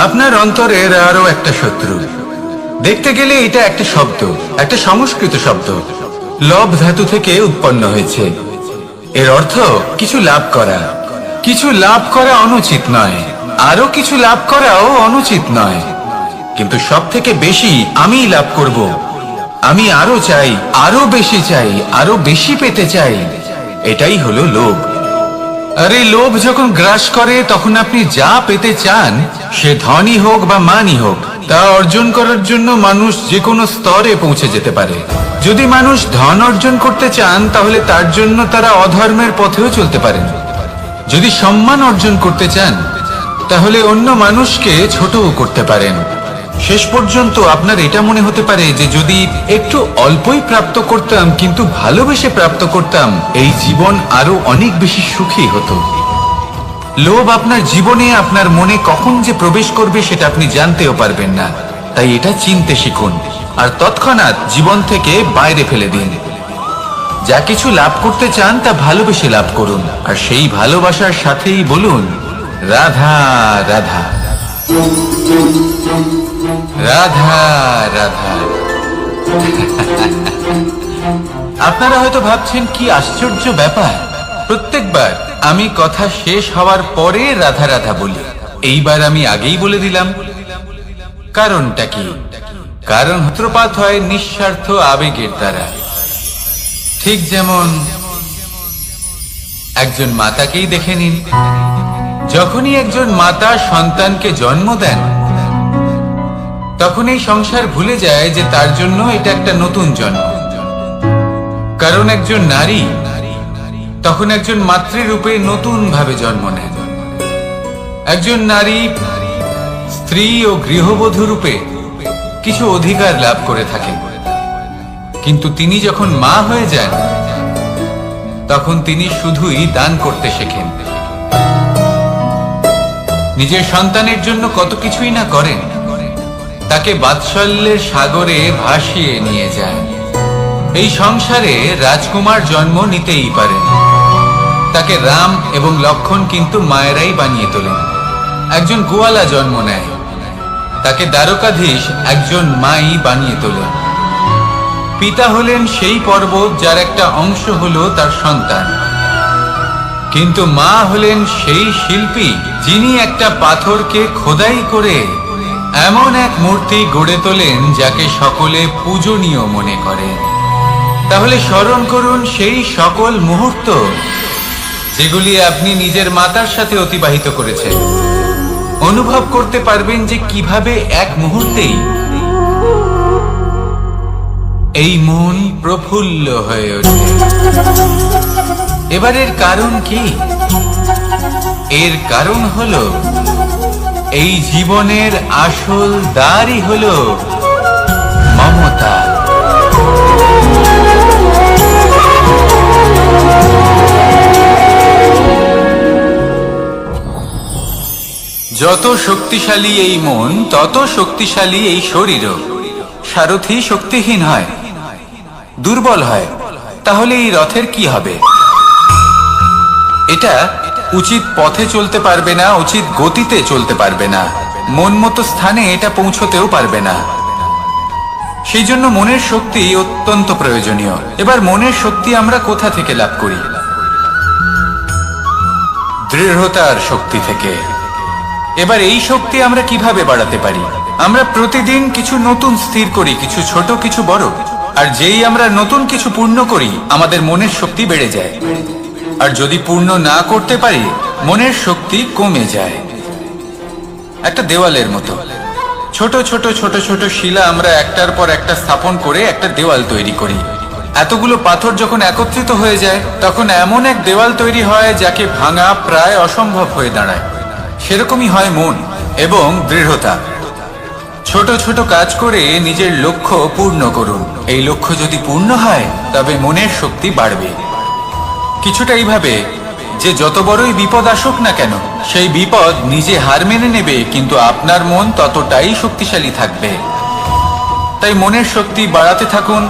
আপনার অন্তরের আরো একটা শত্রু। দেখতে গেলে এটা একটা শব্দ, একটা সংস্কৃত শব্দ, লব ধাতু থেকে উৎপন্ন হয়েছে। এর অর্থ কিছু লাভ করা। কিছু লাভ করা অনুচিত নয়, আরো কিছু লাভ করাও অনুচিত নয়, কিন্তু সব থেকে বেশি আমি লাভ করব। আমি আরো চাই, আরো বেশি চাই, আরো বেশি পেতে চাই। এটাই হলো লোভ। আর এই লোভ যখন গ্রাস করে, তখন আপনি যা পেতে চান, সে ধনই হোক বা মানই হোক, তা অর্জন করার জন্য মানুষ যে কোনো স্তরে পৌঁছে যেতে পারে। যদি মানুষ ধন অর্জন করতে চান, তাহলে তার জন্য তারা অধর্মের পথেও চলতে পারেন। যদি সম্মান অর্জন করতে চান, তাহলে অন্য মানুষকে ছোটও করতে পারেন। শেষ পর্যন্ত আপনার এটা মনে হতে পারে যে যদি একটু অল্পই প্রাপ্ত করতাম, কিন্তু ভালোবেসে প্রাপ্ত করতাম, এই জীবন আরো অনেক বেশি সুখী হতো। লোভ আপনার জীবনে, আপনার মনে কখন যে প্রবেশ করবে সেটা আপনি জানতেও পারবেন না। তাই এটা চিনতে শিখুন আর তৎক্ষণাৎ জীবন থেকে বাইরে ফেলে দিন। যা কিছু লাভ করতে চান তা ভালোবেসে লাভ করুন, আর সেই ভালোবাসার সাথেই বলুন রাধা রাধা রাধা রাধা। আপনারা হয়তো ভাবছেন কি আশ্চর্য ব্যাপার, প্রত্যেকবার আমি কথা শেষ হওয়ার পরে রাধা রাধা বলি। এইবার আমি আগেই বলে দিলাম। কারণটা কি? কারণ সূত্রপাত হয় নিঃস্বার্থ আবেগের দ্বারা। ঠিক যেমন একজন মাতাকেই দেখে নিন। যখনই একজন মাতা সন্তানকে জন্ম দেন, তখন এই সংসার ভুলে যায় যে তার জন্য এটা একটা নতুন জন্ম। কারণ একজন নারী তখন একজন মাতৃরূপে নতুন ভাবে জন্ম নেন। একজন নারী স্ত্রী ও গৃহবধূ রূপে কিছু অধিকার লাভ করে থাকেন, কিন্তু তিনি যখন মা হয়ে যান, তখন তিনি শুধুই দান করতে শেখেন। নিজের সন্তানের জন্য কত কিছুই না করেন। তাকে বাৎসল্যের সাগরে ভাসিয়ে নিয়ে যায়। এই সংসারে রাজকুমার জন্ম নিতেই পারেন। তাকে রাম এবং লক্ষণ কিন্তু মায়েরাই বানিয়ে তোলেন। একজন গোয়ালা জন্ম নেয়, তাকে দ্বারকাধীশ একজন মাই বানিয়ে তোলেন। পিতা হলেন সেই পর্বত যার একটা অংশ হলো তার সন্তান, কিন্তু মা হলেন সেই শিল্পী যিনি একটা পাথরকে খোদাই করে এমন এক মূর্তি গড়ে তোলেন যাকে সকলে পূজনীয় মনে করে। তাহলে স্মরণ করুন সেই সকল মুহূর্ত যেগুলি আপনি নিজের মাতার সাথে অতিবাহিত করেছেন। অনুভব করতে পারবেন যে কিভাবে এক মুহূর্তেই এই মন প্রফুল্ল হয়ে ওঠে। এবারের কারণ কি? এর কারণ হলো এই জীবনের আসল দ্বারই হলো মমতা। যত শক্তিশালী এই মন, তত শক্তিশালী এই শরীরও। সারথি শক্তিহীন হয়, দুর্বল হয়, তাহলে এই রথের কি হবে? এটা উচিত পথে চলতে পারবে না, উচিত গতিতে চলতে পারবে না, মন মতো স্থানে এটা পৌঁছতেও পারবে না। সেই জন্য মনের শক্তি অত্যন্ত প্রয়োজনীয়। এবার মনের শক্তি আমরা কোথা থেকে লাভ করি? দৃঢ়তার শক্তি থেকে। এবার এই শক্তি আমরা কিভাবে বাড়াতে পারি? আমরা প্রতিদিন কিছু নতুন স্থির করি, কিছু ছোট কিছু বড়, আর যেই আমরা নতুন কিছু পূর্ণ করি, আমাদের মনের শক্তি বেড়ে যায়। আর যদি পূর্ণ না করতে পারি, মনের শক্তি কমে যায়। একটা দেওয়ালের মতো ছোট ছোট ছোট ছোট শিলা আমরা একটার পর একটা স্থাপন করে একটা দেওয়াল তৈরি করি। এতগুলো পাথর যখন একত্রিত হয়ে যায়, তখন এমন এক দেওয়াল তৈরি হয় যাকে ভাঙা প্রায় অসম্ভব হয়ে দাঁড়ায়। সেরকমই হয় মন এবং দৃঢ়তা। ছোট ছোট কাজ করে নিজের লক্ষ্য পূর্ণ করুন। এই লক্ষ্য যদি পূর্ণ হয়, তবে মনের শক্তি বাড়বে। কিছুটা এইভাবে যে যত বড়ই বিপদ আসুক না কেন, সেই বিপদ নিজে হার মেনে নেবে, কিন্তু আপনার মন ততটাই শক্তিশালী থাকবে। তাই মনের শক্তি বাড়াতে থাকুন,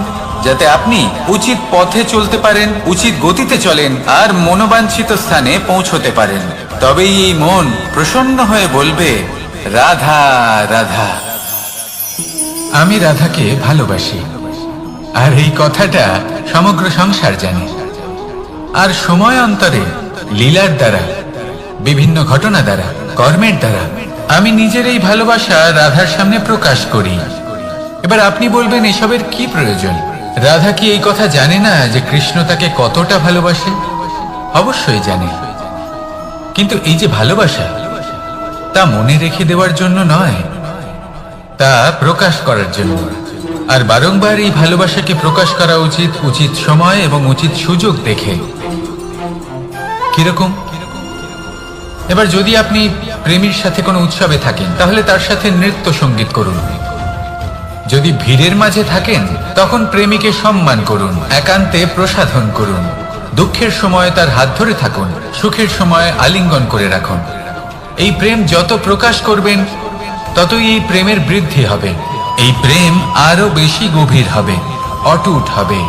যাতে আপনি উচিত পথে চলতে পারেন, উচিত গতিতে চলেন আর মনোবাঞ্ছিত স্থানে পৌঁছতে পারেন। তবেই এই মন প্রসন্ন হয়ে বলবে, রাধা রাধা। আমি রাধাকে ভালোবাসি, আর এই কথাটা সমগ্র সংসার জানে। আর সময় অন্তরে লীলার দ্বারা, বিভিন্ন ঘটনা দ্বারা, কর্মের দ্বারা আমি নিজের এই ভালোবাসা রাধার সামনে প্রকাশ করি। এবার আপনি বলবেন, এসবের কি প্রয়োজন? রাধা কি এই কথা জানে না যে কৃষ্ণ তাকে কতটা ভালোবাসে? অবশ্যই জানে, কিন্তু এই যে ভালোবাসা, তা মনে রেখে দেওয়ার জন্য নয়, তা প্রকাশ করার জন্য। আর বারংবার এই ভালোবাসাকে প্রকাশ করা উচিত, উচিত সময় এবং উচিত সুযোগ দেখে। কিরকম? এবার যদি আপনি প্রেমীর সাথে কোনো উৎসবে থাকেন, তাহলে তার সাথে নৃত্য সঙ্গীত করুন। যদি ভিড়ের মাঝে থাকেন, তখন প্রেমীকে সম্মান করুন, একান্তে প্রসাধন করুন। দুঃখের সময় তার হাত ধরে থাকুন, সুখের সময় আলিঙ্গন করে রাখুন। এই প্রেম যত প্রকাশ করবেন, ততই এই প্রেমের বৃদ্ধি হবে। এই প্রেম আরো বেশি গভীর হবে, অটুট হবে।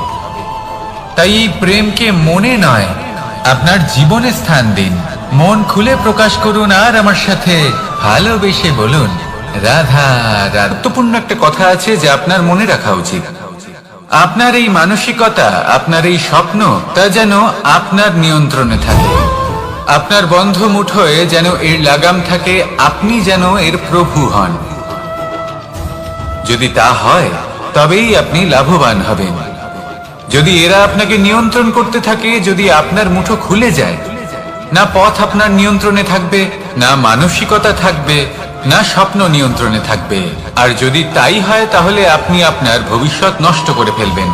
তাই এই প্রেমকে মনে নয়, আপনার জীবনে স্থান দিন। মন খুলে প্রকাশ করুন, আর আমার সাথে ভালোবেসে বলুন, রাধা রাধা। গুরুত্বপূর্ণ একটা কথা আছে যা আপনার মনে রাখা উচিত। আপনার এই মানসিকতা, আপনার এই স্বপ্ন, তা যেন আপনার নিয়ন্ত্রণে থাকে। আপনার বন্ধ মুঠোয় যেন এর লাগাম থাকে, আপনি যেন এর প্রভু হন। যদি তা হয়, তবেই আপনি লাভবান হবেন। যদি এরা আপনাকে নিয়ন্ত্রণ করতে থাকে, যদি আপনার মুঠো খুলে যায়, না পথ আপনার নিয়ন্ত্রণে থাকবে, না মানসিকতা থাকবে, না স্বপ্ন নিয়ন্ত্রণে থাকবে। আর যদি তাই হয়, তাহলে আপনি আপনার ভবিষ্যৎ নষ্ট করে ফেলবেন।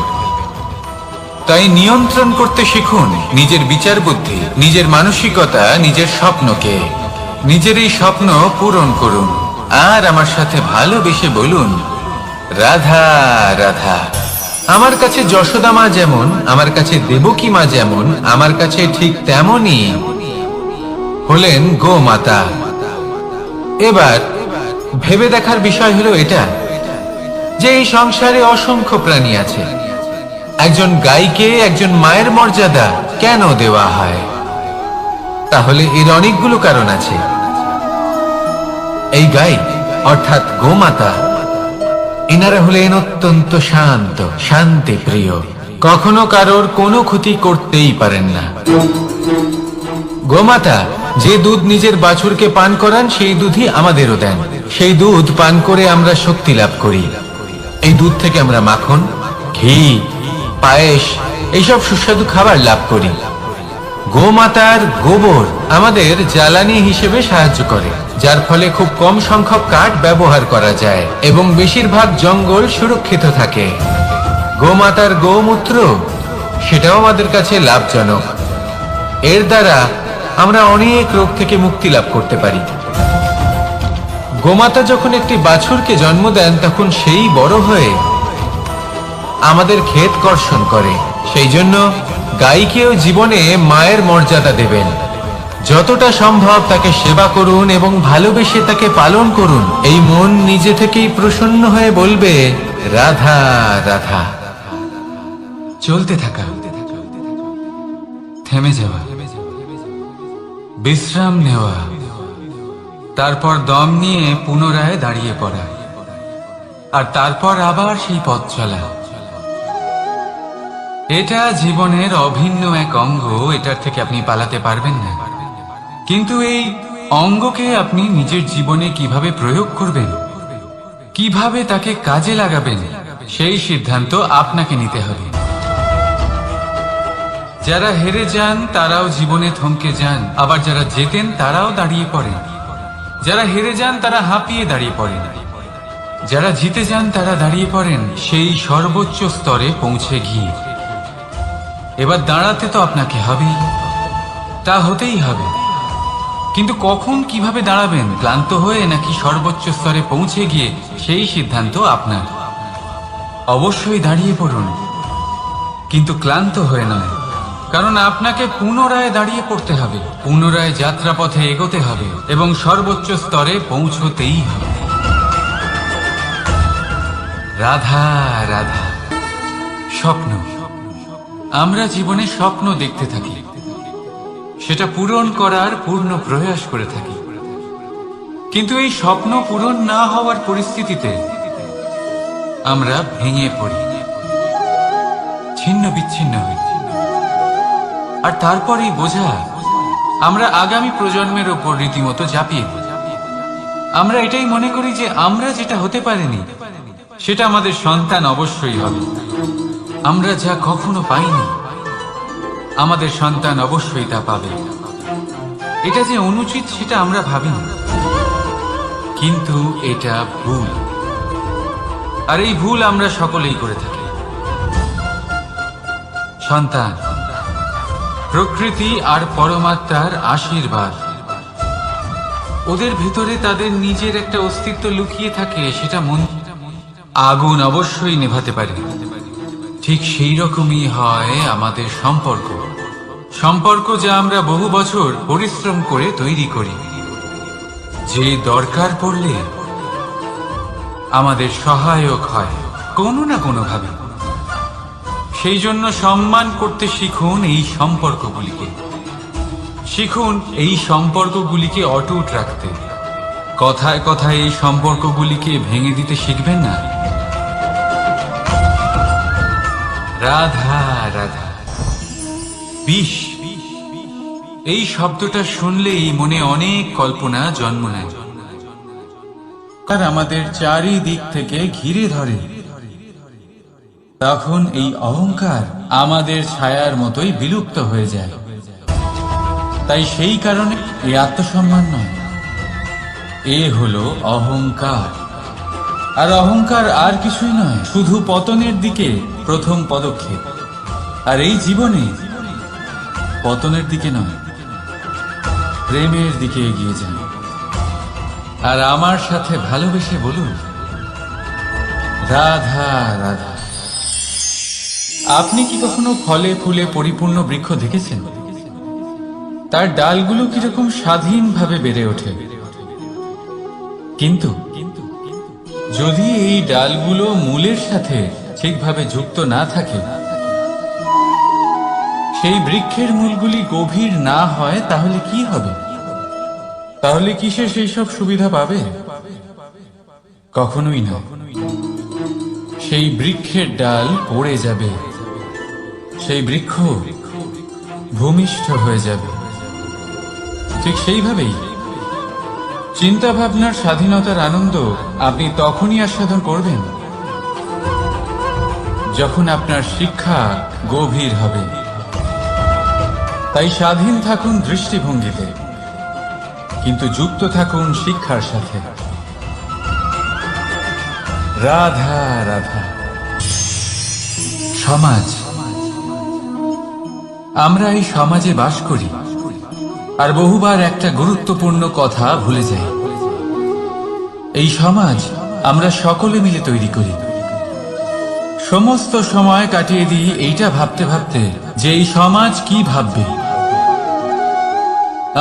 তাই নিয়ন্ত্রণ করতে শিখুন নিজের বিচার বুদ্ধি, নিজের মানসিকতা, নিজের স্বপ্নকে। নিজের এই স্বপ্ন পূরণ করুন, আর আমার সাথে ভালোবেসে বলুন, রাধা রাধা। আমার কাছে যশোদা মা যেমন, আমার কাছে দেবকী মা যেমন, আমার কাছে ঠিক তেমনই হলেন গোমাতা। এবার ভেবে দেখার বিষয় হলো এটা, যে এই সংসারে অসংখ্য প্রাণী আছে। একজন গাইকে একজন মায়ের মর্যাদা কেন দেওয়া হয়? তাহলে এর অনেকগুলো কারণ আছে। এই গাই অর্থাৎ গোমাতা, এনারা হলেন অত্যন্ত শান্ত, শান্তি প্রিয়, কখনো কারোর কোনো ক্ষতি করতেই পারেন না। গোমাতা যে দুধ নিজের বাছুরকে পান করান, সেই দুধই আমাদেরও দেন। সেই দুধ পান করে আমরা শক্তি লাভ করি। এই দুধ থেকে আমরা মাখন, ঘি, পায়েস, এইসব সুস্বাদু খাবার লাভ করি। গোমাতার গোবর আমাদের জ্বালানি হিসেবে সাহায্য করে, যার ফলে খুব কম সংখ্যক কাঠ ব্যবহার করা যায় এবং বেশিরভাগ জঙ্গল সুরক্ষিত থাকে। গোমাতার গোমূত্র, সেটাও আমাদের কাছে লাভজনক। এর দ্বারা আমরা অনেক রোগ থেকে মুক্তি লাভ করতে পারি। গোমাতা যখন একটি বাছুরকে জন্ম দেন, তখন সেই বড় হয়ে আমাদের ক্ষেত কর্ষণ করে। সেই জন্য গাইকেও জীবনে মায়ের মর্যাদা দেবেন। যতটা সম্ভব তাকে সেবা করুন এবং ভালোবেসে তাকে পালন করুন। এই মন নিজে থেকেই প্রসন্ন হয়ে বলবে, রাধা রাধা। চলতে থাকা, থেমে যাওয়া, বিশ্রাম নেওয়া, তারপর দম নিয়ে পুনরায় দাঁড়িয়ে পড়া, আর তারপর আবার সেই পথ চলা। এটা জীবনের অভিন্ন এক অঙ্গ, এটার থেকে আপনি পালাতে পারবেন না। কিন্তু এই অঙ্গকে আপনি নিজের জীবনে কিভাবে প্রয়োগ করবেন, কিভাবে তাকে কাজে লাগাবেন, সেই সিদ্ধান্ত আপনাকে নিতে হবে। যারা হেরে যান তারাও জীবনে থমকে যান, আবার যারা জেতেন তারাও দাঁড়িয়ে পড়েন। যারা হেরে যান তারা হাঁপিয়ে দাঁড়িয়ে পড়েন, যারা জিতে যান তারা দাঁড়িয়ে পড়েন সেই সর্বোচ্চ স্তরে পৌঁছে গিয়ে। এবার দাঁড়াতে তো আপনাকে হবেই, তা হতেই হবে। কিন্তু কখন, কিভাবে দাঁড়াবেন, ক্লান্ত হয়ে নাকি সর্বোচ্চ স্তরে পৌঁছে গিয়ে, সেই সিদ্ধান্ত আপনার। অবশ্যই দাঁড়িয়ে পড়ুন, কিন্তু ক্লান্ত হয়ে নয়, কারণ আপনাকে পুনরায় দাঁড়িয়ে পড়তে হবে, পুনরায় যাত্রাপথে এগোতে হবে এবং সর্বোচ্চ স্তরে পৌঁছতেই হবে। রাধা রাধা। স্বপ্ন, আমরা জীবনে স্বপ্ন দেখতে থাকি, সেটা পূরণ করার পূর্ণ প্রয়াস করে থাকি। কিন্তু এই স্বপ্ন পূরণ না হওয়ার পরিস্থিতিতে আমরা ভেঙে পড়ি, ছিন্ন বিচ্ছিন্ন হই। আর তারপরেই বোঝা আমরা আগামী প্রজন্মের ওপর রীতিমতো ঝাঁপিয়ে পড়ি। আমরা এটাই মনে করি যে আমরা যেটা হতে পারিনি সেটা আমাদের সন্তান অবশ্যই হবে। আমরা যা কখনো পাইনি আমাদের সন্তান অবশ্যই তা পাবে। এটা যে অনুচিত সেটা আমরা ভাবিনি, কিন্তু এটা ভুল। আর এই ভুল আমরা সকলেই করে থাকি। সন্তান প্রকৃতি আর পরমাত্মার আশীর্বাদ। ওদের ভিতরে তাদের নিজের একটা অস্তিত্ব লুকিয়ে থাকে, সেটা মন আগুন অবশ্যই নেভাতে পারে। ঠিক সেই রকমই হয় আমাদের সম্পর্ক, সম্পর্ক যা আমরা বহু বছর পরিশ্রম করে তৈরি করি, যে দরকার পড়লে আমাদের সহায়ক হয় কোনো না কোনোভাবে। সেই জন্য সম্মান করতে শিখুন এই সম্পর্কগুলিকে, শিখুন এই সম্পর্কগুলিকে অটুট রাখতে। কথায় কথায় এই সম্পর্কগুলিকে ভেঙে দিতে শিখবেন না। রাধা রাধা। বিষ, এই শব্দটা শুনলেই মনে অনেক কল্পনা জন্ম নেয়, আর আমাদের চারিদিক থেকে ঘিরে ধরে। তখন এই অহংকার আমাদের ছায়ার মতোই বিলুপ্ত হয়ে যায়। তাই সেই কারণে এই আত্মসম্মান নয়, এ হলো অহংকার। আর অহংকার আর কিছুই নয়, শুধু পতনের দিকে প্রথম পদক্ষেপ। আর এই জীবনে পতনের দিকে নয়, প্রেমের দিকে এগিয়ে যান। আর আমার সাথে ভালোবেসে বলুন, রাধা রাধা। আপনি কি কখনো ফলে ফুলে পরিপূর্ণ বৃক্ষ দেখেছেন? তার ডালগুলো কিরকম স্বাধীনভাবে বেড়ে ওঠে, কিন্তু যদি এই ডালগুলো মূলের সাথে ঠিকভাবে যুক্ত না থাকে, সেই বৃক্ষের মূলগুলি গভীর না হয়, তাহলে কি হবে? তাহলে কি সে সেই সব সুবিধা পাবে? কখনোই না। সেই বৃক্ষের ডাল পড়ে যাবে, সেই বৃক্ষ ভূমিষ্ঠ হয়ে যাবে। ঠিক সেইভাবেই চিন্তা ভাবনার স্বাধীনতার আনন্দ আপনি তখনই আস্বাদন করবেন যখন আপনার শিক্ষা গভীর হবে। তাই স্বাধীন থাকুন দৃষ্টিভঙ্গিতে, কিন্তু যুক্ত থাকুন শিক্ষার সাথে। রাধা রাধা। সমাজ, আমরা এই সমাজে বাস করি, আর বহুবার একটা গুরুত্বপূর্ণ কথা ভুলে যাই। এই সমাজ আমরা সকলে মিলে তৈরি করি। সমস্ত সময় কাটিয়ে দিই এইটা ভাবতে ভাবতে যে এই সমাজ কি ভাববে,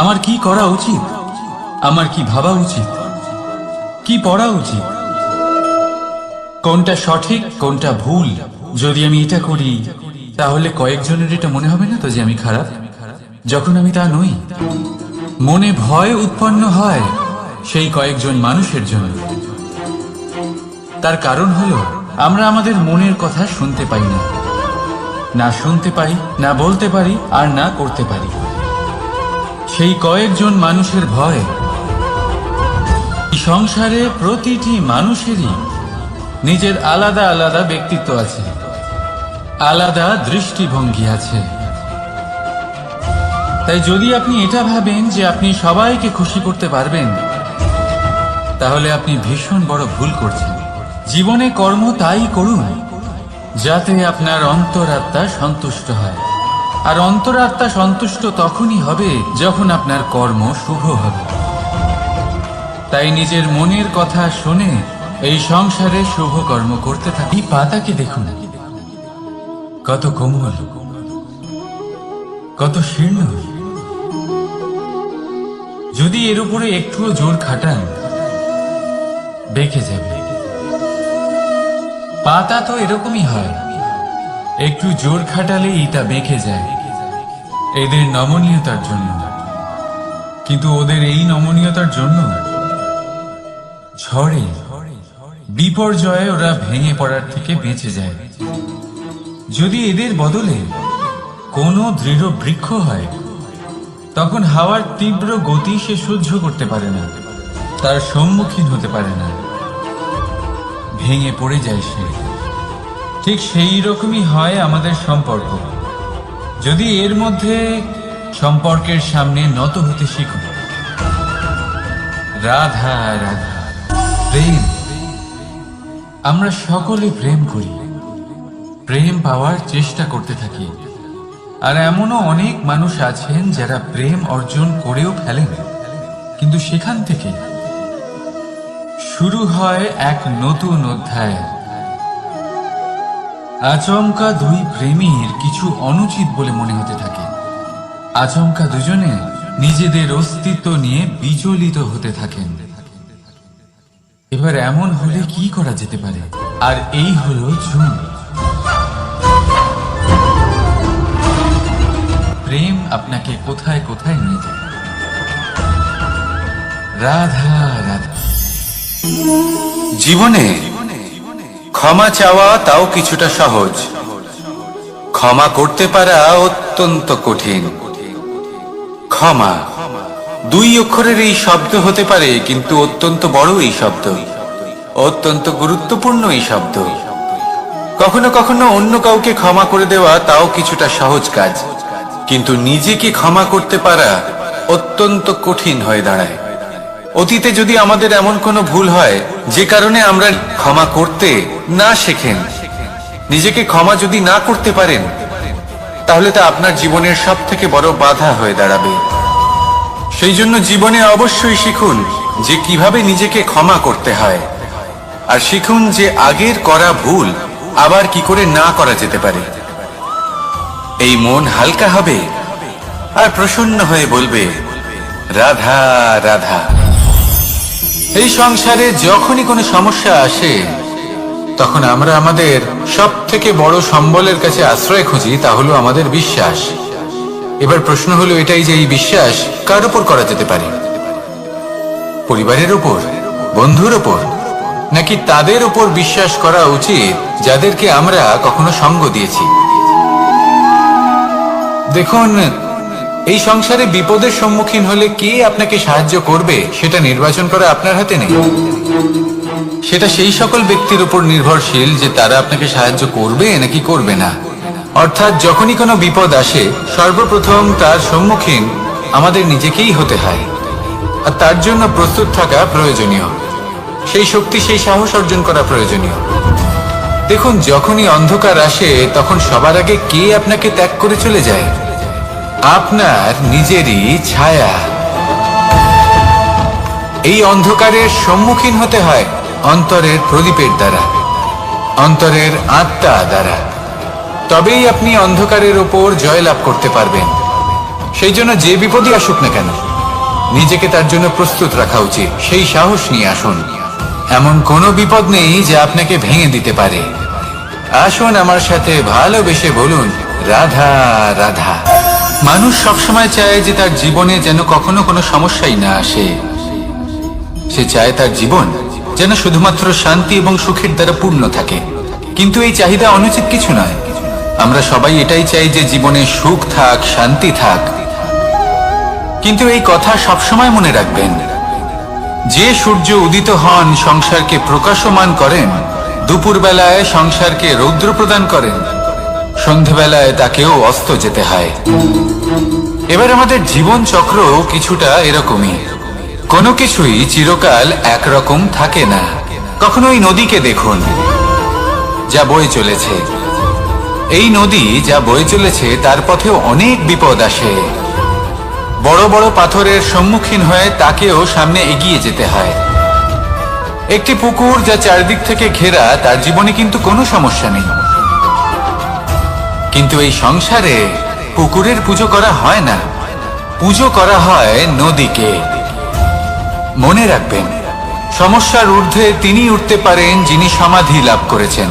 আমার কি করা উচিত, আমার কি ভাবা উচিত, কি পড়া উচিত, কোনটা সঠিক কোনটা ভুল। যদি আমি এটা করি তাহলে কয়েকজনের এটা মনে হবে না তো যে আমি খারাপ, যখন আমি তা নই। মনে ভয় উৎপন্ন হয় সেই কয়েকজন মানুষের জন্য। তার কারণ হলো আমরা আমাদের মনের কথা শুনতে পাই না, না শুনতে পাই, না বলতে পারি, আর না করতে পারি। সেই কয়েকজন মানুষের ভয়। সংসারে প্রতিটি মানুষেরই নিজের আলাদা আলাদা ব্যক্তিত্ব আছে, আলাদা দৃষ্টিভঙ্গি আছে। তাই যদি আপনি এটা ভাবেন যে আপনি সবাইকে খুশি করতে পারবেন, তাহলে আপনি ভীষণ বড় ভুল করছেন। জীবনে কর্ম তাই করুন যাতে আপনার অন্তরাত্মা সন্তুষ্ট হয়। আর অন্তরাত্মা সন্তুষ্ট তখনই হবে যখন আপনার কর্ম শুভ হবে। তাই নিজের মনের কথা শুনে এই সংসারে শুভ কর্ম করতে থাকি। পাতাকে দেখুন, কত কোমল, কত শীর্ণ। যদি এর উপরে একটুও জোর খাটান, বেঁকে যাবে। পাতা তো এরকমই হয়, একটু জোর খাটালেই তা বেঁকে যায় এদের নমনীয়তার জন্য। কিন্তু ওদের এই নমনীয়তার জন্য ঝড়ে, বিপর্যয়ে ওরা ভেঙে পড়ার থেকে বেঁচে যায়। যদি এদের বদলে কোনো দৃঢ় বৃক্ষ হয়, তখন হাওয়ার তীব্র গতি সে সহ্য করতে পারে না, তার সম্মুখীন হতে পারে না, ভেঙে পড়ে যায় সে। ঠিক সেই রকমই হয় আমাদের সম্পর্ক। যদি এর মধ্যে সম্পর্কের সামনে নত হতে শিখো। রাধা রাধা, প্রেম। আমরা সকলে প্রেম করি, প্রেম পাওয়ার চেষ্টা করতে থাকি। আর এমনও অনেক মানুষ আছেন যারা প্রেম অর্জন করেও ফেলেন, কিন্তু সেখান থেকে শুরু হয় এক নতুন অধ্যায়। আচমকা দুই প্রেমীর কিছু অনুচিত বলে মনে হতে থাকে। আচমকা দুজনে নিজেদের অস্তিত্ব নিয়ে বিচলিত হতে থাকেন। এবার এমন হলে কি করা যেতে পারে? আর এই হলো জুন। প্রেম আপনাকে কোথায় কোথায় নিয়ে যায়। রাধা রাধা। জীবনে ক্ষমা চাওয়া তাও কিছুটা সহজ, ক্ষমা করতে পারা অত্যন্ত কঠিন। ক্ষমা দুই অক্ষরের এই শব্দ হতে পারে, কিন্তু অত্যন্ত বড় এই শব্দ, অত্যন্ত গুরুত্বপূর্ণ এই শব্দ। কখনো কখনো অন্য কাউকে ক্ষমা করে দেওয়া তাও কিছুটা সহজ কাজ, কিন্তু নিজেকে ক্ষমা করতে পারা অত্যন্ত কঠিন হয়ে দাঁড়ায়। অতীতে যদি আমাদের এমন কোনো ভুল হয় যে কারণে আমরা ক্ষমা করতে না শেখেন, নিজেকে ক্ষমা যদি না করতে পারেন, তাহলে তা আপনার জীবনের সব থেকে বড় বাধা হয়ে দাঁড়াবে। সেই জন্য জীবনে অবশ্যই শিখুন যে কিভাবে নিজেকে ক্ষমা করতে হয়, আর শিখুন যে আগের করা ভুল আবার কি করে না করা যেতে পারে। এই মন হালকা হবে আর প্রসন্ন হয়ে বলবে, রাধা রাধা। এই সংসারে যখনই কোনো সমস্যা আসে, তখন আমরা আমাদের সব থেকে বড় সম্বলের কাছে আশ্রয় খুঁজি, তা হলো আমাদের বিশ্বাস। এবার প্রশ্ন হলো এটাই যে এই বিশ্বাস কার উপর করা যেতে পারে? পরিবারের উপর, বন্ধুর উপর, নাকি তাদের উপর বিশ্বাস করা উচিত যাদেরকে আমরা কখনো সঙ্গ দিয়েছি? দেখুন, এই সংসারে বিপদের সম্মুখীন হলে কে আপনাকে সাহায্য করবে সেটা নির্বাচন করা আপনার হাতে নেই। সেটা সেই সকল ব্যক্তির উপর নির্ভরশীল যে তারা আপনাকে সাহায্য করবে নাকি করবে না। অর্থাৎ যখনই কোনো বিপদ আসে, সর্বপ্রথম তার সম্মুখীন আমাদের নিজেকেই হতে হয়, আর তার জন্য প্রস্তুত থাকা প্রয়োজনীয়। সেই শক্তি, সেই সাহস অর্জন করা প্রয়োজনীয়। দেখুন, যখনই অন্ধকার আসে, তখন সবার আগে কে আপনাকে ত্যাগ করে চলে যায়? আপনার নিজেরই ছায়া। এই অন্ধকারের সম্মুখীন হতে হয় অন্তরের প্রদীপের দ্বারা, অন্তরের আত্মা দ্বারা। তবেই আপনি অন্ধকারের ওপর জয়লাভ করতে পারবেন। সেই জন্য যে বিপদই আসুক না কেন, নিজেকে তার জন্য প্রস্তুত রাখা উচিত। সেই সাহস নিয়ে আসুন। এমন কোনো বিপদ নেই যা আপনাকে ভেঙে দিতে পারে। আসুন আমার সাথে ভালোবেসে বলুন, রাধা রাধা। মানুষ সবসময় চায় যে তার জীবনে যেন কখনো কোনো সমস্যাই না আসে। সে চায় তার জীবন যেন শুধুমাত্র শান্তি এবং সুখের দ্বারা পূর্ণ থাকে। কিন্তু এই চাহিদা অনুচিত কিছু নয়। আমরা সবাই এটাই চাই যে জীবনে সুখ থাক, শান্তি থাক। কিন্তু এই কথা সবসময় মনে রাখবেন, যে সূর্য উদিত হন সংসারকে প্রকাশমান করেন, দুপুরবেলায় সংসারকে রৌদ্র প্রদান করেন, সন্ধেবেলায় তাকেও অস্ত যেতে হয়। এবার আমাদের জীবন চক্র কিছুটা এরকমই। কোনো কিছুই চিরকাল একরকম থাকে না। কখনো এই নদীকে দেখুন, যা বয়ে চলেছে। এই নদী যা বয়ে চলেছে, তার পথেও অনেক বিপদ আসে। বড় বড় পাথরের সম্মুখীন হয়ে তাকেও সামনে এগিয়ে যেতে হয়। একটি পুকুর যা চারদিক থেকে ঘেরা, তার জীবনে কিন্তু কোনো সমস্যা নেই। কিন্তু এই সংসারে পুকুরের পুজো করা হয় না, পুজো করা হয় নদীকে। মনে রাখবেন, সমস্যার ঊর্ধ্বে তিনি উঠতে পারেন যিনি সমাধি লাভ করেছেন,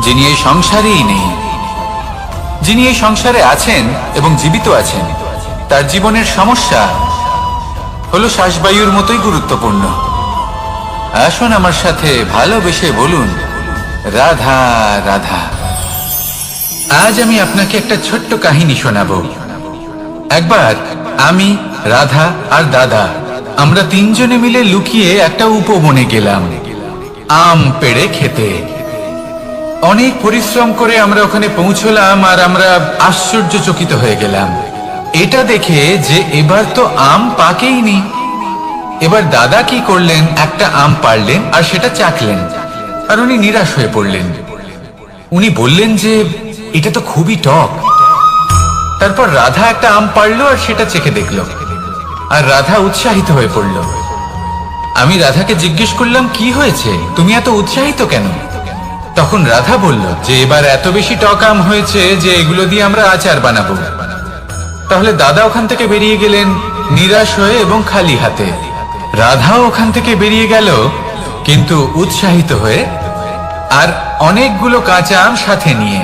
যিনি এই সংসারেই নেই। যিনি এই সংসারে আছেন এবং জীবিত আছেন, তার জীবনের সমস্যা হলো শ্বাসবায়ুর মতোই গুরুত্বপূর্ণ। আসুন আমার সাথে ভালোবেসে বলুন, রাধা রাধা। আজ আমি আপনাকে একটা ছোট্ট কাহিনী শোনাবো। একবার আমি, রাধা আর দাদা আমরা তিনজনে মিলে লুকিয়ে একটা উপবনে গেলাম আম পেড়ে খেতে। অনেক পরিশ্রম করে আমরা ওখানে পৌঁছলাম আর আমরা আশ্চর্যচকিত হয়ে গেলাম এটা দেখে যে এবার তো আম পাকেইনি। এবার দাদা কি করলেন, একটা আম পাড়লেন আর সেটা চাখলেন, আর উনি নিরাশ হয়ে পড়লেন। উনি বললেন যে এটা তো খুবই টক। তারপর রাধা একটা আম পাড়লো আর সেটা চেখে দেখলো, আর রাধা উৎসাহিত হয়ে পড়ল। আমি রাধাকে জিজ্ঞেস করলাম, কি হয়েছে, তুমি এত উৎসাহিত কেন? তখন রাধা বলল যে এবার এত বেশি টক আম হয়েছে যে এগুলো দিয়ে আমরা আচার বানাবো। তাহলে দাদা ওখান থেকে বেরিয়ে গেলেন নিরাশ হয়ে এবং খালি হাতে। রাধাও ওখান থেকে বেরিয়ে গেল কিন্তু উৎসাহিত হয়ে, আর অনেকগুলো কাঁচা আম সাথে নিয়ে।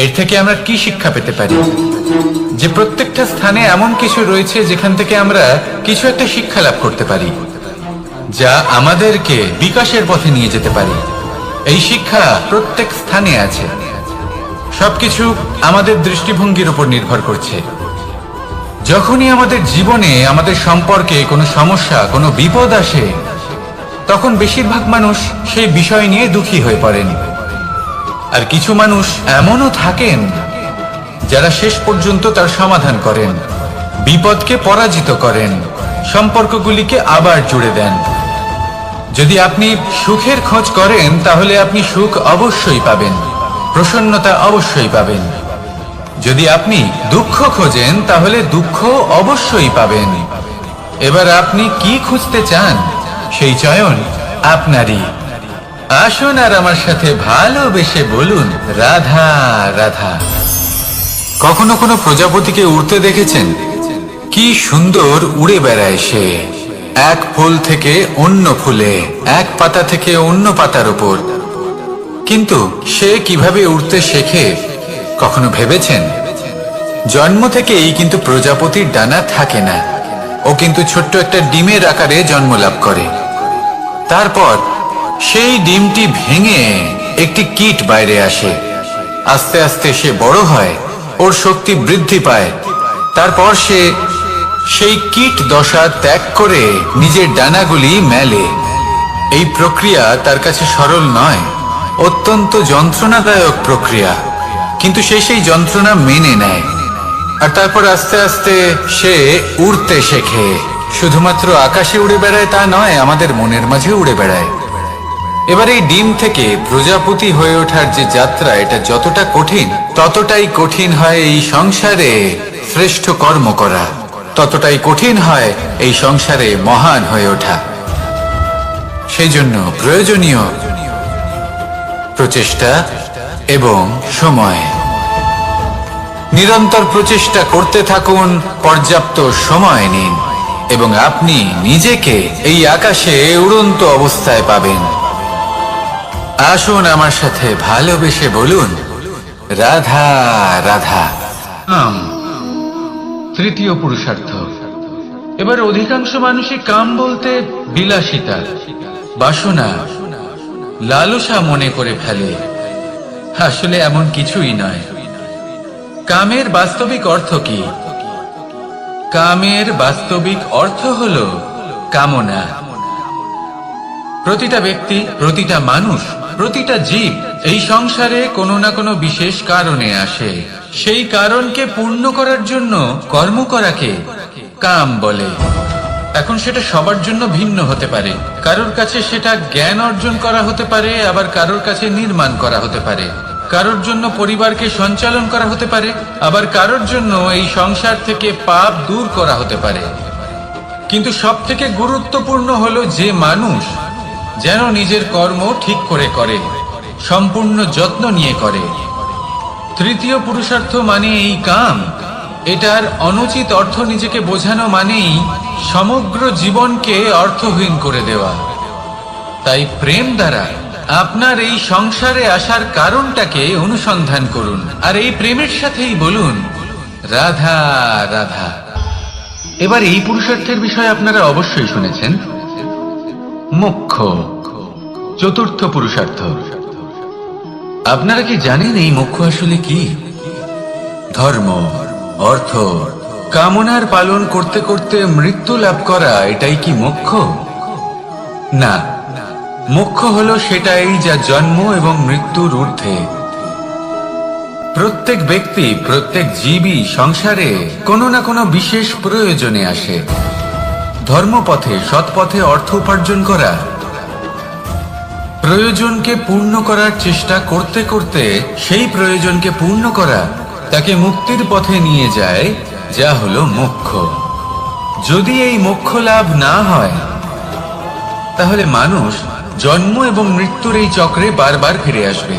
এর থেকে আমরা কি শিক্ষা পেতে পারি? যে প্রত্যেকটা স্থানে এমন কিছু রয়েছে যেখান থেকে আমরা কিছু একটা শিক্ষা লাভ করতে পারি, যা আমাদেরকে বিকাশের পথে নিয়ে যেতে পারে। এই শিক্ষা প্রত্যেক স্থানে আছে। সবকিছু আমাদের দৃষ্টিভঙ্গির উপর নির্ভর করছে। যখনই আমাদের জীবনে, আমাদের সম্পর্কে কোনো সমস্যা, কোনো বিপদ আসে, তখন বেশিরভাগ মানুষ সেই বিষয় নিয়ে দুঃখী হয়ে পড়েন। আর কিছু মানুষ এমনও থাকেন যারা শেষ পর্যন্ত তার সমাধান করেন, বিপদকে পরাজিত করেন, সম্পর্কগুলিকে আবার জুড়ে দেন। যদি আপনি সুখের খোঁজ করেন তাহলে আপনি সুখ অবশ্যই পাবেন, প্রসন্নতা অবশ্যই পাবেন। যদি আপনি দুঃখ খোঁজেন তাহলে দুঃখ অবশ্যই পাবেন। এবার আপনি কি খুঁজতে চান, সেই চয়ন আপনারই। আসুন আর আমার সাথে ভালোবেসে বলুন, রাধা রাধা। কখনো কোনো প্রজাপতিকে উড়তে দেখেছেন? কি সুন্দর উড়ে বেড়ায় সে, এক ফুল থেকে অন্য ফুলে, এক পাতা থেকে অন্য পাতার উপর। কিন্তু সে কিভাবে উড়তে শেখে কখনো ভেবেছেন? জন্ম থেকেই কিন্তু প্রজাপতির ডানা থাকে না, ও কিন্তু ছোট্ট একটা ডিমের আকারে জন্ম লাভ করে। তারপর সেই ডিমটি ভেঙে একটি কীট বাইরে আসে। আস্তে আস্তে সে বড় হয়, ওর শক্তি বৃদ্ধি পায়। তারপর সে সেই কীট দশা ত্যাগ করে নিজের ডানাগুলি মেলে। এই প্রক্রিয়া তার কাছে সরল নয়, অত্যন্ত যন্ত্রণাদায়ক প্রক্রিয়া, কিন্তু সে সেই যন্ত্রণা মেনে নেয়। আর তারপর আস্তে আস্তে সে উড়তে শেখে। শুধুমাত্র আকাশে উড়ে বেড়ায় তা নয়, আমাদের মনের মাঝে উড়ে বেড়ায়। এবার এই ডিম থেকে প্রজাপতি হয়ে ওঠার যে যাত্রা, এটা যতটা কঠিন, ততটাই কঠিন হয় এই সংসারে শ্রেষ্ঠ কর্ম করা, ততটাই কঠিন হয় এই সংসারে মহান হয়ে ওঠা। সেই জন্য প্রয়োজনীয় প্রচেষ্টা এবং সময়। নিরন্তর প্রচেষ্টা করতে থাকুন, পর্যাপ্ত সময় নিন, এবং আপনি নিজেকে এই আকাশে উড়ন্ত অবস্থায় পাবেন। আসুন আমার সাথে ভালোবেসে বলুন, রাধা রাধা। তৃতীয় পুরুষার্থ। এবার অধিকাংশ মানুষই কাম বলতে বিলাসিতা, বাসনা, লালসা মনে করে ফেলে। আসলে এমন কিছুই নয়। কামের বাস্তবিক অর্থ কি? কামের বাস্তবিক অর্থ হলো কামনা। প্রতিটা ব্যক্তি, প্রতিটা মানুষ, প্রতিটা জীব এই সংসারে কোনো না কোনো বিশেষ কারণে আসে। সেই কারণকে পূর্ণ করার জন্য কর্ম করাকে কাম বলে। এখন সেটা সবার জন্য ভিন্ন হতে পারে। কারোর কাছে সেটা জ্ঞান অর্জন করা হতে পারে, আবার কারোর কাছে নির্মাণ করা হতে পারে। কারোর জন্য পরিবারকে সঞ্চালন করা হতে পারে, আবার কারোর জন্য এই সংসার থেকে পাপ দূর করা হতে পারে। কিন্তু সবথেকে গুরুত্বপূর্ণ হলো যে মানুষ যেন নিজের কর্ম ঠিক করে করে, সম্পূর্ণ যত্ন নিয়ে করে। তৃতীয় পুরুষার্থ মানে এই কাম। এটার অনুচিত অর্থ নিজেকে বোঝানো মানেই সমগ্র জীবনকে অর্থহীন করে দেওয়া। তাই প্রেম দ্বারা আপনার এই সংসারে আসার কারণটাকে অনুসন্ধান করুন, আর এই প্রেমের সাথেই বলুন, রাধা রাধা। এবার এই পুরুষার্থের বিষয়ে আপনারা অবশ্যই শুনেছেন। মোক্ষ, চতুর্থ পুরুষার্থ। আপনারা কি জানেন এই মোক্ষ আসলে কি? ধর্ম, অর্থ, কামনার পালন করতে করতে মৃত্যু লাভ করা, এটাই কি মোক্ষ? না, মোক্ষ হলো সেটাই যা জন্ম এবং মৃত্যুর ঊর্ধ্বে। প্রত্যেক ব্যক্তি, প্রত্যেক জীবই সংসারে কোনো না কোনো বিশেষ প্রয়োজনে আসে। ধর্মপথে, সৎপথে অর্থ উপার্জন করা, প্রয়োজনকে পূর্ণ করার চেষ্টা করতে করতে সেই প্রয়োজনকে পূর্ণ করা তাকে মুক্তির পথে নিয়ে যায়, যা হলো মোক্ষ। যদি এই মোক্ষ লাভ না হয়, তাহলে মানুষ জন্ম এবং মৃত্যুর এই চক্রে বারবার ফিরে আসবে।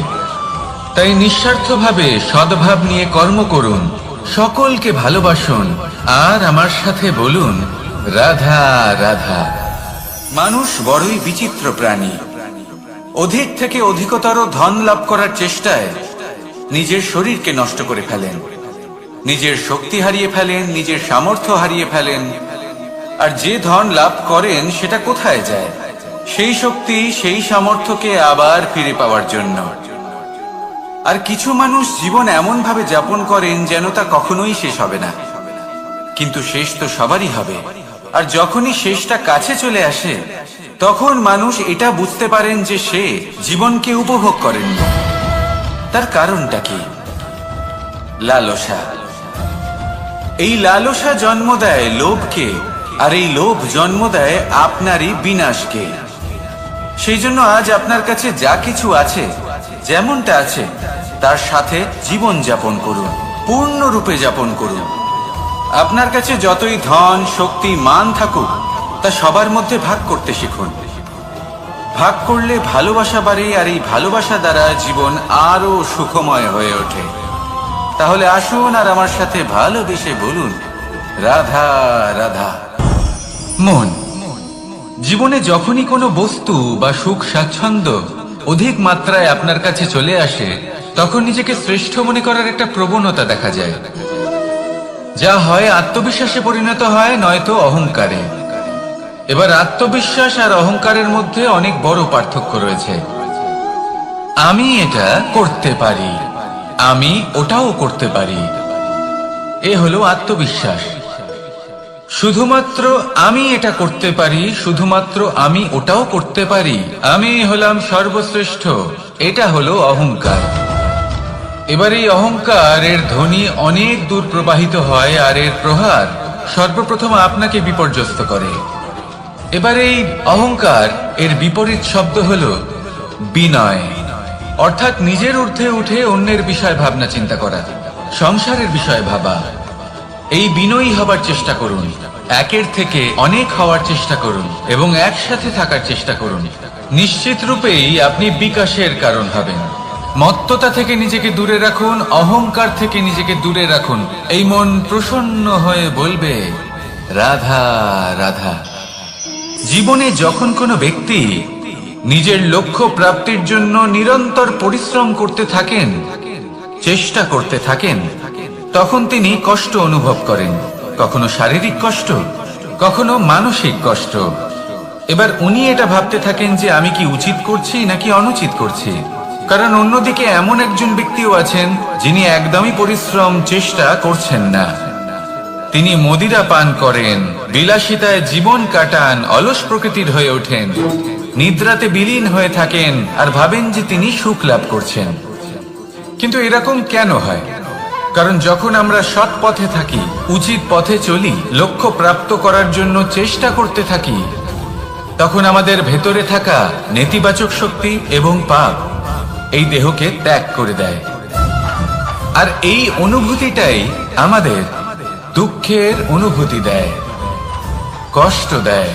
তাই নিঃস্বার্থভাবে সদ্ভাব নিয়ে কর্ম করুন, সকলকে ভালোবাসুন, আর আমার সাথে বলুন রাধা রাধা। মানুষ বড়ই বিচিত্র প্রাণী। অধিক থেকে অধিকতর ধন লাভ করার চেষ্টায় নিজের শরীরকে নষ্ট করে ফেলেন, নিজের শক্তি হারিয়ে ফেলেন, নিজের সামর্থ্য হারিয়ে ফেলেন। আর যে ধন লাভ করেন সেটা কোথায় যায়? সেই শক্তি, সেই সামর্থ্যকে আবার ফিরে পাওয়ার জন্য। আর কিছু মানুষ জীবন এমন ভাবে যাপন করেন যেন তা কখনোই শেষ হবে না, কিন্তু শেষ তো সবারই হবে। আর যখনই শেষটা কাছে চলে আসে, তখন মানুষ এটা বুঝতে পারেন যে সে জীবনকে উপভোগ করেননি। তার কারণটা কি? লালসা। এই লালসা জন্ম দেয় লোভকে, আর এই লোভ জন্ম দেয় আপনারই বিনাশকে। সেই জন্য আজ আপনার কাছে যা কিছু আছে, যেমনটা আছে, তার সাথে জীবন যাপন করুন, পূর্ণরূপে যাপন করুন। আপনার কাছে যতই ধন, শক্তি, মান থাকুক, তা সবার মধ্যে ভাগ করতে শিখুন। ভাগ করলে ভালোবাসা বাড়ে, আর এই ভালোবাসা দ্বারা জীবন আরো সুখময় হয়ে ওঠে। তাহলে আসুন আর আমার সাথে ভালোবেসে বলুন রাধা রাধা। মন। জীবনে যখনই কোনো বস্তু বা সুখ স্বাচ্ছন্দ্য অধিক মাত্রায় আপনার কাছে চলে আসে, তখন নিজেকে শ্রেষ্ঠ মনে করার একটা প্রবণতা দেখা যায়, যা হয় আত্মবিশ্বাসে পরিণত হয়, নয়তো অহংকারে। এবার আত্মবিশ্বাস আর অহংকারের মধ্যে অনেক বড় পার্থক্য রয়েছে। আমি এটা করতে পারি, আমি ওটাও করতে পারি, এ হলো আত্মবিশ্বাস। শুধুমাত্র আমি এটা করতে পারি, শুধুমাত্র আমি ওটাও করতে পারি, আমি হলাম সর্বশ্রেষ্ঠ, এটা হলো অহংকার। এবার এই অহংকার, এর ধ্বনি অনেক দূর প্রবাহিত হয়, আর এর প্রহার সর্বপ্রথম আপনাকে বিপর্যস্ত করে। এবার এই অহংকার, এর বিপরীত শব্দ হলো বিনয়, অর্থাৎ নিজের ঊর্ধ্বে উঠে অন্যের বিষয় ভাবনা চিন্তা করা, সংসারের বিষয় ভাবা। এই বিনয়ী হবার চেষ্টা করুন, একের থেকে অনেক হওয়ার চেষ্টা করুন, এবং একসাথে থাকার চেষ্টা করুন। নিশ্চিত রূপেই আপনি বিকাশের কারণ হবেন। মত্ততা থেকে নিজেকে দূরে রাখুন, অহংকার থেকে নিজেকে দূরে রাখুন। এই মন প্রসন্ন হয়ে বলবে রাধা রাধা। জীবনে যখন কোনো ব্যক্তি নিজের লক্ষ্য প্রাপ্তির জন্য নিরন্তর পরিশ্রম করতে থাকেন, চেষ্টা করতে থাকেন, তখন তিনি কষ্ট অনুভব করেন, কখনো শারীরিক কষ্ট, কখনো মানসিক কষ্ট। এবার উনি এটা ভাবতে থাকেন যে আমি কি উচিত করছি নাকি অনুচিত করছি। কারণ অন্যদিকে এমন একজন ব্যক্তিও আছেন যিনি একদমই পরিশ্রম, চেষ্টা করছেন না। তিনি মদিরা পান করেন, বিলাসিতায় জীবন কাটান, অলস প্রকৃতির হয়ে ওঠেন, নিদ্রাতে বিলীন হয়ে থাকেন, আর ভাবেন যে তিনি সুখ লাভ করছেন। কিন্তু এরকম কেন হয়? কারণ যখন আমরা সৎ পথে থাকি, উচিত পথে চলি, লক্ষ্য প্রাপ্ত করার জন্য চেষ্টা করতে থাকি, তখন আমাদের ভেতরে থাকা নেতিবাচক শক্তি এবং পাপ এই দেহকে ত্যাগ করে দেয়। আর এই অনুভূতিটাই আমাদের দুঃখের অনুভূতি দেয়, কষ্ট দেয়।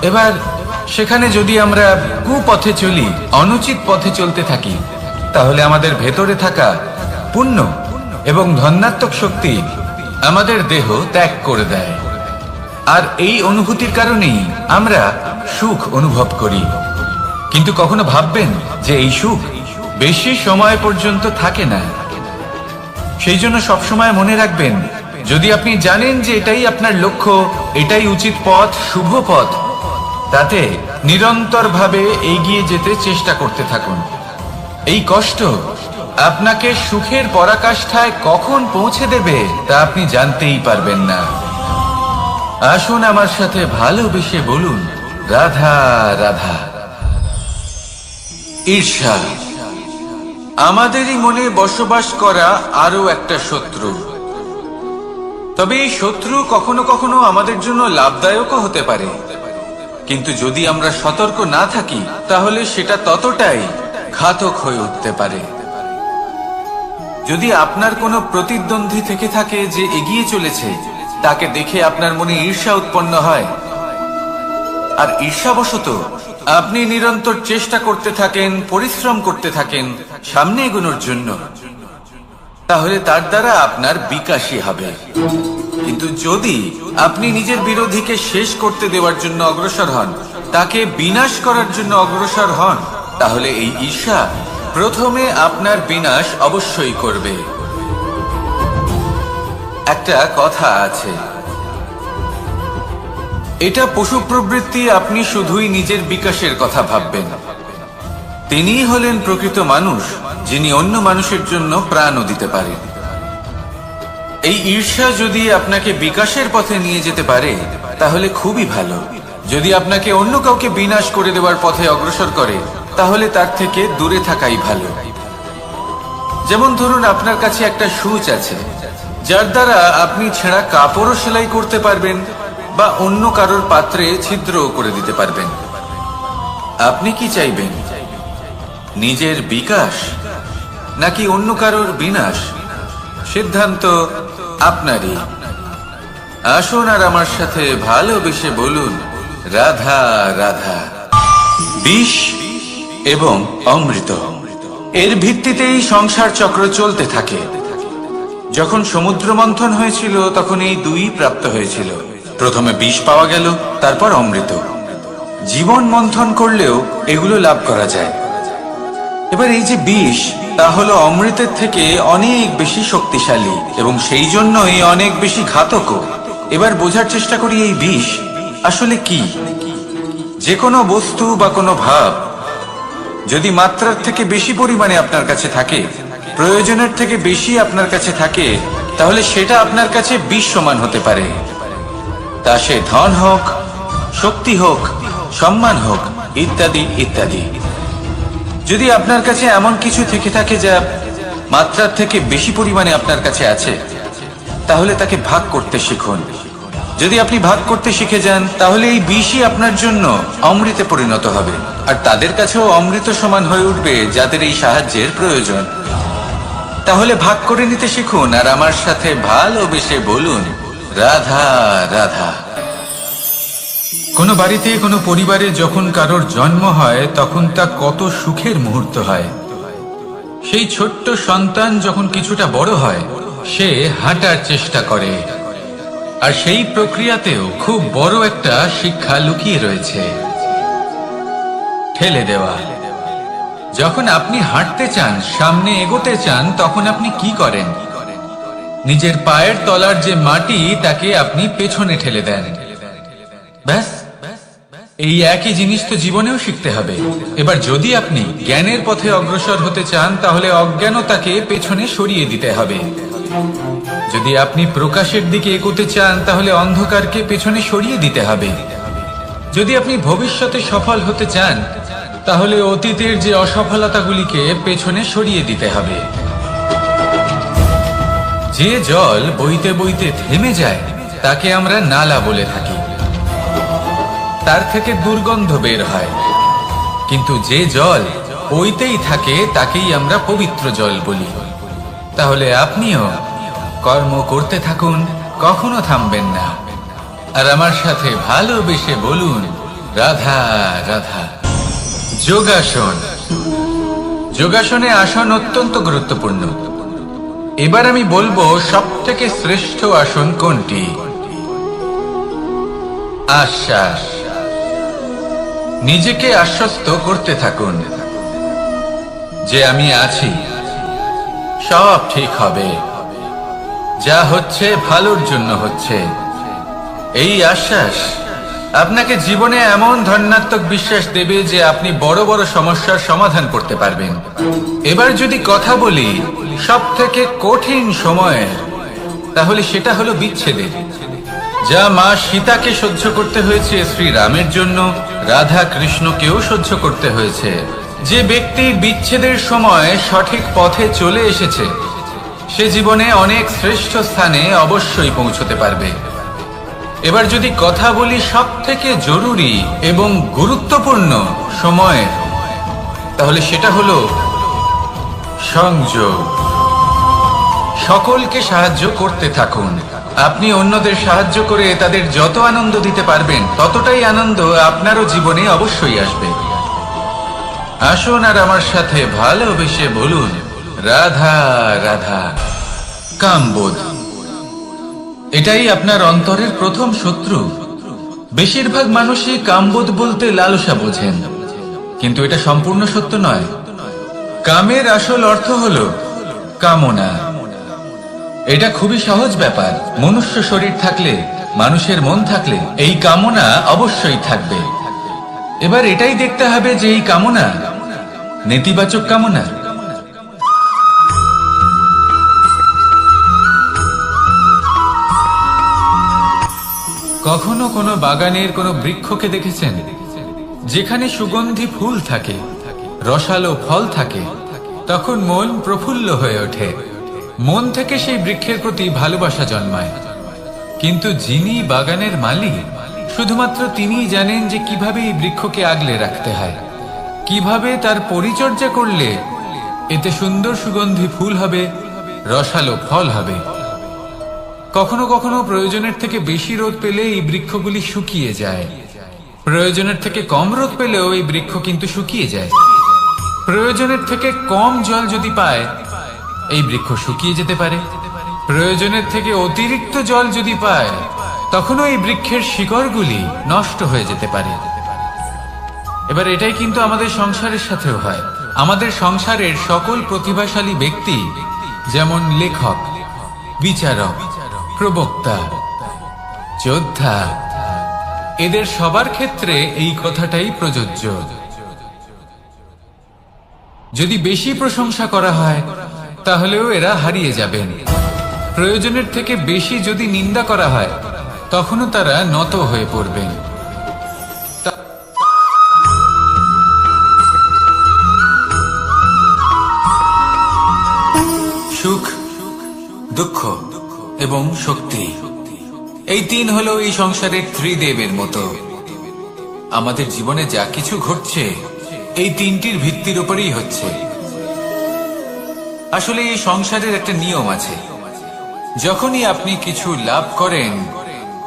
এবার সেখানে যদি আমরা কুপথে চলি, অনুচিত পথে চলতে থাকি, তাহলে আমাদের ভেতরে থাকা পুণ্য এবং ধনাত্মক শক্তি আমাদের দেহ ত্যাগ করে দেয়। আর এই অনুভূতির কারণেই আমরা সুখ অনুভব করি। কিন্তু কখনো ভাববেন যে এই সুখ বেশি সময় পর্যন্ত থাকে না। সেই জন্য সবসময় মনে রাখবেন, যদি আপনি জানেন যে এটাই আপনার লক্ষ্য, এটাই উচিত পথ, শুভ পথ, তাতে নিরন্তরভাবে এগিয়ে যেতে চেষ্টা করতে থাকুন। এই কষ্ট আপনাকে সুখের পরাকাষ্ঠায় কখন পৌঁছে দেবে তা আপনি জানতেই পারবেন না। আসুন আমার সাথে ভালোবেসে বলুন, রাধা রাধা। ঈর্ষা আমাদেরই মনে বসবাস করা আরো একটা শত্রু। তবে এই শত্রু কখনো কখনো আমাদের জন্য লাভদায়কও হতে পারে, কিন্তু যদি আমরা সতর্ক না থাকি তাহলে সেটা ততটাই ঘাতক হয়ে উঠতে পারে। যদি আপনার কোনো প্রতিদ্বন্দ্বী থেকে থাকে যে এগিয়ে চলেছে, তাকে দেখে আপনার মনে ঈর্ষা উৎপন্ন হয়, আর ঈর্ষাবশত আপনি নিরন্তর চেষ্টা করতে থাকেন, পরিশ্রম করতে থাকেন সামনে এগোনোর জন্য, তাহলে তার দ্বারা আপনার বিকাশই হবে। কিন্তু যদি আপনি নিজের বিরোধীকে শেষ করতে দেওয়ার জন্য অগ্রসর হন, তাকে বিনাশ করার জন্য অগ্রসর হন, তাহলে এই ঈর্ষা প্রথমে আপনার বিনাশ অবশ্যই করবে। একটা কথা আছে, এটা পশু প্রবৃত্তি, আপনি শুধুই নিজের বিকাশের কথা ভাববেন। তিনিই হলেন প্রকৃত মানুষ, যিনি অন্য মানুষের জন্য প্রাণও দিতে পারেন। এই ঈর্ষা যদি আপনাকে বিকাশের পথে নিয়ে যেতে পারে তাহলে খুবই ভালো। যদি আপনাকে অন্য কাউকে বিনাশ করে দেওয়ার পথে অগ্রসর করে তাহলে তার থেকে দূরে থাকাই ভালো। যেমন ধরুন, আপনার কাছে একটা সূচ আছে যার দ্বারা আপনি ছেঁড়া কাপড়ও সেলাই করতে পারবেন বা অন্য কারোর পাত্রে ছিদ্রও করে দিতে পারবেন। আপনি কি চাইবেন, নিজের বিকাশ নাকি অন্য কারোর বিনাশ? সিদ্ধান্ত আপনারই। আসুন আর আমার সাথে ভালোবেসে বলুন, রাধা রাধা। বিষ এবং অমৃত, এর ভিত্তিতেই সংসার চক্র চলতে থাকে। যখন সমুদ্র মন্থন হয়েছিল তখন এই দুই প্রাপ্ত হয়েছিল। প্রথমে বিষ পাওয়া গেল, তারপর অমৃত। জীবন মন্থন করলেও এগুলো লাভ করা যায়। এবার এই যে বিষ, তা হলো অমৃতের থেকে অনেক বেশি শক্তিশালী এবং সেই জন্যই অনেক বেশি ঘাতকও। এবার বোঝার চেষ্টা করি এই বিষ আসলে কি। যে কোনো বস্তু বা কোনো ভাব যদি মাত্রার থেকে বেশি পরিমাণে আপনার কাছে থাকে, প্রয়োজনের থেকে বেশি আপনার কাছে থাকে, তাহলে সেটা আপনার কাছে বিষ সমান হতে পারে। তা সে ধন হোক, শক্তি হোক, সম্মান হোক, ইত্যাদি ইত্যাদি। যদি আপনার কাছে এমন কিছু থেকে থাকে যা মাত্রার থেকে বেশি পরিমাণে আপনার কাছে আছে, তাহলে তাকে ভাগ করতে শিখুন। যদি আপনি ভাগ করতে শিখে যান তাহলে এই বিষই আপনার জন্য অমৃতে পরিণত হবে, আর তাদের কাছেও অমৃত সমান হয়ে উঠবে যাদের এই সাহায্যের প্রয়োজন। তাহলে ভাগ করে নিতে শিখুন আর আমার সাথে ভালোবেসে বলুন, রাধা রাধা। কোনো বাড়িতে, কোনো পরিবারে যখন কারোর জন্ম হয় তখন তা কত সুখের মুহূর্ত হয়। সেই ছোট্ট সন্তান যখন কিছুটা বড় হয়, সে হাঁটার চেষ্টা করে, আর সেই প্রক্রিয়াতেও খুব বড় একটা শিক্ষা লুকিয়ে রয়েছে, ঠেলে দেওয়া। যখন আপনি হাঁটতে চান, সামনে এগোতে চান, তখন আপনি কি করেন? নিজের পায়ের তলার যে মাটি তাকে আপনি পেছনে ঠেলে দেন। ব্যাস, এই একই জিনিস তো জীবনেও শিখতে হবে। এবার যদি আপনি জ্ঞানের পথে অগ্রসর হতে চান তাহলে অজ্ঞানতাকে পেছনে সরিয়ে দিতে হবে। যদি আপনি প্রকাশের দিকে এগোতে চান তাহলে অন্ধকারকে পেছনে সরিয়ে দিতে হবে। যদি আপনি ভবিষ্যতে সফল হতে চান তাহলে অতীতের যে অসফলতাগুলিকে পেছনে সরিয়ে দিতে হবে। যে জল বইতে বইতে থেমে যায় তাকে আমরা নালা বলে থাকি, তার থেকে দুর্গন্ধ বের হয়। কিন্তু যে জল বইতেই থাকে তাকেই আমরা পবিত্র জল বলি। তাহলে আপনিও কর্ম করতে থাকুন, কখনো থামবেন না। আর আমার সাথে ভালোবেসে বলুন, রাধা রাধা। যোগাসন। যোগাসনে আসন অত্যন্ত গুরুত্বপূর্ণ। এবার আমি বলবো সবথেকে শ্রেষ্ঠ আসন কোনটি। আশ্বাস। নিজেকে আশ্বস্ত করতে থাকুন যে আমি আছি, সব ঠিক হবে, যা হচ্ছে ভালোর জন্য হচ্ছে। এই আশ্বাস আপনাকে জীবনে এমন ধনাত্মক বিশ্বাস দেবে যে আপনি বড় বড় সমস্যার সমাধান করতে পারবেন। এবার যদি কথা বলি সব থেকে কঠিন সময়ের, তাহলে সেটা হলো বিচ্ছেদের। যা মা সীতাকে সহ্য করতে হয়েছে শ্রীরামের জন্য, রাধা কৃষ্ণকেও সহ্য করতে হয়েছে। যে ব্যক্তি বিচ্ছেদের সময় সঠিক পথে চলে এসেছে সে জীবনে অনেক শ্রেষ্ঠ স্থানে অবশ্যই পৌঁছতে পারবে। এবার যদি কথা বলি সব থেকে জরুরি এবং গুরুত্বপূর্ণ সময়ের, তাহলে সেটা হলো সংযোগ। সকলকে সাহায্য করতে থাকুন। আপনি অন্যদের সাহায্য করে তাদের যত আনন্দ দিতে পারবেন ততটাই আনন্দ আপনারও জীবনে অবশ্যই আসবে। আসুন আর আমার সাথে ভালোবেসে বলুন রাধা রাধা। কামবোধ, এটাই আপনার অন্তরের প্রথম শত্রু। বেশিরভাগ মানুষই কামবোধ বলতে লালসা বোঝেন, কিন্তু এটা সম্পূর্ণ সত্য নয়। কামের আসল অর্থ হলো কামনা। এটা খুবই সহজ ব্যাপার। মনুষ্য শরীর থাকলে, মানুষের মন থাকলে এই কামনা অবশ্যই থাকবে। এবার এটাই দেখতে হবে যে এই কামনা নেতিবাচক কামনা। কখনো কোনো বাগানের কোনো বৃক্ষকে দেখেছেন যেখানে সুগন্ধি ফুল থাকে, রসালো ফল থাকে? তখন মন প্রফুল্ল হয়ে ওঠে, মন থেকে সেই বৃক্ষের প্রতি ভালোবাসা জন্মায়। কিন্তু যিনি বাগানের মালিক, শুধুমাত্র তিনিই জানেন যে কিভাবে এই বৃক্ষকে আগলে রাখতে হয়, কিভাবে তার পরিচর্যা করলে এতে সুন্দর সুগন্ধি ফুল হবে, রসালো ফল হবে। কখনো কখনো প্রয়োজনের থেকে বেশি রোদ পেলে এই বৃক্ষগুলি শুকিয়ে যায়, প্রয়োজনের থেকে কম রোদ পেলেও এই বৃক্ষ কিন্তু শুকিয়ে যায়। প্রয়োজনের থেকে কম জল যদি পায় এই বৃক্ষ শুকিয়ে যেতে পারে, প্রয়োজনের থেকে অতিরিক্ত জল যদি পায় তখনও এই বৃক্ষের শিকড়গুলি নষ্ট হয়ে যেতে পারে। এবার এটাই কিন্তু আমাদের সংসারের সাথেও হয়। আমাদের সংসারের সকল প্রতিভাশালী ব্যক্তি, যেমন লেখক, বিচারক, প্রবক্তা, যোদ্ধা, এদের সবার ক্ষেত্রে এই কথাটাই প্রযোজ্য। যদি বেশি প্রশংসা করা হয় তাহলেও এরা হারিয়ে যাবেন। প্রয়োজনের থেকে বেশি যদি নিন্দা করা হয় তখনও তারা নত হয়ে পড়বেন। সুখ, দুঃখ এবং শক্তি, এই তিন হলো এই সংসারের ত্রিদেবের মতো। আমাদের জীবনে যা কিছু ঘটছে এই তিনটির ভিত্তির উপরেই হচ্ছে। আসলে এই সংসারের একটা নিয়ম আছে, যখনই আপনি কিছু লাভ করেন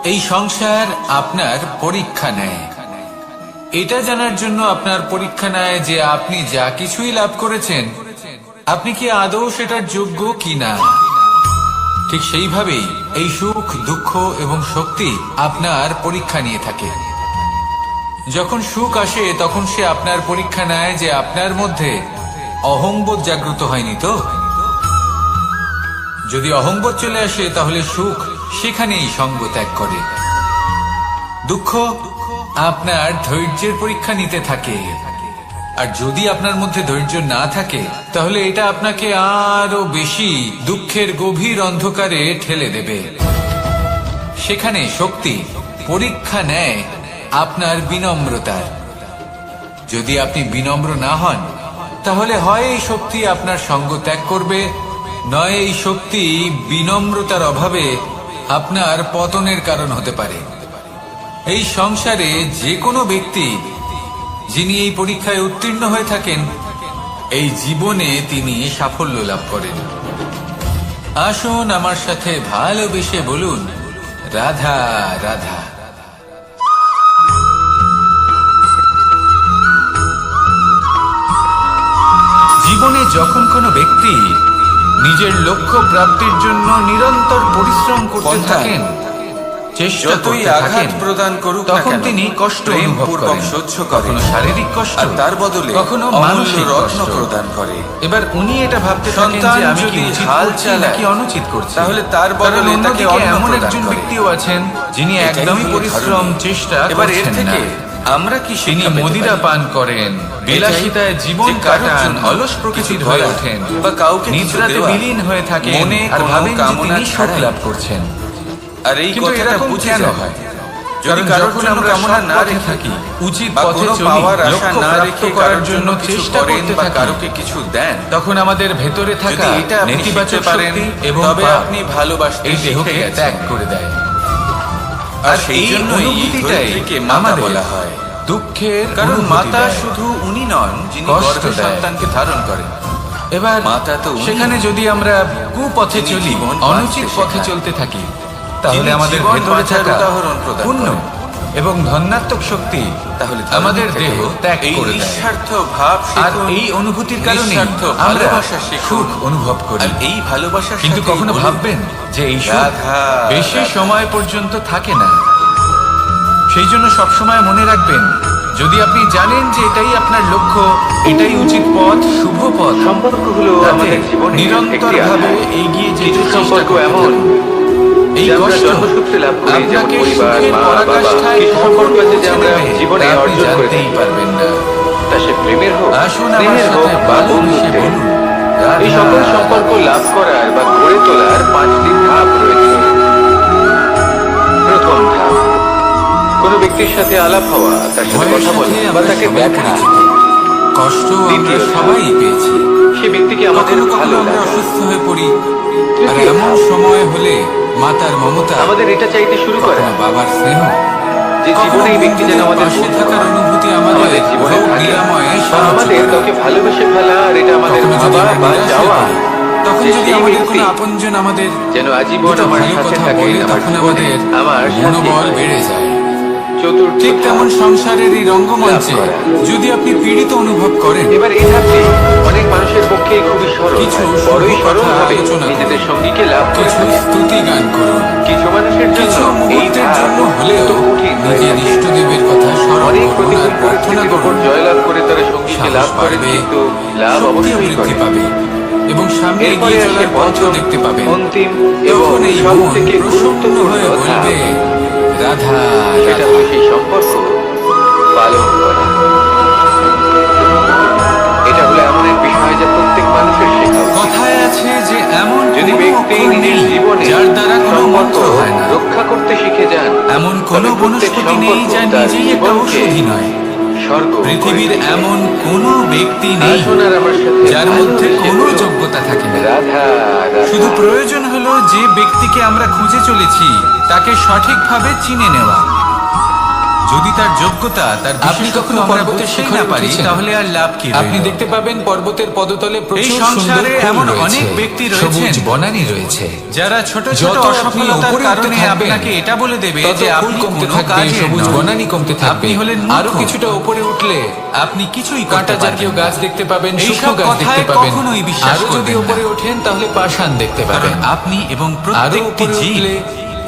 এই সংসার আপনার পরীক্ষা নেয়। এটা জানার জন্য আপনার পরীক্ষা নেয় যে আপনি যা কিছুই লাভ করেছেন আপনি কি আদৌ সেটার যোগ্য কিনা। ঠিক সেইভাবেই এই সুখ, দুঃখ এবং শক্তি আপনার পরীক্ষা নিয়ে থাকে। যখন সুখ আসে তখন সে আপনার পরীক্ষা নেয় যে আপনার মধ্যে অহংবোধ জাগ্রত হয়নি তো। যদি অহংবোধ চলে আসে তাহলে সুখ সেখানেই সঙ্গ ত্যাগ করে। দুঃখ আপনার ধৈর্যের পরীক্ষা নিতে থাকে, আর যদি আপনার মধ্যে ধৈর্য না থাকে তাহলে এটা আপনাকে আরো বেশি দুঃখের গভীর অন্ধকারে ঠেলে দেবে। সেখানে শক্তি পরীক্ষা নেয় আপনার বিনম্রতার। যদি আপনি বিনম্র না হন তাহলে হয় এই শক্তি আপনার সঙ্গ ত্যাগ করবে, নয় এই শক্তি বিনম্রতার অভাবে আপনার পতনের কারণ হতে পারে। এই সংসারে যে কোনো ব্যক্তি যিনি এই পরীক্ষায় উত্তীর্ণ হয়ে থাকেন এই জীবনে তিনি সাফল্য লাভ করেন। আসুন আমার সাথে ভালোবেসে বলুন রাধা রাধা। জীবনে যখন কোনো ব্যক্তি নিজের লক্ষ্য প্রাপ্তির জন্য নিরন্তর পরিশ্রম করতে থাকেন, চেষ্টা যতই করতে আঘাত থাকেন প্রদান করুক না তখন কেন, তিনি কষ্ট অনুভব প্রেমপূর্বক করেন, সহ্য কখনো করেন, শারীরিক কষ্ট আর তার বদলে কখনো অমূল্য মানসিক রত্ন কষ্ট প্রদান করে। এবার উনি এটা ভাবতে থাকেন সন্তান যে আমি কি যদি উচিত হাল করছি চালায়, নাকি অনুচিত করছি, তাহলে তার কারণ বদলে তাকে অন্যদিকে অন্ন এমন প্রদান একজন করে। ব্যক্তিও আছেন যিনি এটাই একদমই হলো পরিশ্রম ধর্ম। চেষ্টা এবার এর করছেন থেকে না। আমরা কি তিনি শিক্ষা পেতে মদিরা পারি? পান করেন, বিলাসিতায় জীবন যে কারোর কাটান, জন্য অলস প্রকৃতির কিছু হয়ে বলা ওঠেন বা কাউকে কিছু নিদ্রাতে দেওয়া, বিলীন হয়ে থাকেন মনে আর কোনো ভাবেন যে কামনা তিনি সুখ ছাড়াই। লাভ করছেন। আর এই কিন্তু কথাটা এরকম বুঝে কেন যায়। হয়? যদি কারণ কারোর যখন জন্য আমরা কামনা সৎ না পথে রেখে থাকি, উচিত বা পথে কোনো চলি, পাওয়ার আশা লক্ষ্য না প্রাপ্ত রেখে করার কারোর জন্য কিছু চেষ্টা করেন করতে বা থাকি, কারোকে কিছু দেন, তখন আমাদের ভেতরে থাকা যদি এটা আপনি নেতিবাচক শিখতে পারেন, শক্তি এবং তবে পাপ আপনি ভালোবাসতে এই শিখে দেহকে গেছেন। ত্যাগ করে দেয়। আর সেই জন্যই অনুভূতিটাই ধরিত্রীকে মাতা আমাদের বলা হয়। দুঃখের কারণ অনুভূতি মাতা দেয়। শুধু উনি নন যিনি কষ্ট গর্ভে দেয়। সন্তানকে ধারণ করেন। এবার মাতা তো উনি। সেখানে যদি আমরা কুপথে যিনি চলি, জীবন অনুচিত বাঁচতে পথে শেখান। চলতে থাকি, তাহলে যিনি আমাদের জীবন ভেতরে বাঁচার থাকা উদাহরণ প্রদান পুণ্য করেন। এবং ধন্যাত্মক শক্তি তাহলে আমাদের দেহ ত্যাগ এই করে দেয়। নিঃস্বার্থ ভাব আর শিখুন, এই অনুভূতির কারণে নিঃস্বার্থ আমরা ভালোবাসা শিখুন। সুখ অনুভব করি। আর এই ভালোবাসার কিন্তু সাথেই কখনো বলুন, ভাববেন যে এই সুখ রাধা, বেশি রাধা। সময় পর্যন্ত থাকে না। সেই জন্য সবসময় মনে রাখবেন, যদি আপনি জানেন যে এটাই আপনার লক্ষ্য, এটাই উচিত পথ, শুভ পথ, সম্পর্ক হলো তাতে আমাদের জীবনের একটি নিরন্তরভাবে আধার। এগিয়ে যেতে কিছু চেষ্টা সম্পর্ক করতে এমন থাকুন। এই যে আমরা কষ্ট জন্মসূত্রে লাভ করি, যেমন আপনাকে পরিবার, সুখের মা, বাবা। পরাকাষ্ঠায় কিছু কখন সম্পর্ক আছে যে পৌঁছে আমরা দেবে, জীবনে তা আপনি অর্জন করে জানতেই থাকি। পারবেন না। তা সে প্রেমের হোক, আসুন আমার স্নেহের হোক সাথে বা ভালোবেসে বন্ধুত্বের। বলুন, এই রাধা, সকল সম্পর্ক রাধা। লাভ করার বা গড়ে তোলার 5টি ধাপ রয়েছে। প্রথম ধাপ, কোনো ব্যক্তির সাথে আলাপ হওয়া, তার সাথে ভয়ের কথা বলা সাথে বা আমরা তাকে সবাই দেখা। পরিচিত। কষ্ট আমরা দ্বিতীয় ধাপ, সবাই পেয়েছি। সে ব্যক্তিকে আমাদের কখনো ভালো কখনো আমরা লাগে। অসুস্থ হয়ে পড়ি, আর তৃতীয় এমন ধাপ, সময় হলে মাতার মমতা, আমাদের এটা চাইতে শুরু করে কখনো বাবার স্নেহ, যে জীবনে এই ব্যক্তি যেন আমাদের পাশে বন্ধু থাকার হয়। অনুভূতি আমাদের আমাদের জীবনে রোগ থাকে। নিরাময়ে বা সাহায্য আমাদের করে। কাউকে ভালোবেসে ফেলা, আর এটা আমাদের কখনো যদি ভাবা আমরা বা নিরাশ চাওয়া হয়ে পড়ি, তখন যে যদি সেই আমাদের ব্যক্তি কোনো আপনজন আমাদের যেন আজীবন দুটো আমার ভালো সাথে কথা থাকে, বলে, আমার তখন জীবনে আমাদের আমার সাথী মনোবল হয়। বেড়ে যায়। চতুর্থ ঠিক ধাপ, তেমন সংসারের এই রঙ্গমঞ্চে লাভ করা। যদি আপনি পীড়িত অনুভব করেন, এবার এই ধাপটি অনেক মানুষের পক্ষে খুবই সরল, কিছু বড়ই শুভ সরল কথা ভাবে আলোচনা করুন। নিজেদের সঙ্গীকে লাভ করে কিছু থাকে। স্তুতি গান করুন, কিছু মানুষের কিছু জন্য এই মুহূর্তের ধাপ জন্য হলেও অত্যন্ত কঠিন হয়ে নিজের থাকে। ইষ্টদেবের কথা স্মরণ অনেক করুন প্রতিকূল আর প্রার্থনা পরিস্থিতির উপর করুন। জয়লাভ করে তারা সঙ্গীকে সাহস লাভ করে, বাড়বে, কিন্তু লাভ শক্তিও অবশ্যই বৃদ্ধি করে। পাবে এবং সামনে এরপরে এগিয়ে আসে চলার পথও পঞ্চম, দেখতে পাবেন। অন্তিম এবং তখন এই সব মন থেকে প্রসন্ন গুরুত্বপূর্ণ হয়ে ধাপ, বলবে, রাধা, সেটা রাধা। হলো সেই সম্পর্ক পালন করা। এটা হলো এমন এক বিষয় যা প্রত্যেক মানুষের শেখা উচিত। কথায় আছে যে এমন যদি কোনো ব্যক্তি অক্ষর নিজের নেই জীবনে যার দ্বারা কোনো সম্পর্ক মন্ত্র হয় না, রক্ষা করতে শিখে যান, এমন কোনো তবে প্রত্যেক বনস্পতি নেই সম্পর্ক যা তার নিজেই একটা জীবনকে ঔষধি নয়। স্বর্গ করে পৃথিবীর তোলে। এমন কোনো ব্যক্তি নেই আসুন আর আমার সাথে যার মধ্যে ভালোবেসে কোনো বলুন, যোগ্যতা থাকে না। রাধা, রাধা। শুধু প্রয়োজন হলো যে ব্যক্তিকে আমরা খুঁজে চলেছি তাকে সঠিকভাবে চিনে নেওয়া। যদি তার যোগ্যতা, তার আপনি বিশেষত্ব কখনো আমরা পর্বতের বুঝতেই শিখরে না পারি, উঠেছেন? তাহলে আর লাভ কি আপনি রইল? দেখতে পাবেন পর্বতের পদতলে এই প্রচুর সুন্দর সংসারে ফুল এমন রয়েছে, অনেক ব্যক্তি সবুজ রয়েছেন বনানী রয়েছে। যারা ছোট ছোট যত আপনি অসফলতার উপরে কারণে উঠতে থাকবেন, আপনাকে এটা বলে দেবে তত যে ফুল আপনি কমতে কোনো থাকবে, কাজের সবুজ নন। বনানী কমতে থাকবে। আপনি হলেন আরো মূর্খ। কিছুটা উপরে উঠলে আপনি কিছুই কাঁটা করতে জাতীয় পারবেন গাছ না। দেখতে পাবেন, এইসব শুকনো গাছ দেখতে কথায় পাবেন। কখনোই বিশ্বাস আরো যদি করবেন না। উপরে ওঠেন তাহলে পাষাণ দেখতে কারণ পাবেন। আপনি এবং আরো প্রত্যেকটি উপরে জীব উঠলে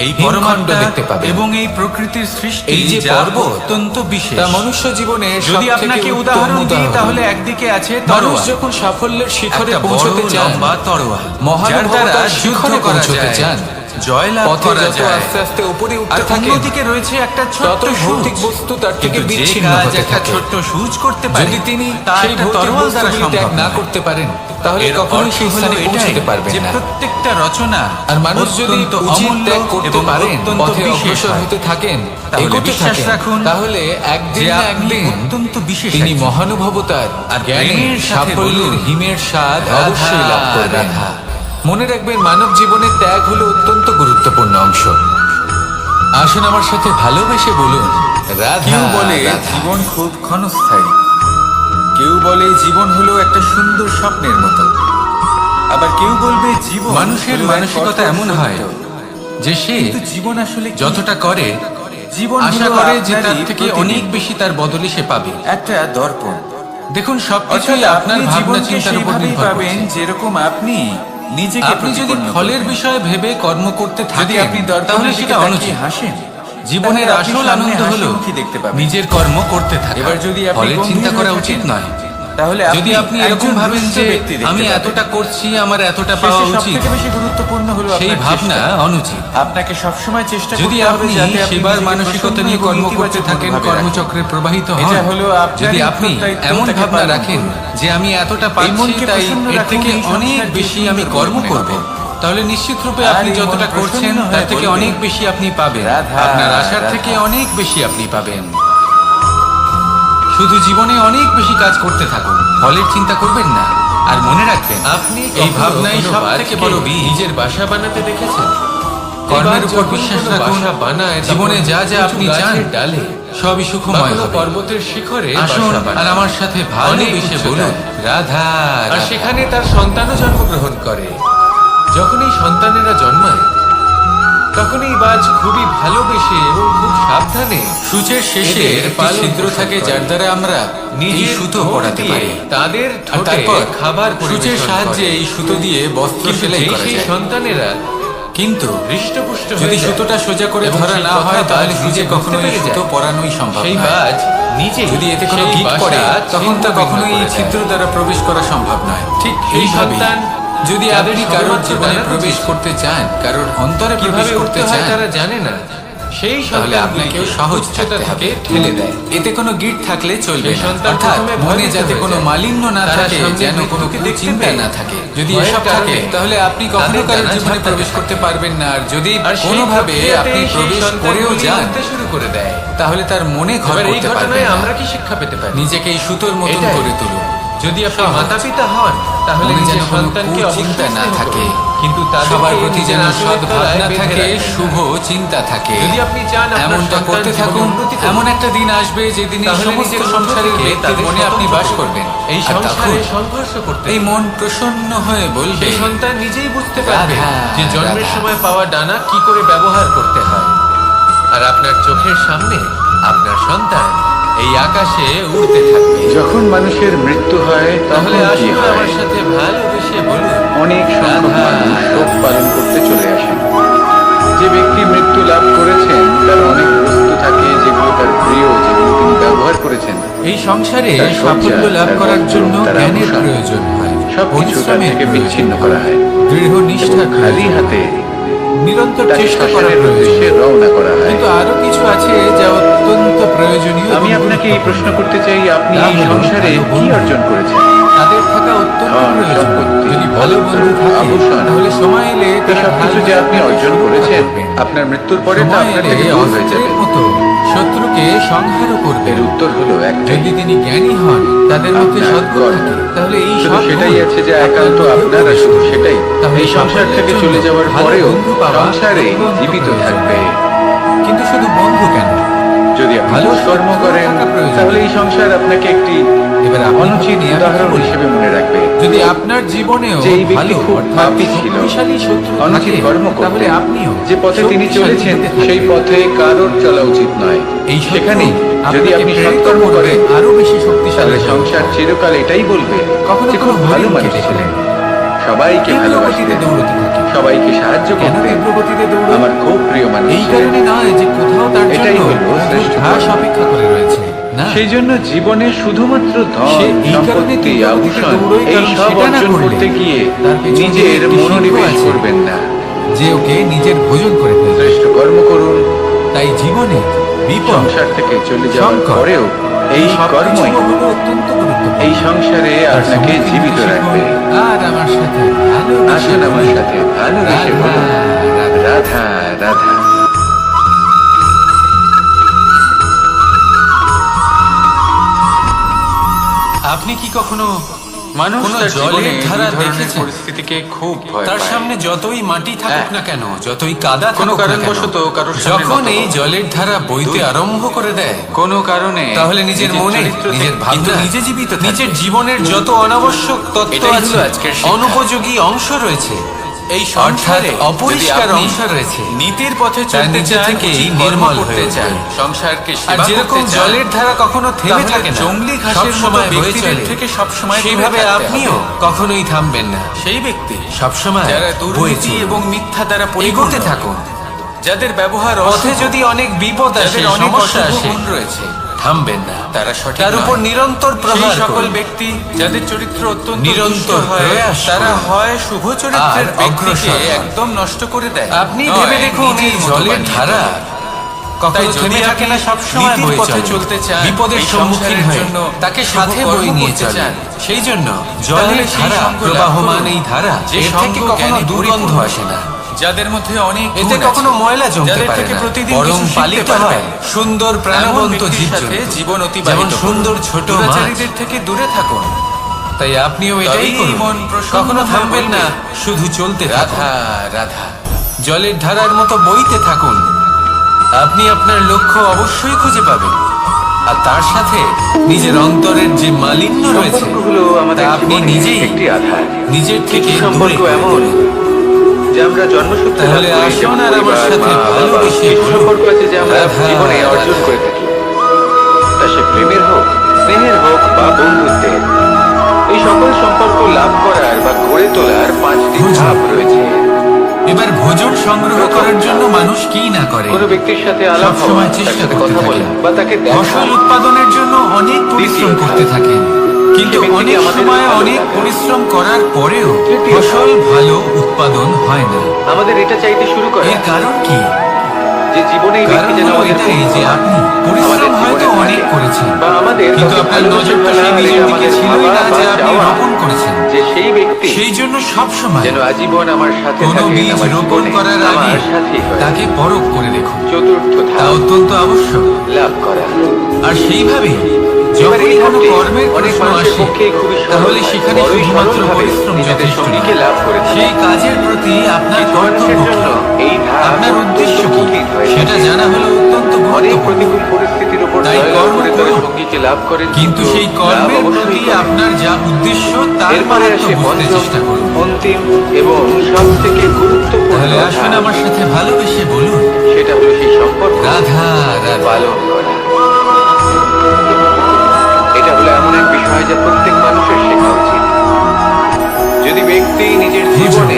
এই হিমখণ্ড পরমাত্মা দেখতে পাবেন। এবং এই প্রকৃতির সৃষ্টি, এই যে যা পর্বত, অত্যন্ত বিশেষ। তা মনুষ্য জীবনে যদি সবথেকে আপনাকে উত্তম উদাহরণ দিই, উদাহরণ। তাহলে একদিকে আছে মানুষ তরোয়াল, যখন সাফল্যের শিখরে একটা পৌঁছতে বড় চান, লম্বা তরোয়াল, যার মহানুভবতার দ্বারা শিখরে যুদ্ধ করা পৌঁছতে যায়, চান, জয়লাভ পথে করা যত যায়। আস্তে আস্তে উপরে আর উঠতে থাকেন, অন্যদিকে রয়েছে একটা ছোট্ট ততই ভৌতিক সূচ। বস্তু তার থেকে কিন্তু যে বিচ্ছিন্ন কাজ হতে একটা থাকে। ছোট্ট সূচ করতে পারে, যদি তিনি তা সেই একটা ভৌতিক তরোয়াল দ্বারা বস্তুগুলি ত্যাগ সম্ভব না নয়। করতে পারেন, তাহলে এর কখনোই অর্থ সেই হলো স্থানে এটাই পৌঁছতে পারবেন যে না। প্রত্যেকটা রচনা আর মানুষ যদি অত্যন্ত উচিত অমূল্য ত্যাগ করতে এবং পারেন, অত্যন্ত পথে বিশেষ অগ্রসর হয়। হতে থাকেন, তাহলে এগোতে বিশ্বাস থাকেন, রাখুন তাহলে একদিন যে না আপনি একদিন অত্যন্ত বিশেষ তিনি একজন। মহানুভবতার আর জ্ঞানের প্রেমের সাথে সাফল্যের বলুন, হিমের স্বাদ রাধা, অবশ্যই লাভ করবেন। রাধা। মনে রাখবেন, মানব জীবনে ত্যাগ হলো অত্যন্ত গুরুত্বপূর্ণ অংশ। আসুন আমার সাথে ভালোবেসে বলুন, রাধা, কেউ বলে রাধা। জীবন খুব ক্ষণস্থায়ী, কেউ বলে জীবন হলো একটা সুন্দর স্বপ্নের মতো, আবার কেউ বলবে জীবন মানুষের হলো এক মানসিকতা কঠোর এমন হয় সত্য। যে সে কিন্তু জীবন আসলে কি? যতটা করে জীবন আশা হলো করে যে আপনারই তার থেকে প্রতিবিম্ব। অনেক বেশি তার বদলে সে পাবে। একটা দর্পণ। দেখুন, অর্থাৎ সবকিছুই আপনার আপনি ভাবনা জীবনকে চিন্তার উপর সেইভাবেই নির্ভর পাবেন করছে। যেরকম আপনি নিজেকে আপনি যদি প্রতিপন্ন ফলের করবেন। বিষয়ে ভেবে কর্ম করতে যদি থাকেন আপনি দর্পণের তাহলে দিকে সেটা তাকিয়ে অনুচিত। হাসেন, জীবনের তাহলে আপনি আসল সামনে আনন্দ হাসি হলো মুখী দেখতে পাবেন। নিজের কর্ম করতে থাকা। এবার যদি আপনি ফলের গম্ভীর চিন্তা হয়ে করা থাকেন, উচিত নয়। তাহলে যদি আপনি এরকম একজন ভাবেন দুষ্ট যে ব্যক্তি দেখতে আমি পাবেন। এতটা করছি, আমার এতটা পাওয়া শেষে উচিত, সবথেকে বেশি গুরুত্বপূর্ণ হলো সেই আপনার ভাবনা চেষ্টা। অনুচিত। আপনাকে সবসময় চেষ্টা যদি করতে হবে আপনি যাতে আপনি সেবার নিজেকে মানসিকতা প্রসন্ন নিয়ে এবং কর্ম করতে ইতিবাচক থাকেন, মনোভাবে কর্মচক্রে প্রবাহিত হন, এটা হলো আপনারই যদি আপনি উত্তরদায়িত্ব এমন তাকে ভাবনা পালন রাখেন করুন। যে আমি এতটা এই পাচ্ছি মনকে তাই প্রসন্ন এর রাখুন, থেকে এই অনেক সংসারকে বেশি আমি সুন্দর কর্ম মনে করব, হবে। তাহলে নিশ্চিত রূপে আর আপনি এই যতটা মন করছেন প্রসন্ন তার হয়ে থেকে বলবে, অনেক বেশি আপনি পাবেন, রাধা, আপনার আশার রাধা। থেকে অনেক বেশি আপনি পাবেন। শুধু জীবনে অনেক বেশি কাজ করতে থাকুন, ফলের চিন্তা করবেন না। আর মনে রাখবেন, আপনি এই ভাবনাই সব থেকে থেকে বড় বীজ। নিজের বাসা বানাতে দেখেছেন? কর্মের এবার উপর যখন বিশ্বাস কোনো রাখুন, বাসা বানায় তখন জীবনে যা যা উঁচু আপনি গাছের চান ডালে সবই বা সুখময় কোনো হবে। পর্বতের শিখরে আসুন বাসা আর বানায়। আমার সাথে অনেক ভালোবেসে উচ্চতায়। বলুন রাধা আর রাধা। সেখানে তার সন্তানও জন্মগ্রহণ করে। যখন এই সন্তানেরা জন্মায় তখন এই বাজ খুবই ভালোবেসে এবং খুব সাবধানে সূচের শেষে এদের একটি পালন ছিদ্র পোষণ থাকে করে। যার দ্বারা আমরা এই নিজের সুতো ঠোঁট পরাতে দিয়ে পারি। তাদের আর ঠোঁটে তারপর খাবার সূচের পরিবেশন সাহায্যে করে। এই সুতো দিয়ে বস্ত্র কিন্তু সেলাই যেই করা সেই যায়। সন্তানেরা কিন্তু হৃষ্টপুষ্ট যদি হয়ে যায় সুতোটা সোজা করে এবং ধরা সেই না কথা হয় তাহলে বাজ নিজে নিজে কখনো বুঝতে এই পেরে সুতো যায়। পরানোই সম্ভব সেই নয়। বাজ নিজে যদি এতে কোনো সেই গিট বাসা পড়ে তখন তা ছিন্ন কখনোই ভিন্ন এই করে ছিদ্র দেয়। দ্বারা প্রবেশ করা সম্ভব নয়। ঠিক এই এইভাবেই সন্তান যদি যাদের আপনি কারোর শুধুমাত্র জীবনে ডানা প্রবেশ রয়েছে, করতে চান, কারোর অন্তরে প্রবেশ কিভাবে করতে উঠতে হয় চান, তারা জানে না, সেই তাহলে আপনাকেও সহজ থাকতে হবে, ঠেলে দেয়। এতে কোনো গিট থাকলে চলবে সেই না। সন্তান অর্থাৎ প্রথমে ভয় মনে পেতে যাতে হয়ে কোনো যায়। মালিন্য না তারা থাকে, সামনে যেন কোনো মৃত্যুকে দেখতে চিন্তা পেয়ে না থাকে। যদি ভয়ের এসব থাকে কারণে তাহলে আপনি কখনো তাদের কারোর ডানা জীবনে ঝাপটাতে প্রবেশ থাকে। করতে পারবেন না। আর যদি আর সেই কোনোভাবে আপনি প্রক্রিয়াতেই সেই প্রবেশ করেও সন্তানগুলি যান উঠতে শুরু করে দেয়। তাহলে তার মনে ঘর এবার এই করতে পারবেন ঘটনায় না। আমরা কি শিক্ষা পেতে পারি? নিজেকে এই সুতোর মতন এটাই। করে তুলুন। যদি আপনি সহজ। মাতা পিতা হন তাহলে মনে নিজের যেন কোনো সন্তানকে কুচিন্তা অবশ্যই না স্নেহ থাকে, করুন। কিন্তু তাদেরকে সবার প্রতি যেন নিজের সৎ আঁচলের ভাবনা তলায় বেঁধে থাকে, রাখবেন না। শুভ চিন্তা থাকে। যদি আপনি চান আপনার এমনটা সন্তান করতে জীবনে থাকুন, উন্নতি করুক, এমন একটা দিন আসবে যেদিন এই তাহলে সমস্ত নিজের সংসারের থেকে ব্যক্তির তাদের মনে আপনি স্বতন্ত্র বাস করুন। করবেন। এই আর সংসারে তখন সংঘর্ষ করতে এই মন প্রসন্ন হয়ে বলবে, সেই সন্তান নিজেই বুঝতে পারবে রাধা, যে জন্মের রাধা। সময় পাওয়া ডানা কি করে ব্যবহার করতে হয়। আর আপনার চোখের সামনে আপনার সন্তান এই আকাশে উড়তে থাকবে। যখন মানুষের মৃত্যু হয় তাহলে তখন কি আসুন হয়? আমার সাথে ভালোবেসে বলুন অনেক সংখ্যক রাধা, মানুষ শোক পালন করতে চলে আসেন। যে ব্যক্তি মৃত্যু লাভ করেছেন তার অনেক বস্তু থাকে যেগুলো তার প্রিয়, যেগুলো তিনি ব্যবহার করেছেন। এই সংসারে তার শয্যা, সাফল্য লাভ তার করার বস্ত্র, জন্য তার জ্ঞানের আভূষণ, প্রয়োজন হয়, সবকিছু তার পরিশ্রমের থেকে প্রয়োজন বিচ্ছিন্ন হয়, করা হয় দৃঢ় নিষ্ঠার এবং খালি প্রয়োজন হাতে হয়, নিরন্তর তাকে চেষ্টা করার শ্মশানের উদ্দেশ্যে প্রয়োজন। রওনা করা হয়। কিন্তু আরো কিছু আছে যা অত্যন্ত প্রয়োজনীয় আমি এবং আপনাকে এই প্রশ্ন গুরুত্বপূর্ণ। করতে চাই, আপনি তা এই হলো সংসারে ভালো কি বন্ধু। অর্জন করেছেন? তাদের থাকা অত্যন্ত ধন, প্রয়োজন। সম্পত্তি, যদি ভালো বন্ধু থাকে আভূষণ, তাহলে সময় এলে এই তারা সব কিছু ভালো যে আপনি অর্জন করেছেন করবেন। আপনার মৃত্যুর পরে তা সময় আপনার এলে থেকে দূর হয়ে অস্ত্রের যাবে। মতো শত্রুকে সংহারও করবেন। এর উত্তর হলো একটাই, যদি তিনি জ্ঞানী হন, তাদের মধ্যে আপনার সদ্গুণ কর্ম। থাকে, তাহলে এই শুধু সৎ সেটাই গুণ আছে যে আপনার একান্ত মধ্যে আপনার, আর প্রবেশ শুধু করবে। সেটাই তাহলে এই সংসার সাফল্যের থেকে জন্য চলে যাওয়ার ভালো পরেও বন্ধু পাওয়া সংসারে অত্যন্ত জীবিত প্রয়োজন। থাকবে। কিন্তু শুধু বন্ধু কেন, যদি আপনি ভালো দুষ্কর্ম শত্রু করেন থাকা প্রয়োজন। তাহলে এই সংসার আপনাকে একটি এবার আপনি অনুচিত ভাবুন, আমি উদাহরণ কি বলি? হিসেবে মনে রাখবে। যদি আপনার জীবনেও যে এই ব্যক্তি ভালো খুব অর্থাৎ পাপী ছিল, শক্তিশালী শত্রু অনুচিত থাকে, কর্ম তাহলে করতেন, আপনিও যে পথে তিনি শক্তিশালী চলেছেন হতে থাকবেন। সেই পথে কারোর চলা উচিত নয়। এই শত্রু সেখানেই যদি আপনাকে আপনি প্রেরিত সৎকর্ম করবে করেন আরো বেশি শক্তিশালী তাহলে হবে। সংসার চিরকাল এটাই বলবে কখনো যে খুব কখনো ভালো হরিণকে মানুষ দেখলেন, ছিলেন, সবাইকে তীব্র গতিতে ভালোবাসতেন, দৌড়তে থাকে। সবাইকে সাহায্য কেন করতেন, তীব্র গতিতে দৌড়ে? আমার খুব প্রিয় মানুষ এই ছিলেন। কারণে নয় যে কোথাও তার এটাই জন্য হলো শ্রেষ্ঠ ঘাস কর্ম। অপেক্ষা করে রয়েছে, না, সেই জন্য জীবনে শুধুমাত্র ধন, সে এই কারণে সম্পত্তি, তীব্র গতিতে আভূষণ দৌড়োয়, এই কারণ সব সেটা না অর্জন করলে করতে গিয়ে তার পেছনে নিজের একটি সিংহ মনোনিবেশ আছে, করবেন না। যে ওকে নিজের ভোজন করে ফেলবে। শ্রেষ্ঠ কর্ম করুন। তাই জীবনে বিপদ, সংসার থেকে চলে যাওয়ার সংকট, পরেও এই সবকিছু কর্মই হলো অত্যন্ত গুরুত্বপূর্ণ। এই সংসারে তার আপনাকে সম্মুখীন জীবিত হতে রাখবে। শিখুন। আর আমার সাথে ভালোবেসে আসুন আমার বলুন, সাথে ভালোবেসে রাধা, বলুন, রাধা। রাধা রাধা। আপনি কি কখনো মানুষ কোনো তার জলের জীবনে ধারা দুই ধরনের দেখেছেন? পরিস্থিতিকে খুব ভয় তার পায়। সামনে যতই মাটি থাকুক হ্যাঁ। না কেন, যতই কাদা কোনো থাকুক না কেন, কারণবশত কারোর সামনে যখন নত এই হওয়া। জলের ধারা বইতে দুই। আরম্ভ করে দেয়, কোনো কারণে তাহলে নিজের মনে, চরিত্র নিজের থেকে- ভাবনা, কিন্তু নিজে জীবিত থাকবে। নিজের জীবনের যত অনাবশ্যক তত্ত্ব এটাই হলো আছে, আজকের শিক্ষা। অনুপযোগী অংশ রয়েছে, এই অর্থাৎ সংসারে অপরিষ্কার যদি আপনি অংশ রয়েছে নীতির পথে তার চলতে নিচে চান, থেকেই উচিত নির্মল কর্ম করতে হয়ে চান, ওঠে। সংসারকে আর সেবা যেরকম করতে চান, জলের ধারা কখনো থেমে তাহলে থাকে না, জংলি ঘাসের মতো সবসময় বয়ে ব্যক্তিদের চলে, থেকে সবসময় দূরে সেইভাবে থাকতে আপনিও হবে। কখনোই থামবেন না, সেই ব্যক্তি সবসময় যারা বয়ে দুর্নীতি চলুন। এবং মিথ্যা দ্বারা এগোতে পরিপূর্ণ, থাকুন। যাদের ব্যবহার পথে অশুভ, যদি অনেক বিপদ আসে, যাদের অনেক সমস্যা অশুভ আসে, গুণ রয়েছে, থামবেন না, তারা সঠিক তার উপর নয়। নিরন্তর সেই প্রহার সকল করুন। ব্যক্তি যাদের চরিত্র অত্যন্ত নিরন্তর দুষ্ট হয়, প্রয়াস তারা করুন। হয় শুভ চরিত্রের আর ব্যক্তিকে অগ্রসর হন। একদম নষ্ট করে দেয়, আপনি নয় ভেবে দেখুন এই নিজের মতো জলের বানিয়ে ধারা তোলে। কখনো তাই যদি থেমে থাকে না, আপনি সবসময় নীতির বয়ে পথে চলে। চলতে চান, বিপদের এই সম্মুখীন সংসারের হয়ে জন্য তাকে শুভ সাথে কর্ম বয়ে নিয়ে করতে চলে। চান, সেই জন্য তাহলে জলের সেই ধারা, সঙ্গ লাভ প্রবাহমান করুন। এই ধারা, যে এর সঙ্গ থেকে কখনো জ্ঞানে দুর্গন্ধ পরিপূর্ণ, আসে না, যাদের মধ্যে অনেক এতে গুণ কখনো আছে, ময়লা জমতে যাদের পারে থেকে না, প্রতিদিন বরং কিছু শিখতে পালিত পারবেন। হয় সুন্দর প্রাণবন্ত এমন ব্যক্তির সাথে জীবজন্তু, জীবন অতিবাহিত যেমন করুন। সুন্দর ছোট মাছ। দুরাচারীদের থেকে দূরে থাকুন। তাই আপনিও এটাই তবেই করুন, মন প্রসন্ন কখনো হয়ে থামবেন বলবে, না, শুধু চলতে থাকুন। রাধা রাধা। জলের ধারার মতো বইতে থাকুন, আপনি আপনার লক্ষ্য অবশ্যই খুঁজে পাবেন। আর তার সাথে নিজের অন্তরের যে মালিন্য রয়েছে, সম্পর্কগুলো আমাদের তা আপনি জীবনে নিজেই একটি আধার। নিজের থেকে কিছু দূরে সম্পর্ক করে এমন তোলেন। যে আমরা জন্মসূত্রে তাহলে লাভ করি, আসুন যেমন আর আমার পরিবার, সাথে মা, বাবা। ভালোবেসে কিছু বলুন, সম্পর্ক আছে যে আমরা রাধা, জীবনে অর্জন রাধা। করে থাকি, তা সে প্রেমের হোক, স্নেহের হোক বা বন্ধুত্বের। এই সকল সম্পর্ক লাভ করার বা গড়ে তোলার 5টি বুঝুন। ধাপ রয়েছে। এবার ভোজন সংগ্রহ করার জন্য মানুষ কি না করে, কোনো ব্যক্তির সাথে আলাপ হওয়া, সবসময় তার চেষ্টা সাথে করতে কথা বলা থাকেন, বা তাকে দেখা, ফসল উৎপাদনের জন্য অনেক পরিশ্রম দ্বিতীয় করতে ধাপ। থাকেন, কিন্তু সে ব্যক্তিকে অনেক আমাদের সময় ভালো অনেক লাগে। পরিশ্রম করার পরেও তৃতীয় ফসল ভালো উৎপাদন হয় না। আমাদের এটা চাইতে শুরু করে এর কারণ কি? যে জীবনে এই ব্যক্তি কারণ যেন হলো আমাদের এটাই বন্ধু যে হয়, আপনি আমাদের পরিশ্রম হয়তো জীবনে অনেক থাকে, করেছেন, বা আমাদের কিন্তু কাউকে আপনার ভালোবেসে নজর তো ফেলা, সেই বীজের এটা দিকে আমাদের ছিলই ভাবা না বা যে আপনি চাওয়া রোপণ করেছেন। যে সেই ব্যক্তি সেই জন্য সব সময় যেন আজীবন আমার সাথে কোনো থাকে, বীজ আমার রোপণ জীবনে করার আগে আমার সাথী হয়। তাকে পরখ করে দেখুন, চতুর্থ তা ধাপ, অত্যন্ত আবশ্যক। লাভ করা। আর সেইভাবেই এবার যখনই এই কোনো ধাপটি কর্মের অনেক প্রশ্ন মানুষের আসে, পক্ষে খুবই সরল তাহলে হয়, সেখানে বড়ই শুধুমাত্র সরলভাবে পরিশ্রম নিজেদের যথেষ্ট সঙ্গীকে নয়। লাভ করে থাকে। সেই কাজের প্রতি আপনার কিছু কর্তব্য মানুষের কি, জন্য এই ধাপ আপনার অত্যন্ত উদ্দেশ্য কি, কঠিন হয়ে সেটা থাকে। জানা হলো অত্যন্ত অনেক গুরুত্বপূর্ণ। প্রতিকূল পরিস্থিতির উপর তাই জয়লাভ কর্ম করে তারা করুন। সঙ্গীকে লাভ করেন, কিন্তু সেই লাভ কর্মের অবশ্যই প্রতি করেন। আপনার যা উদ্দেশ্য তার এরপরে মাহাত্ম্য আসে বুঝতে পঞ্চম, চেষ্টা করুন। অন্তিম এবং সব থেকে গুরুত্বপূর্ণ তাহলে আসুন ধাপ। আমার সাথে ভালোবেসে বলুন, সেটা হলো সেই সম্পর্ক রাধা রাধা। পালন করা। এটা হলো এমন এক বিষয় যা প্রত্যেক মানুষের শেখা উচিত। যদি ব্যক্তি নিজের জীবনে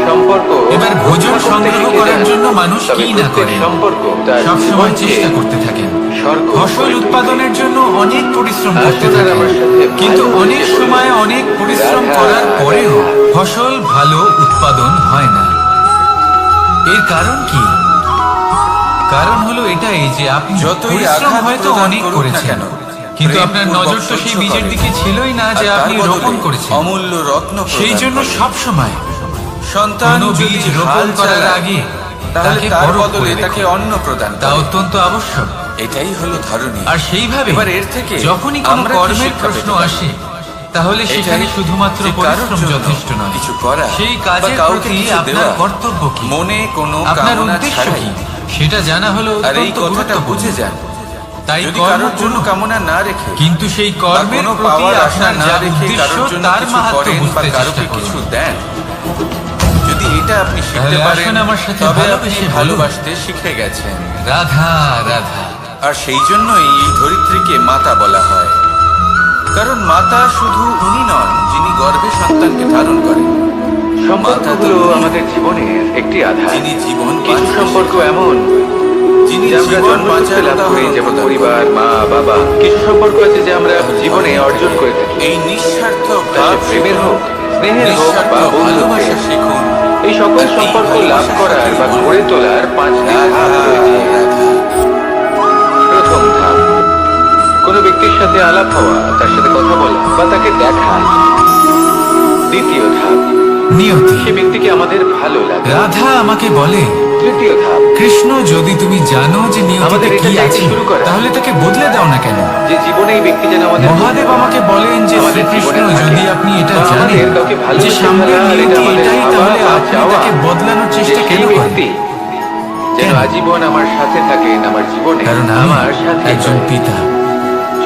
সম্পর্ক এবার ভোজন রক্ষা করতে সংগ্রহ শিখে করার যান, জন্য মানুষ তবে কি না প্রত্যেক করে, সম্পর্ক তার সবসময় জীবনকে চেষ্টা করতে থাকেন, স্বর্গ ফসল করে উৎপাদনের জন্য অনেক পরিশ্রম করতে আসুন আর থাকেন, আমার সাথে কিন্তু ভালোবেসে অনেক বলুন, সময় অনেক পরিশ্রম রাধা, করার পরেও রাধা। ফসল ভালো উৎপাদন হয় না। এর কারণ কি? কারণ হলো এটাই যে আপনি যতই পরিশ্রম আঘাত হয়তো প্রদান অনেক করুক না করেছেন, কেন, কিন্তু প্রেম আপনার পূর্বক নজর তো সেই সহ্য বীজের করেন। দিকে ছিলই না যে আর আপনি তার রোপণ বদলে করেছেন। অমূল্য রত্ন সেই প্রদান জন্য করেন। সব সময় সন্তান কোনো যদি বীজ রোপণ হাল করার চালায়, আগে তাহলে তাকে তার পরখ বদলে করে তাকে দেখুন। অন্ন প্রদান তা করে। অত্যন্ত আবশ্যক। এটাই হলো ধরনী। আর সেইভাবে এবার এর থেকে যখনই কোনো আমরা কি কর্মের শিক্ষা প্রশ্ন পেতে পারি? আসে, তাহলে সেখানে এটাই শুধুমাত্র যে কারোর পরিশ্রম জন্য যথেষ্ট নয়, কিছু করা সেই বা কাজের কাউকে প্রতি কিছু আপনার দেওয়া, কর্তব্য কি, মনে কোনো আপনার কামনা উদ্দেশ্য ছাড়াই। কি, সেটা জানা হলো আর এই অত্যন্ত কথাটা গুরুত্বপূর্ণ। বুঝে যান, তাই যদি কর্ম কারোর জন্য করুন, কামনা না রেখে কিন্তু সেই বা কর্মের কোনো প্রতি পাওয়ার আশা আপনার না যা রেখে উদ্দেশ্য কারোর জন্য তার কিছু মাহাত্ম্য করেন বা বুঝতে কারোকে চেষ্টা কিছু করুন। দেন, যদি এটা আপনি শিখতে তাহলে পারেন, আসুন আমার সাথে তবে আপনি ভালোবেসে বলুন, ভালোবাসতে শিখে গেছেন। রাধা রাধা। আর সেই জন্যই এই ধরিত্রীকে মাতা বলা হয়, কারণ মাতা শুধু উনি নন যিনি গর্ভে সন্তানকে ধারণ করেন। সম্পর্কগুলো আমাদের জীবনের একটি আধার। যিনি জীবন কিছু সম্পর্ক এমন যিনি যে আমরা জীবন জন্মসূত্রে বাঁচার লাভ করি, উদাহরণ যেমন প্রদান পরিবার, করেন। মা, বাবা। কিছু সম্পর্ক আছে যে আমরা জীবনে অর্জন করে থাকি, এই নিঃস্বার্থ তা সে ভাব প্রেমের হোক, স্নেহের হোক নিঃস্বার্থ বা ভালোবাসা বন্ধুত্বের। শিখুন। এই সকল আর এই সম্পর্ক লাভ ভালোবাসার করার সাথে বা বলুন, গড়ে তোলার 5টি ধাপ রাধা, রয়েছে। রাধা। প্রথম ধাপ, কোনো ব্যক্তির সাথে আলাপ হওয়া, তার সাথে কথা বলা বা তাকে দেখা। দ্বিতীয় ধাপ, নিয়তি। সে ব্যক্তিকে আমাদের ভালো লাগে। রাধা আমাকে বলে, তৃতীয় ধাপ, কৃষ্ণ যদি তুমি জানো যে নিয়তিতে আমাদের এটা কি চাইতে আছে, শুরু করা। তাহলে তাকে বদলে দাও না কেন? যে জীবনে এই ব্যক্তি যেন আমাদের মহাদেব আমাকে বলেন যে আমাদের শ্রীকৃষ্ণ জীবনে থাকে। যদি আপনি এটা বা জানেন আমাদের কাউকে ভালোবেসে যে সামনের ফেলা, এটা নিয়তি আমাদের এটাই, ভাবা তাহলে বা আপনি চাওয়া। তাকে বদলানোর যে চেষ্টা সেই কেন করেন? ব্যক্তি যেন কেন? আজীবন আমার সাথে থাকেন, আমার জীবনে কারণ আমি আমার সাথে একজন পিতা।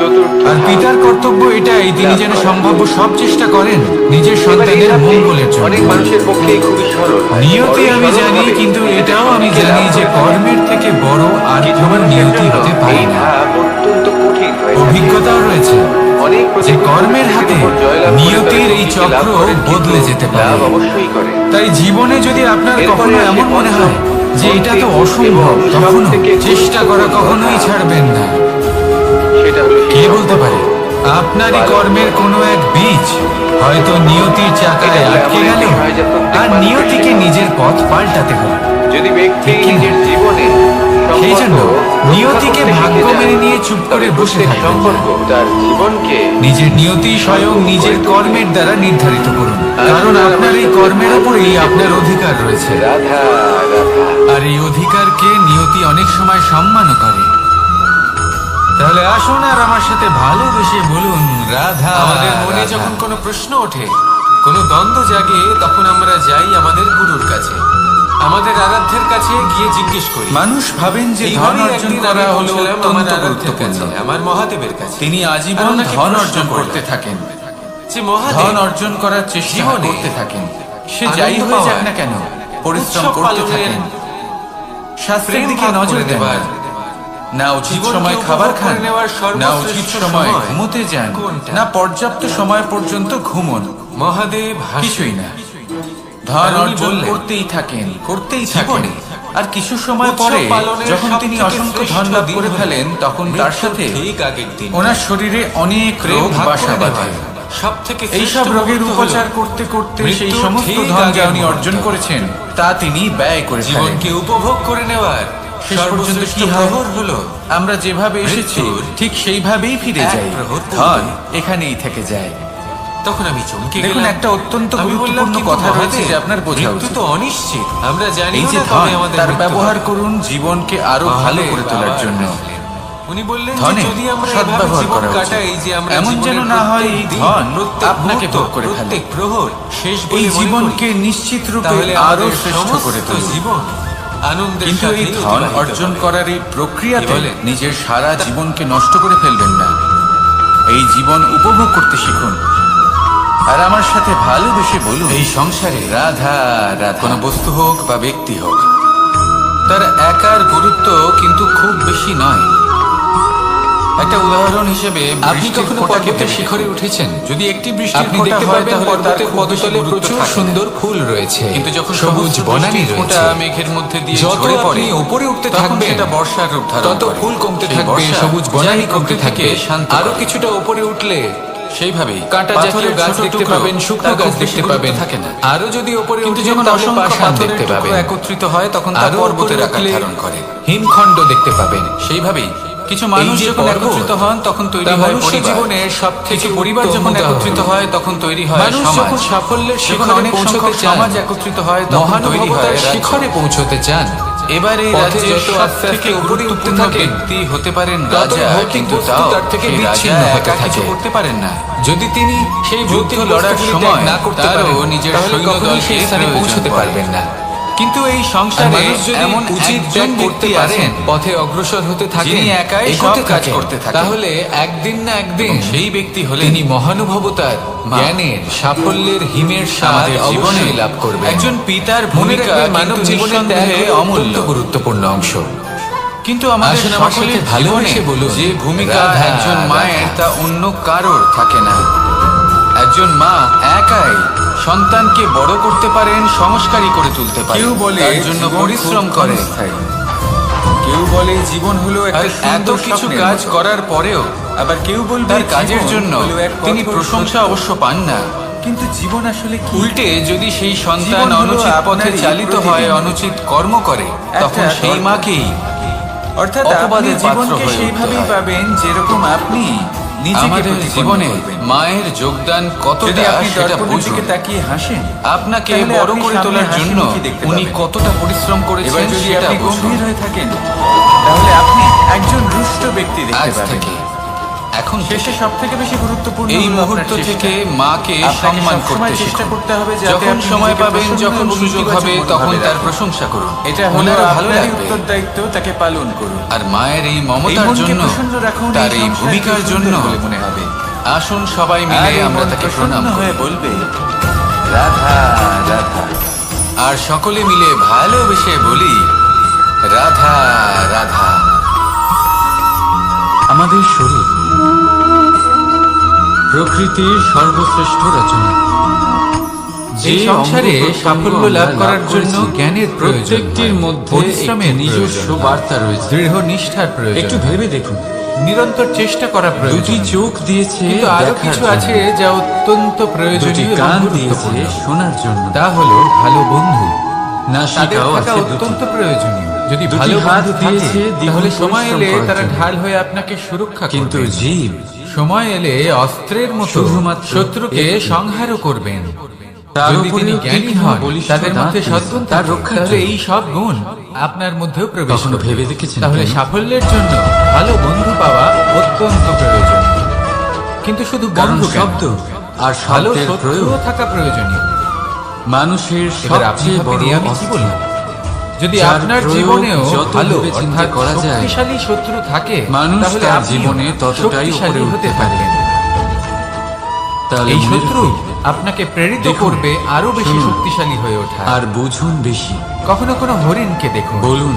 চতুর্থ আর ধাপ। পিতার কর্তব্য এটাই, তিনি যেন সম্ভাব্য সব চেষ্টা করেন নিজের এবার এই সন্তানের ধাপটি মঙ্গলের জন্য। অনেক মানুষের পক্ষেই খুবই সরল হয়। নিয়তি বড় আমি সরল জানি, হবে, কিন্তু এটাও আমি সবাইকে জানি লাভ যে করতে কর্মের থেকে বড় আর কিছু কোনো মানুষের নিয়তি জন্য হতে পারে এই না। ধাপ অত্যন্ত কঠিন হয়ে থাকে। অভিজ্ঞতাও রয়েছে অনেক যে প্রতিকূল কর্মের পরিস্থিতির হাতে উপর জয়লাভ করে নিয়তির তারা এই গতিকে লাভ চক্র করেন, বদলে কিন্তু যেতে পারে। লাভ অবশ্যই করে। তাই জীবনে যদি আপনার এরপরে কখনো আসে এমন মনে হয় যে এটা তো পঞ্চম অসম্ভব, এবং তখন সবথেকে চেষ্টা করা গুরুত্বপূর্ণ কখনোই ধাপ। ছাড়বেন না। সেটা হলো কে সেই বলতে পারে আপনারই কর্মের কোনো এক বীজ হয়তো নিয়তির চাকায় এটা আটকে এমন গেল, একটি হয় যা প্রত্যেক আর মানুষের নিয়তিকে শেখা। নিজের পথ পাল্টাতে হলো। যদি ব্যক্তি ঠিক কি না? নিজের জীবনে সেই জন্য সম্পর্ক নিয়তিকে রক্ষা করতে ভাগ্য শিখে মেনে যায়, নিয়ে চুপ করে তবে বসে প্রত্যেক থাকবেন না। সম্পর্ক তার জীবনকে নিজের নিয়তি স্বয়ং নিজের কর্মের দ্বারা নির্ধারিত করুন, কারণ আপনার এই কর্মের উপরেই আপনার অধিকার রয়েছে। রাধা রাধা। আর এই অধিকারকে নিয়তি অনেক সময় সম্মানও করে। তাহলে আসুন আর আমার সাথে ভালোবেসে বলুন রাধা। আমাদের মনে রাধা। যখন কোনো প্রশ্ন ওঠে, কোনো দ্বন্দ্ব জাগে, তখন আমরা যাই আমাদের গুরুর কাছে, আমাদের আরাধ্যের কাছে গিয়ে জিজ্ঞেস করি। মানুষ ভাবেন যে ধন এইভাবেই অর্জন একদিন করা আমি হলো পৌঁছলাম আমার অত্যন্ত আরাধ্যের গুরুত্বপূর্ণ। কাছে, আমার মহাদেবের কাছে। তিনি আর আজীবন ওনাকে ধন প্রশ্ন অর্জন করলাম, করতে থাকেন, যে মহাদেব, ধন অর্জন করার চেষ্টা জীবনে করতে থাকেন। সে আনন্দ যাই হয়ে যাক পাওয়ার, না কেন, পরিশ্রম উৎসব করতে পালনের, থাকেন। স্বাস্থ্যের প্রেম দিকে ভাগ নজর করে দেন নেবার, না। না উচিত জীবনকে সময় উপভোগ খাবার খান, করে নেওয়ার না সর্বশ্রেষ্ঠ উচিত সময় সময় ঘুমোতে যান, কোনটা? না পর্যাপ্ত সময় পর্যন্ত ঘুমন। মহাদেব হাসি। কিছুই না। ধন আর উনি অর্জন বললেন, করতেই থাকেন, করতেই জীবনে থাকেন। আর কিছু সময় উৎসব পরে পালনের যখন তিনি সবথেকে অসংখ্য শ্রেষ্ঠ ধন লাভ দিন করে হলো ফেলেন, তখন তার মৃত্যুর সাথে ঠিক আগের দিন ওনার শরীরে অনেক প্রেম রোগ ভাগ বাসা করে বাঁধে। নেওয়ার সবথেকে এইসব শ্রেষ্ঠ রোগের মুহূর্ত উপচার হলো করতে করতে সেই মৃত্যুর সমস্ত ঠিক ধন যা আগের উনি অর্জন মুহূর্ত। করেছেন তা তিনি ব্যয় করে ফেলেন। জীবনকে উপভোগ করে নেওয়ার শেষ পর্যন্ত সর্বশ্রেষ্ঠ কি হয়? প্রহর হলো আমরা যেভাবে এসেছি মৃত্যুর ঠিক সেইভাবেই ফিরে এক যাই। প্রহর ধন এখানেই থেকে যায়। তখন আমি চমকে দেখুন, গেলাম। একটা অত্যন্ত আমি বললাম, গুরুত্বপূর্ণ কিন্তু কথা রয়েছে মহাদেব, যে আপনার বোঝা মৃত্যু উচিত। তো অনিশ্চিত, আমরা জানি এই যে না ধন, কবে আমাদের তার মৃত্যু ব্যবহার হবে। করুন জীবনকে আরো ভালো মহাদেব করে তোলার আবার জন্য। হাসলেন। উনি বললেন যে ধনে যদি আমরা সদ্ব্যবহার এভাবে জীবন করা উচিত। কাটাই, যে আমরা এমন যেন জীবনের না হয় এই প্রত্যেক দিন, ধন প্রত্যেক আপনাকে মুহূর্ত, ভোগ করে ফেলে। প্রত্যেক প্রহর শেষ এই বলে মনে জীবনকে করি, নিশ্চিত রূপে তাহলে আরো আমাদের শ্রেষ্ঠ করে সমস্ত তুলুন। জীবন আনন্দের কিন্তু এই সাথেই ধন অতিবাহিত অর্জন হবে। করার এই প্রক্রিয়াতে কি বলেন? নিজের সারা জীবনকে নষ্ট করে ফেলবেন না। এই জীবন উপভোগ করতে শিখুন। আর আমার সাথে ভালোবেসে বলুন, এই সংসারে রাধা রাধা। কোনো বস্তু হোক বা ব্যক্তি হোক, তার একার গুরুত্ব কিন্তু খুব বেশি নয়। একটা উদাহরণ হিসেবে আপনি বৃষ্টির কখনো ফোঁটাকে পর্বতের দেখে শিখরে দেখুন। উঠেছেন? যদি একটি বৃষ্টির আপনি ফোঁটা দেখতে হয় পাবেন তাহলে পর্বতের তার পদতলে গুরুত্ব প্রচুর থাকে না। সুন্দর ফুল রয়েছে, কিন্তু যখন সবুজ সমস্ত বনানী বৃষ্টির রয়েছে, ফোঁটা মেঘের মধ্যে দিয়ে যত ঝরে পড়ে, আপনি উপরে উঠতে তখন থাকবেন, সেটা বর্ষার রূপ ধারণ তত করে। ফুল কমতে সেই থাকবে, বর্ষা সবুজ বনানী যাই কমতে থাকবে, প্রকৃতিকে শান্ত আরো করে। কিছুটা উপরে উঠলে সেইভাবেই কাঁটা জাতীয় পাথরের গাছ ছোট দেখতে টুকরো, পাবেন, শুকনো তার গাছ খুব দেখতে বেশি পাবেন, গুরুত্ব থাকে না। আরো যদি উপরে কিন্তু উঠেন যখন তাহলে অসংখ্য পাষাণ পাথরের দেখতে টুকরো পাবেন, একত্রিত হয় তখন তা আরো পর্বতের উপরে আকার উঠলে ধারণ করে। হিমখণ্ড দেখতে পাবেন। সেইভাবেই কিছু মানুষ এই যে যখন পর্বত, একত্রিত হন তখন তৈরি তা হয় মনুষ্য পরিবার। জীবনের সবথেকে কিছু পরিবার উত্তম যখন একত্রিত উদাহরণ। হয় তখন তৈরি হয় মানুষ সমাজ। যখন সাফল্যের যখন শিখরে অনেক পৌঁছতে সংখ্যক চান, সমাজ একত্রিত হয় তখন তৈরি হয় মহানুভবতার রাজ্য। শিখরে পৌঁছতে চান, এবার এই পথে রাজ্যের যত আস্তে সবথেকে আস্তে উপরে উঠতে গুরুত্বপূর্ণ থাকেন, ব্যক্তি হতে পারেন তত রাজা, ভৌতিক কিন্তু বস্তু তাও তার থেকে সেই বিচ্ছিন্ন রাজা হতে একা কিছু থাকে। করতে পারেন না। যদি তিনি সেই যুদ্ধ ভৌতিক লড়ার বস্তুগুলি সময় ত্যাগ না করতে তারও পারেন, নিজের তাহলে সৈন্যদলকে কখনোই সেই স্থানে প্রয়োজন পৌঁছতে পড়ে। পারবেন না। কিন্তু এই আর সংসারে মানুষ যদি এমন উচিত একজন ত্যাগ করতে ব্যক্তি পারেন, আছেন পথে অগ্রসর হতে থাকেন, যিনি একাই সব এগোতে কাজ থাকেন, করতে থাকেন। তাহলে একদিন না একদিন সেই ব্যক্তি হলেন তিনি মহানুভবতার, মা। জ্ঞানের, সাফল্যের হিমের স্বাদ আমাদের জীবনে অবশ্যই লাভ করবেন। একজন পিতার মনে ভূমিকা রাখবেন, মানব কিন্তু জীবনের ত্যাগ নিঃসন্দেহে হলো অমূল্য। অত্যন্ত গুরুত্বপূর্ণ অংশ। কিন্তু আমাদের আসুন আমার সকলের সাথে ভালোবেসে জীবনে বলুন, যে ভূমিকা রাধা, একজন মায়ের রাধা। তা অন্য কারোর থাকে না। একজন মা একাই সন্তানকে বড় করতে পারেন, সংস্কারী করে তুলতে পারেন। কেউ বলে তার জন্য জীবন পরিশ্রম খুব করে। ক্ষণস্থায়ী। কেউ বলে জীবন হলো আর একটা এত সুন্দর কিছু স্বপ্নের কাজ মতো। করার পরেও আবার কেউ বলবে তার কাজের জীবন জন্য হলো এক তিনি কঠোর প্রশংসা সত্য। অবশ্য পান না। কিন্তু জীবন আসলে কি? উল্টে যদি সেই সন্তান জীবন হলো অনুচিত পথে আপনারই চালিত হয়, প্রতিদিন। অনুচিত কর্ম করে, তখন একটা সেই গল্প। মাকেই অর্থাৎ আপনি অপবাদের পাত্র জীবনকে হয়ে সেইভাবেই উঠতে হয়। পাবেন যেরকম আপনি নিজেকে আমাদের প্রতিপন্ন জীবনে করবেন। মায়ের যোগদান যদি কতটা আপনি সেটা দর্পণের বুঝুন। দিকে তাকিয়ে হাসেন, আপনাকে তাহলে বড় আপনি করে সামনে তোলার হাসি জন্য মুখী দেখতে উনি পাবেন। কতটা পরিশ্রম এবার করেছেন যদি সেটা আপনি বুঝুন। গম্ভীর হয়ে থাকেন, তাহলে আপনি একজন রুষ্ট ব্যক্তি দেখতে আজ পাবেন। থেকে এখন শেষে সব থেকে বেশি গুরুত্বপূর্ণ এই হলো মুহূর্ত আপনার চেষ্টা। থেকে মাকে আপনাকে সম্মান সবসময় করতে চেষ্টা শিখুন। করতে হবে যাতে যখন আপনি সময় নিজেকে পাবেন, প্রসন্ন যখন এবং সুযোগ ইতিবাচক হবে, তখন মনোভাবে তার রাখুন। প্রশংসা করুন। এটা হলো মনেরও ভালো আপনারই লাগবে। উত্তরদায়িত্ব, তাকে পালন করুন। আর মায়ের এই এই মমতার মনকে জন্য, প্রসন্ন রাখুন, তার এই সংসারকে ভূমিকার সুন্দর জন্য বলে মনে হবে। আসুন সবাই মিলে আর এই আমরা মন তাকে প্রসন্ন প্রণাম হয়ে করি। বলবে, রাধা রাধা। আর সকলে মিলে ভালোবেসে বলি, রাধা রাধা। আমাদের শরীর প্রকৃতির সর্বশ্রেষ্ঠ রচনা। এই সংসারে সাফল্য লাভ করার জন্য জ্ঞানের প্রয়োজন প্রত্যেকটির হয়, মধ্যে পরিশ্রমের একটি নিজস্ব প্রয়োজন হয়, বার্তা রয়েছে। দৃঢ় নিষ্ঠার প্রয়োজন একটু হয়, ভেবে দেখুন, নিরন্তর চেষ্টা করা প্রয়োজন। দুটি চোখ দিয়েছে কিন্তু আরো দেখার কিছু জন্য, আছে যা অত্যন্ত দুটি প্রয়োজনীয় এবং কান দিয়েছে গুরুত্বপূর্ণ। শোনার জন্য, তা হলো ভালো বন্ধু। তাদের নাসিকাও থাকা আছে অত্যন্ত দুটি। প্রয়োজনীয়। যদি দুটি ভালো হাত বন্ধু দিয়েছে থাকে দ্বিগুণ তাহলে সময় পরিশ্রম এলে করার তারা জন্য। ঢাল হয়ে আপনাকে সুরক্ষা কিন্তু করবে। জীব সময় এলে অস্ত্রের মতো শুধুমাত্র শত্রুকে একটি। সংহারও করবেন। তার যদি উপরে তিনি জ্ঞানী তীক্ষ্ণ হন, বলিষ্ঠ তাদের মধ্যে দাঁত সদ্গুণ দিয়েছে, তার থাকে, রক্ষার তাহলে জন্য। এই সব গুণ আপনার মধ্যেও প্রবেশ কখনো করবে। ভেবে দেখেছেন তাহলে কেন? সাফল্যের জন্য ভালো বন্ধু পাওয়া অত্যন্ত প্রয়োজন। কিন্তু শুধু কারণ বন্ধু কেন? শব্দ আর ভালো শব্দের প্রয়োগ শত্রুও থাকা প্রয়োজনীয়। মানুষের এবার আপনি সবচেয়ে বড় ভাবেন, আমি কি অস্ত্র। বললাম? যদি যার আপনার প্রয়োগ জীবনেও যত ভালো ভেবেচিন্তে অর্থাৎ করা যায়, শক্তিশালী শত্রু থাকে, মানুষ তাহলে তার আপনিও জীবনে ততটাই শক্তিশালী উপরে হতে উঠতে পারে। পারবেন। তাহলে এই মনে শত্রু রাখবেন, আপনাকে প্রেরিত দেখুন, করবে আরো বেশি শুনুন, শক্তিশালী হয়ে ওঠা। আর বুঝুন বেশি। কখনো কোনো হরিণকে দেখুন, বলুন,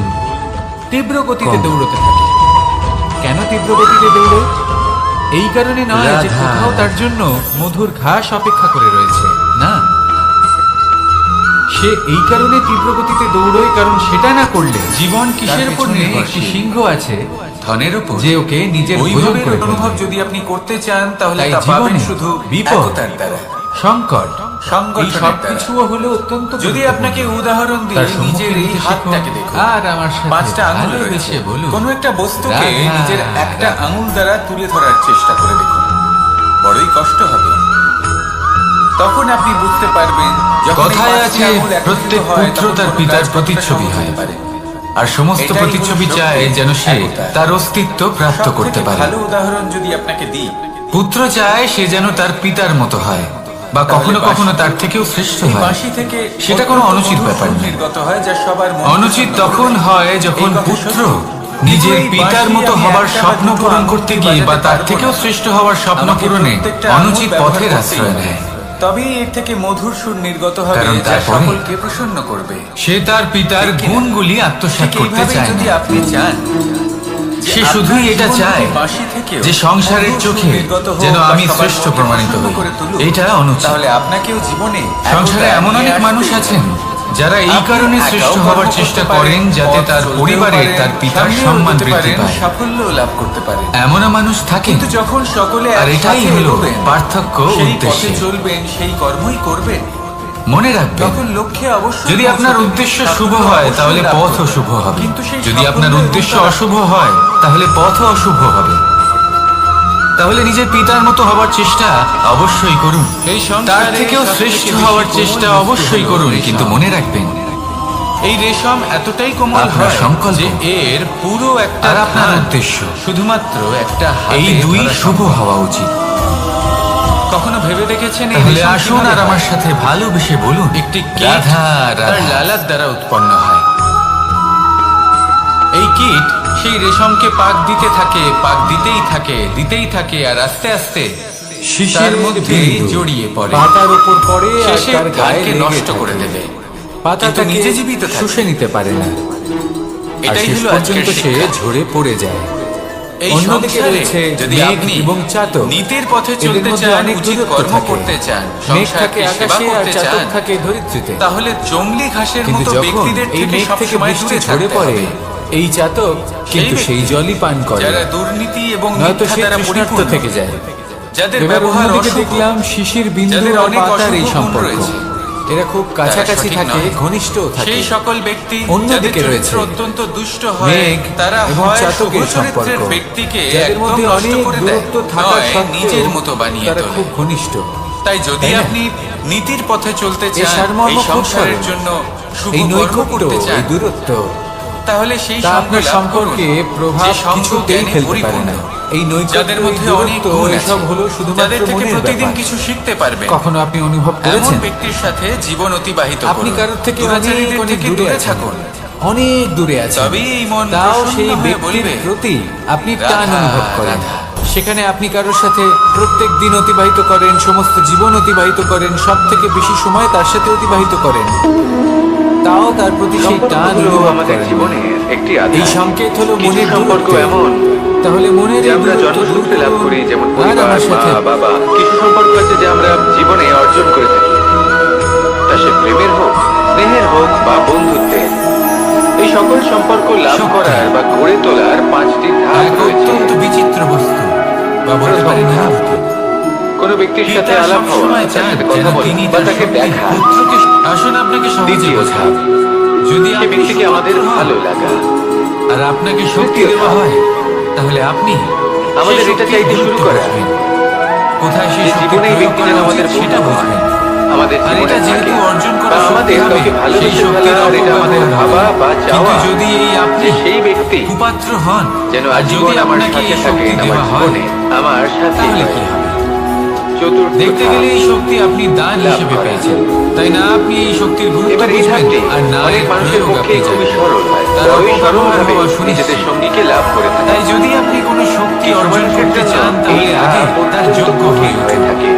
তীব্র গতিতে কম। দৌড়তে থাকে। কেন তীব্র গতিতে দৌড়ে? এই কারণে নয় যে রাধা। কোথাও তার জন্য মধুর ঘাস অপেক্ষা করে রয়েছে, না, সে এই কারণে তীব্র গতিতে দৌড়য় কারণ সেটা না করলে জীবন কিসের উপর পেছনে একটি নির্ভরশীল। সিংহ আছে ধনের উপর যে ওকে নিজের ভোজন ওইভাবের করে অনুভব ফেলবে। যদি আপনি করতে চান তাহলে তাই তা পাবেন জীবনে শুধু বিপদ, একতার দ্বারা। সংকট, সংগঠনের এই দ্বারা। সবকিছুও হলো অত্যন্ত যদি গুরুত্বপূর্ণ। আপনাকে উদাহরণ দিয়ে তার নিজের এই সম্মুখে হাতটাকে দেখুন, দেখুন, আর আমার সাথে 5টা আঙুল ভালোবেসে রয়েছে। বলুন, কোনো একটা বস্তুকে রাধা, নিজের একটা রাধা। আঙুল দ্বারা তুলে ধরার চেষ্টা করে দেখুন, বড়ই কষ্ট হবে। তখন আপনি বুঝতে পারবেন যখন এই কথায় 5টি আছে, আঙুল একত্রিত প্রত্যেক হয়, পুত্র তখন তার কোনো পিতার কাজ কতটা প্রতিচ্ছবি সহজ হয়। হতে পারে। আর সমস্ত এটাই হলো প্রতিচ্ছবি শক্তি, চায় যেন সে একতা। তার অস্তিত্ব প্রাপ্ত করতে সবথেকে পারে। ভালো উদাহরণ যদি আপনাকে দিই, পুত্র চায় সে যেন তার পিতার মতো হয়, বা কখনো কখনো তার থেকেও শ্রেষ্ঠ এই হয়। বাঁশি থেকে সেটা কোনো অনুচিত মধুর ব্যাপার সুর নয়। নির্গত হয় যা সবার মন অনুচিত পছন্দ তখন করে। হয় যখন এই কথা পুত্র সত্যি। নিজের কিন্তু এই পিতার বাঁশি মতো আমি হবার একটা বা স্বপ্ন দুটো পূরণ আঙুল করতে দিয়ে গিয়ে বা বাজাতে তার পারবো থেকেও না। শ্রেষ্ঠ হওয়ার স্বপ্ন আমাকে পূরণে প্রত্যেকটা আঙুল অনুচিত ব্যবহার পথের করতেই আশ্রয় হবে। নেয়। তবেই এর থেকে মধুর সুর নির্গত হবে কারণ যা তারপরে সকলকে প্রসন্ন করবে। সে তার পিতার ঠিক কিনা? গুণগুলি আত্মসাৎ ঠিক করতে এইভাবেই চায় যদি না। আপনি চান যে সে আপনার শুধুই এটা জীবন চায় যদি বাঁশি থেকেও যে সংসারের মধুর সুর চোখে নির্গত হোক যেন বা আমি সবার শ্রেষ্ঠ মনকে প্রমাণিত প্রসন্ন হই। করে তুলুক, এটা অনুচিত। তাহলে আপনাকেও জীবনে সংসারে একতা এমন নিয়ে অনেক আসতে মানুষ হবে। আছেন যারা এই আপনি কারণে একাও শ্রেষ্ঠ কর্ম হবার করতে চেষ্টা পারেন, করেন যাতে পথ তার চলতেও পরিবারে পারেন, তার পিতার সামনেও সম্মান এগোতে বৃদ্ধি পারেন, পায়। সাফল্যও লাভ করতে পারেন। এমনও মানুষ থাকে, কিন্তু যখন সকলে আর এটাই একসাথে হলো এগোবেন, পার্থক্য সেই পথে উদ্দেশ্যে। চলবেন, সেই কর্মই করবেন, মনে রাখবেন, তখন লক্ষ্যে অবশ্যই যদি আপনার পৌঁছবেন, উদ্দেশ্য সাফল্য শুভ হয় অবশ্যই তাহলে লাভ পথও করবেন। শুভ হবে, কিন্তু সেই যদি আপনার সাফল্যের উদ্দেশ্য উত্তর অশুভ হয় তাহলে পথও অশুভ হবে। তাহলে নিজের পিতার মতো হবার চেষ্টা অবশ্যই করুন, এই সংসারে তার থেকেও সবথেকে শ্রেষ্ঠ বেশি হওয়ার কোমল চেষ্টা বস্তু অবশ্যই হলো করুন, রেশম। কিন্তু মনে রাখবেন এই রেশম এতটাই কোমল আপনার হয় সংকল্প যে এর পুরো একটা আর আপনার ধান উদ্দেশ্য শুধুমাত্র একটা এই হাতে দুই ধরা শুভ সম্ভব। হওয়া উচিত। কখনো ভেবে দেখেছেন এই তাহলে রেশম আসুন কিভাবে আর হয়? আমার সাথে ভালোবেসে বলুন, একটি কীট রাধা তার রাধা। লালার দ্বারা উৎপন্ন হয়। এই কীট সেই রেশমকে পাক দিতে থাকে, পাক দিতেই থাকে আর আস্তে আস্তে তার মধ্যে জড়িয়ে পড়ে, পাতার উপর পড়ে আর শেষে তার গায়ে ধানকে লেগে নষ্ট থাকে। করে দেবে। পাতাটাকে কিন্তু নিজে জীবিত থাকে। শুষে নিতে পারে না, আর এটাই শেষ হলো আজকের পর্যন্ত সে শিক্ষা। ঝরে পড়ে যায়। এই অন্যদিকে সংসারে রয়েছে যদি মেঘ আপনি এবং চাতক। নীতির পথে এদের চলতে মধ্যে চান, অনেক উচিত দূরত্ব কর্ম থাকে। করতে চান, মেঘ থাকে সংসারকে সেবা আকাশে আর করতে চাতক চান, থাকে ধরিত্রীতে। তাহলে জংলি ঘাসের কিন্তু মতো যখন ব্যক্তিদের এই থেকে মেঘ থেকে সবসময় বৃষ্টি দূরে ঝরে থাকতে পড়ে, হবে। এই চাতক কিন্তু ব্যক্তি সেই জলই পান করে, যারা দুর্নীতি এবং নয়তো মিথ্যা সে দ্বারা তৃষ্ণার্ত পরিপূর্ণ, থেকে যায়। যাদের এবার ব্যবহার অন্যদিকে অশুভ, দেখলাম শিশির বিন্দু যাদের আর অনেক পাতার এই অশুভ গুণ সম্পর্ক। রয়েছে, এরা খুব কাছাকাছি সঠিক থাকে, নয়। ঘনিষ্ঠ থাকে। সেই সকল ব্যক্তি অন্যদিকে যাদের রয়েছে চরিত্র অত্যন্ত দুষ্ট হয়, মেঘ তারা এবং হয় শুভ চাতকের চরিত্রের সম্পর্ক, ব্যক্তিকে যাদের একদম মধ্যে নষ্ট অনেক করে দেয়, দূরত্ব থাকা নয় সত্ত্বেও নিজের মতো বানিয়ে তারা তোলে। খুব ঘনিষ্ঠ। তাই যদি তাই না? আপনি নীতির পথে চলতে এই চান, সারমর্ম এই খুব সংসারের সরল। জন্য শুভ এই কর্ম নৈকট্য, করতে চান, এই দূরত্ব, তাহলে সেই তা সঙ্গ আপনার লাভ সম্পর্কে করুন, প্রভাব যে সঙ্গ কিছুতেই জ্ঞানে ফেলতে পারে পরিপূর্ণ, না। এই নৈকট্য, যাদের মধ্যে এই অনেক দূরত্ব, গুণ আছে, এসব হলো শুধুমাত্র যাদের থেকে মনের প্রতিদিন ব্যাপার। কিছু শিখতে পারবেন। কখনো আপনি অনুভব এমন করেছেন ব্যক্তির সাথে জীবন অতিবাহিত আপনি করুন। কারোর থেকে দুরাচারীদের অনেক থেকে দূরে দূরে আছেন, থাকুন। অনেক দূরে আছেন, তবেই এই মন তাও প্রসন্ন সেই হয়ে ব্যক্তির বলবে, প্রতি আপনি রাধা, টান অনুভব করেন। রাধা। সেখানে আপনি কারোর সাথে প্রত্যেক দিন অতিবাহিত করেন, সমস্ত জীবন অতিবাহিত করেন, সব থেকে বেশি সময় তার সাথে অতিবাহিত করেন, তাও তার প্রতি সেই টান সম্পর্কগুলো অনুভব আমাদের করেন। জীবনের একটি এই আধার। সংকেত হলো কিছু মনের সম্পর্ক দূরত্ব। এমন তাহলে মনের যে এই আমরা দূরত্ব দূর জন্মসূত্রে লাভ করি, যেমন আর পরিবার, আমার সাথে মা, বাবা। কিছু সম্পর্ক আছে যে আমরা জীবনে অর্জন করে থাকি, তা সে প্রেমের হোক, স্নেহের হোক বা বন্ধুত্বের। এই সকল সম্পর্ক লাভ সত্যি। করার বা গড়ে তোলার 5টি ধাপ এক রয়েছে। অত্যন্ত বিচিত্র বস্তু, বা বলতে প্রথম পারেন ধাপ, অনুভূতি। কোনো ব্যক্তির সাথে পিতা আলাপ হওয়া, সবসময় তার চান সাথে যেন কথা বলা তিনি বা তার তাকে সত্যির দেখা। পুত্রকে, আসুন আপনাকে সহজে দ্বিতীয় বোঝাই। ধাপ, যদি সে আপনি ব্যক্তিকে আমাদের সুপুত্র হন ভালো লাগা। আর আপনাকে শক্তি তৃতীয় দেওয়া ধাপ, হয়, তাহলে আপনি আমাদের সেই এটা শক্তির চাইতে শুরু গুরুত্ব করা। বুঝবেন। কোথায় সেই যে শক্তি জীবনে এই প্রয়োগ ব্যক্তি করা যেন উচিত আমাদের সেটা বন্ধু হয়, বুঝবেন। আমাদের আর জীবনে এটা যেহেতু থাকে, অর্জন করা বা আমাদের শক্তি হবে, কাউকে সেই ভালোবেসে শক্তির ফেলা, আর এটা আমাদের অপব্যবহার ভাবা হবে। বা কিন্তু চাওয়া যদি এই আপনি যে সেই ব্যক্তি কুপাত্র হন, যেন আর যদি আজীবন আমার আপনাকে সাথে এই শক্তি থাকেন, আমার দেওয়া হয়, জীবনে আমার সাথে তাহলে কি হবে? চতুর্থ দেখতে ধাপ, গেলে এই শক্তি আপনি দান লাভ হিসেবে করা। পেয়েছেন, তাই না? আপনি এই শক্তির গুরুত্ব এবার এই বুঝবেন, ধাপটি আর না অনেক এর মানুষের প্রয়োগ পক্ষে আপনি খুবই জানেন। সরল হয়, তার বড়ই অপব্যবহার সরলভাবে হওয়া নিজেদের সুনিশ্চিত। সঙ্গীকে লাভ করে থাকে। তাই যদি আপনি কোনো শক্তি কিছু অর্জন মানুষের করতে জন্য চান, এই তাহলে আগে ধাপ তার অত্যন্ত যোগ্য হয়ে কঠিন হয়ে উঠুন। থাকে।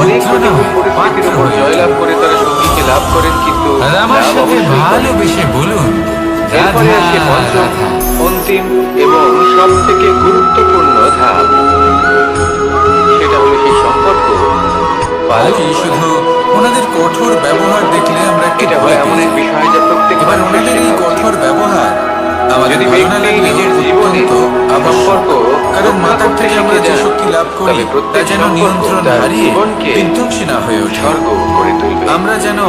অনেক পুত্র কঠিন নয়, পরিস্থিতির পাত্র উপর হয়ে জয়লাভ উঠুন। করে তারা সঙ্গীকে লাভ করেন, কিন্তু আর আমার লাভ সাথে অবশ্যই করেন। ভালোবেসে বলুন, এরপরে রাধা, আসে পঞ্চম, রাধা। অন্তিম এবং সব থেকে গুরুত্বপূর্ণ ধাপ। সেটা হলো সেই সম্পর্ক পালন আজই করা। শুধু ওনাদের কঠোর ব্যবহার দেখলে আমরা একটু এটা হলো ভয় এমন পেয়ে এক যাই। বিষয় যা প্রত্যেক এবার মানুষের ওনাদের এই শেখা উচিত। কঠোর ব্যবহার আমাদের যদি ভালো না ব্যক্তি লাগলেও নিজের জীবনে অত্যন্ত আবশ্যক। সম্পর্ক কারণ রক্ষা মাতার করতে থেকে আমরা শিখে যে যান, শক্তি লাভ করি তবে তা প্রত্যেক যেন সম্পর্ক নিয়ন্ত্রণ তার হারিয়ে জীবনকে বিধ্বংসী না হয়ে ওঠে। স্বর্গ করে তুলবে। আমরা যেন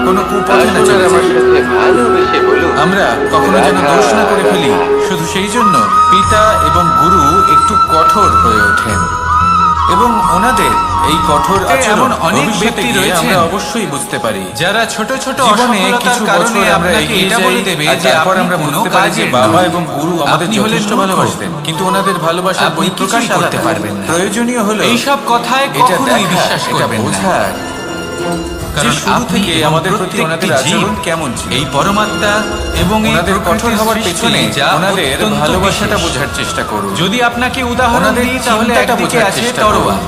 কোনো কুপথে না আসুন আর চলে আমার যাই। সাথে ভালোবেসে বলুন, আমরা কখনো যেন রাধা, দোষ না করে ফেলি, রাধা। শুধু সেই জন্য পিতা এবং গুরু একটু কঠোর হয়ে ওঠেন, এবং ওনাদের এই কঠোর আচরণ এমন অনেক ভবিষ্যতে ব্যক্তি গিয়ে রয়েছেন আমরা অবশ্যই বুঝতে পারি। যারা ছোট ছোট জীবনে অসফলতার কিছু কারণে বছর আমরা আপনাকে এগিয়ে এটা যাই, বলে দেবে আর যে তারপর আপনি আমরা কোনো বুঝতে পারি যে কাজের বাবা নন। এবং গুরু আমাদের আপনি হলেন যথেষ্ট মূর্খ। ভালোবাসতেন, কিন্তু ওনাদের ভালোবাসার আপনি বহিঃপ্রকাশ কিছুই করতে আলাদা। পারবেন না। প্রয়োজনীয় হলো এইসব কথায় এটা কখনোই দেখা, বিশ্বাস এটা করবেন না। বোঝার কারণ যে শুরু আপনি থেকে এবং আমাদের প্রতি প্রত্যেকটি ওনাদের জীব আচরণ কেমন ছিল। এই পরমাত্মা এবং এই ওনাদের কঠোর প্রকৃতির হওয়ার সৃষ্টি, পেছনে যা ওনাদের অত্যন্ত ভালোবাসাটা বিশেষ। বোঝার চেষ্টা করুন। যদি আপনাকে উদাহরণ ওনাদের দিই, তাহলে চিন্তাটা একদিকে বোঝার আছে চেষ্টা তরোয়াল,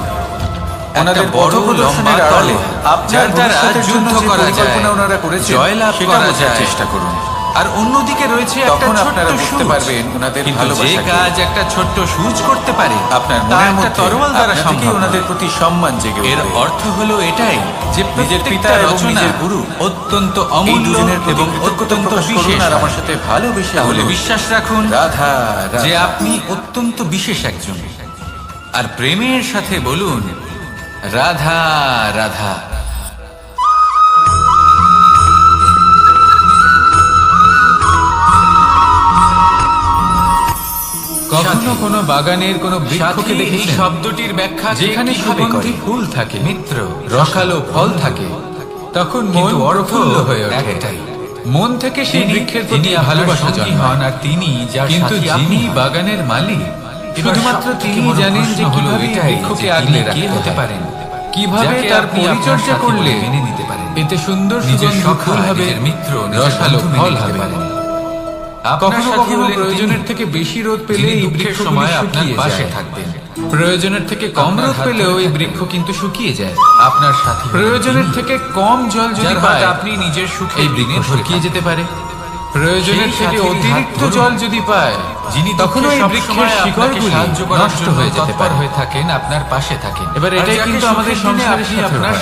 ওনাদের একটা বড় পথপ্রদর্শনের লম্বা আড়ালে তলোয়ার, যার যার দ্বারা ভবিষ্যতের জন্য যুদ্ধ যে করা পরিকল্পনা যায়, ওনারা করেছেন জয়লাভ সেটা করা বোঝার যায়। চেষ্টা করুন। আর অন্যদিকে রয়েছে একটা তখন ছোট্ট আপনারা বুঝতে সূচ। পারবেন ওনাদের কিন্তু যে ভালোবাসাকে। কাজ একটা ছোট্ট সূচ করতে পারে, আপনার তা মনের একটা মধ্যে তরোয়াল দ্বারা আপনা থেকেই সম্ভব ওনাদের নয়। প্রতি সম্মান জেগে এর উঠবে। অর্থ হলো এটাই যে নিজের প্রত্যেকটা পিতা এবং রচনা নিজের গুরু অত্যন্ত এই অমূল্য দুজনের প্রতি এবং কৃতজ্ঞতা অত্যন্ত প্রকাশ করুন বিশেষ আর আমার হয়। সাথে ভালোবেসে তাহলে বলুন, বিশ্বাস রাখুন রাধা, রাধা। যে আপনি অত্যন্ত বিশেষ একজন, আর প্রেমের সাথে বলুন, রাধা, রাধা। কখনো কোনো বাগানের কোনো বৃক্ষকে দেখেছেন শব্দটির ব্যাখ্যা যেখানে সুগন্ধি ফুল থাকে, মিত্র, রসালো ফল থাকে, তখন মন প্রফুল্ল হয়ে ওঠে। মন থেকে সেই বৃক্ষের প্রতি ভালোবাসা জন্মায়। আর তিনি কিন্তু যিনি বাগানের মালিক, শুধুমাত্র তিনি জানেন যে কিভাবে এই বৃক্ষকে আগলে রাখতে পারেন, কিভাবে তার পরিচর্যা করলে মেনে নিতে পারেন, এতে সুন্দর সুগন্ধি ফুল হবে, মিত্র, রসালো ফল হবে। কখনো কখনো প্রয়োজনের থেকে বেশি রোদ পেলে এই বৃক্ষ সময় আপনার পাশে থাকবেন, প্রয়োজনের থেকে কম রোদ পেলেও এই বৃক্ষ কিন্তু শুকিয়ে যায় আপনার সাথে। প্রয়োজনের থেকে কম জল যদি পায়, আপনি নিজের সুখে এই বৃক্ষ শুকিয়ে যেতে পারে। প্রয়োজনের থেকে অতিরিক্ত জল যদি পায়, যিনি তখনও এই বৃক্ষের শিকড়গুলি নষ্ট হয়ে যেতে পারে, হয়ে থাকেন আপনার পাশে থাকেন। এবার এটাই কিন্তু আমাদের সংসারের